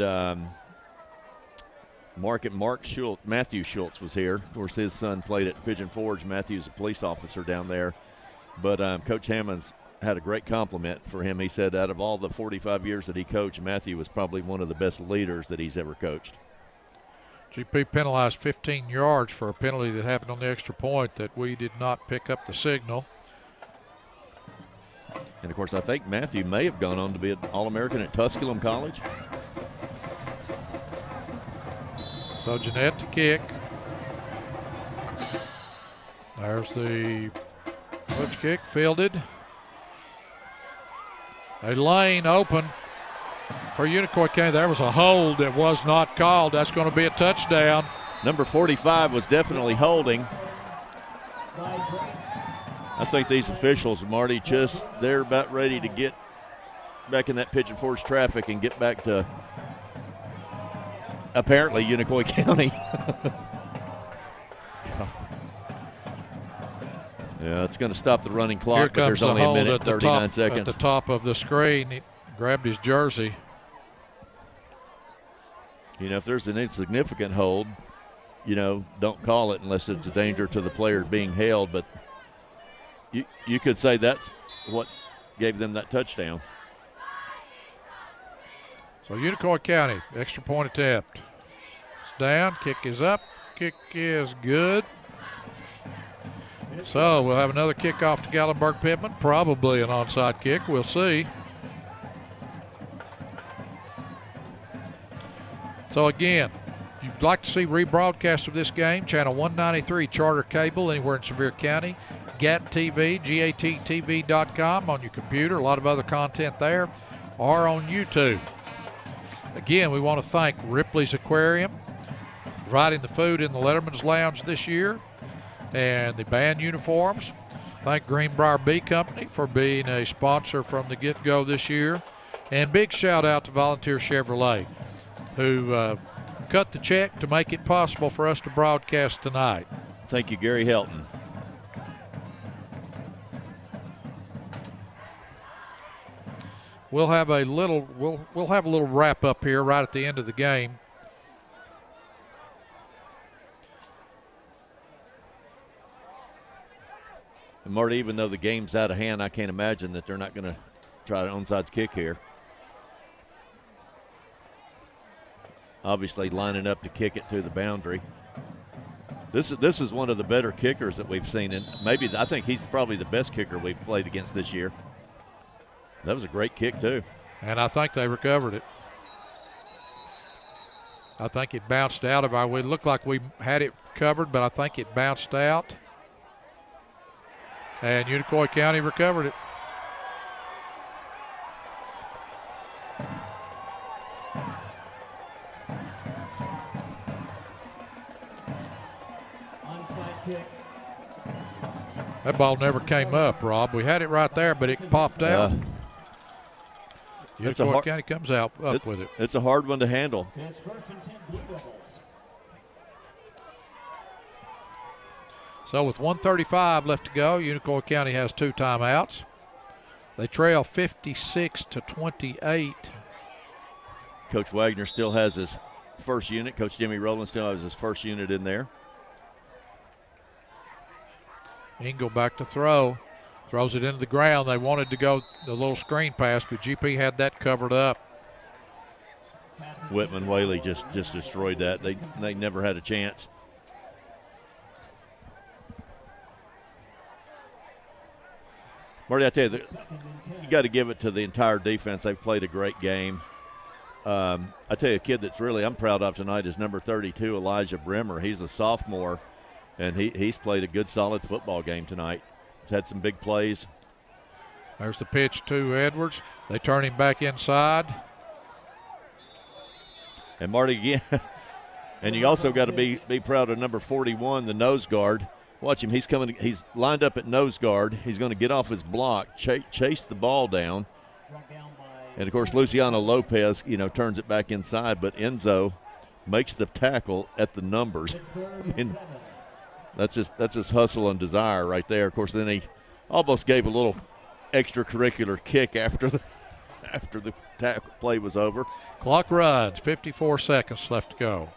C: Matthew Schultz was here. Of course, his son played at Pigeon Forge. Matthew's a police officer down there. But Coach Hammonds had a great compliment for him. He said out of all the 45 years that he coached, Matthew was probably one of the best leaders that he's ever coached.
B: GP penalized 15 yards for a penalty that happened on the extra point that we did not pick up the signal.
C: And, of course, I think Matthew may have gone on to be an All-American at Tusculum College.
B: So Jeanette to kick. There's the pitch kick, fielded. A lane open for Unicoi County. There was a hold that was not called. That's going to be a touchdown.
C: Number 45 was definitely holding. I think these officials, Marty, they're about ready to get back in that Pigeon Forge traffic and get back to apparently Unicoi County. Yeah, it's going to stop the running clock,
B: Here
C: but
B: comes
C: there's
B: the
C: only a
B: hold
C: minute
B: at the
C: 39
B: top,
C: seconds.
B: At the top of the screen, he grabbed his jersey.
C: You know, if there's an insignificant hold, you know, don't call it unless it's a danger to the player being held. But you could say that's what gave them that touchdown.
B: So Unicoi County, extra point attempt. It's down, kick is up, kick is good. So we'll have another kickoff to Gatlinburg-Pittman, probably an onside kick, we'll see. So again, if you'd like to see rebroadcast of this game, channel 193 Charter Cable anywhere in Sevier County, GAT TV, GATTV.com on your computer, a lot of other content there, or on YouTube. Again, we want to thank Ripley's Aquarium, providing the food in the Letterman's Lounge this year, and the band uniforms. Thank Greenbrier Bee Company for being a sponsor from the get-go this year. And big shout out to Volunteer Chevrolet, who cut the check to make it possible for us to broadcast tonight.
C: Thank you, Gary Helton.
B: We'll have a little we'll have a little wrap up here right at the end of the game.
C: And Marty, even though the game's out of hand, I can't imagine that they're not going to try an onside kick here. Obviously lining up to kick it to the boundary. This is one of the better kickers that we've seen, and I think he's probably the best kicker we've played against this year. That was a great kick too.
B: And I think they recovered it. I think it bounced out of our way. It looked like we had it covered, but I think it bounced out. And Unicoi County recovered it.
A: Onside kick.
B: That ball never came up, Rob. We had it right there, but it popped out. Unicoi County comes out up with it.
C: It's a hard one to handle.
A: It's 1st and 10 Blue Devils.
B: So with 1:35 left to go, Unicoi County has 2 timeouts. They trail 56-28.
C: Coach Wagner still has his first unit. Coach Jimmy Rowland still has his first unit in there.
B: Engel back to throw. Throws it into the ground. They wanted to go the little screen pass, but GP had that covered up.
C: Whitman Whaley just destroyed that. They never had a chance. Marty, I tell you, you got to give it to the entire defense. They've played a great game. I tell you, a kid that's really I'm proud of tonight is number 32, Elijah Brimmer. He's a sophomore, and he's played a good, solid football game tonight. He's had some big plays.
B: There's the pitch to Edwards. They turn him back inside.
C: And Marty again, and you also got to be proud of number 41, the nose guard. Watch him. He's coming. He's lined up at nose guard. He's going to get off his block, chase the ball down. And, of course, Luciano Lopez, turns it back inside. But Enzo makes the tackle at the numbers. And that's his hustle and desire right there. Of course, then he almost gave a little extracurricular kick after the tackle play was over.
B: Clock runs. 54 seconds left to go.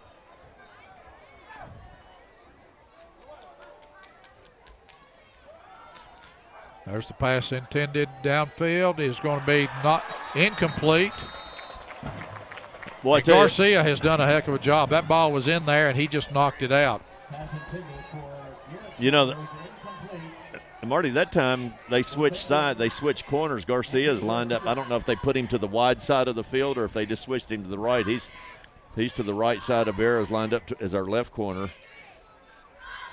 B: There's the pass intended downfield. Is going to be not incomplete.
C: Boy,
B: Garcia has done a heck of a job. That ball was in there, and he just knocked it out.
C: Marty, that time they switched they switched corners. Garcia's lined up. I don't know if they put him to the wide side of the field or if they just switched him to the right. He's to the right side of Barrows, lined up as our left corner.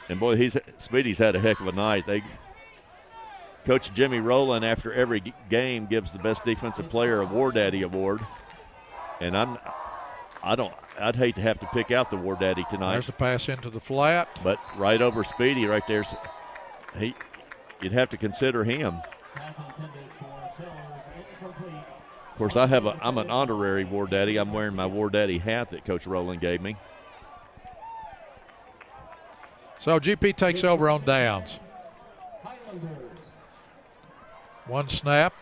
C: And boy, Speedy's had a heck of a night. Coach Jimmy Rowland, after every game, gives the best defensive player a War Daddy award. And I'd hate to have to pick out the War Daddy tonight.
B: There's the pass into the flat.
C: But right over Speedy right there, you'd have to consider him. Of course, I'm an honorary War Daddy. I'm wearing my War Daddy hat that Coach Rowland gave me.
B: So GP takes over on downs. One snap.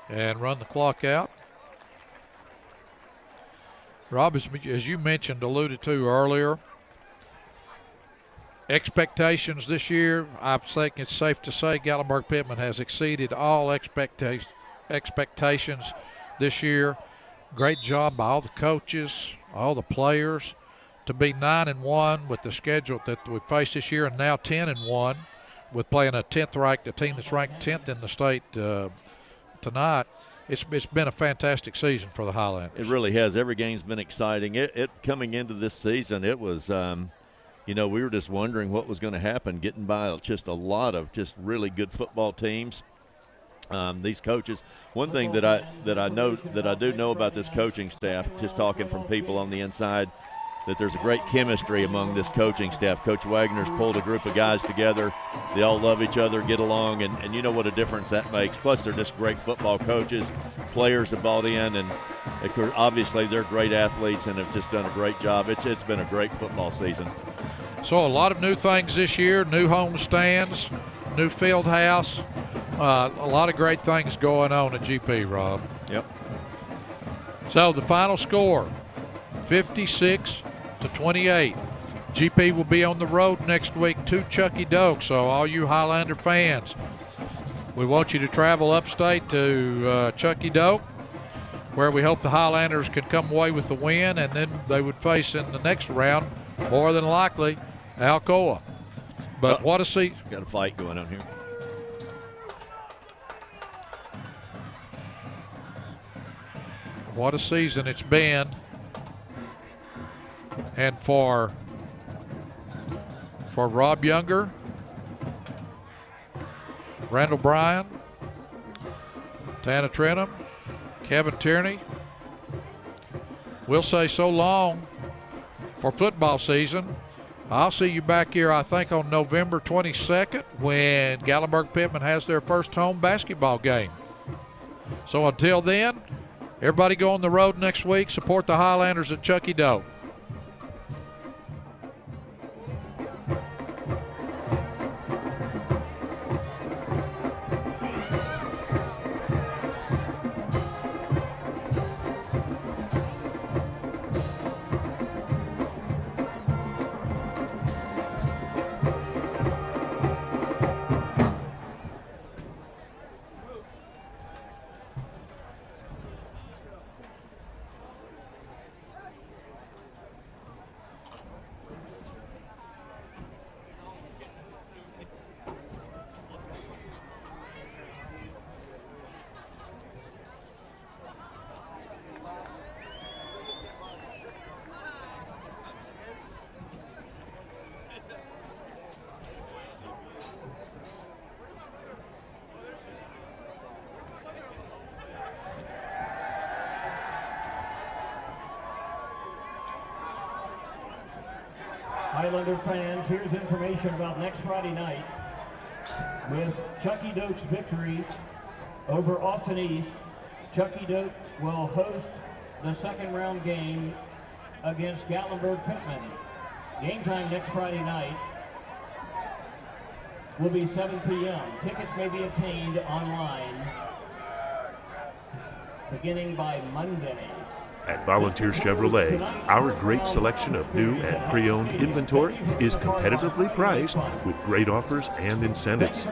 B: And run the clock out. Rob, as you mentioned, alluded to earlier, expectations this year, I think it's safe to say Gatlinburg-Pittman has exceeded all expectations this year. Great job by all the coaches, all the players, to be 9-1 with the schedule that we faced this year, and now 10-1 with playing a 10th ranked, a team that's ranked 10th in the state tonight. It's been a fantastic season for the Highlanders.
C: It really has. Every game's been exciting. It coming into this season, it was, we were just wondering what was going to happen, getting by just a lot of just really good football teams. These coaches. One thing that I do know about this coaching staff, just talking from people on the inside, that there's a great chemistry among this coaching staff. Coach Wagner's pulled a group of guys together. They all love each other, get along, and you know what a difference that makes. Plus, they're just great football coaches. Players have bought in, and obviously they're great athletes and have just done a great job. It's been a great football season.
B: So a lot of new things this year, new home stands, new field house, a lot of great things going on at GP, Rob.
C: Yep.
B: So the final score, 56-28. GP will be on the road next week to Chucky Doak. So all you Highlander fans, we want you to travel upstate to Chucky Doak, where we hope the Highlanders can come away with the win, and then they would face in the next round, more than likely, Alcoa. But what a season.
C: Got a fight going on here.
B: What a season it's been. And for Rob Younger, Randall Bryan, Tana Trenum, Kevin Tierney, we'll say so long for football season. I'll see you back here, I think, on November 22nd when Gatlinburg-Pittman has their first home basketball game. So until then, everybody go on the road next week. Support the Highlanders at Chucky Doak.
A: Highlander fans, here's information about next Friday night. With Chucky Doak's victory over Austin East, Chucky Doak will host the second round game against Gatlinburg-Pittman. Game time next Friday night will be 7 p.m. Tickets may be obtained online beginning by Monday.
D: At Volunteer Chevrolet, our great selection of new and pre-owned inventory is competitively priced with great offers and incentives.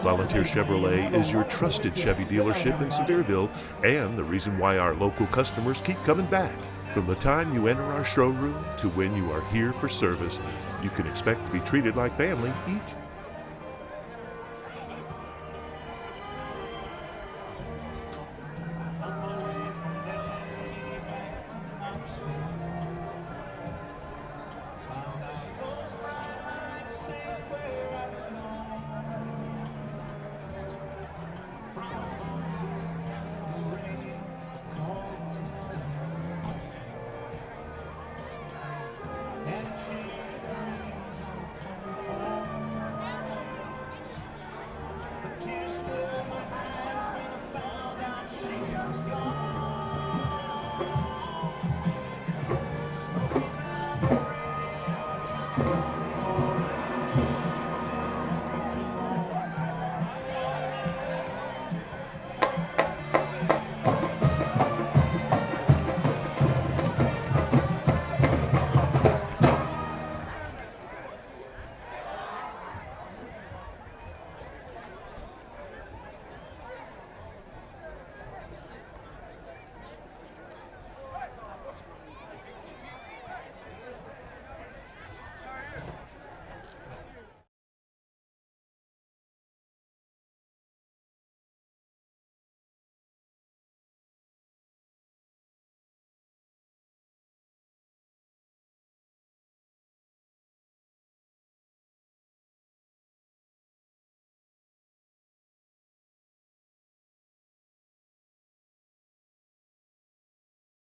D: Volunteer Chevrolet is your trusted Chevy dealership in Sevierville and the reason why our local customers keep coming back. From the time you enter our showroom to when you are here for service, you can expect to be treated like family each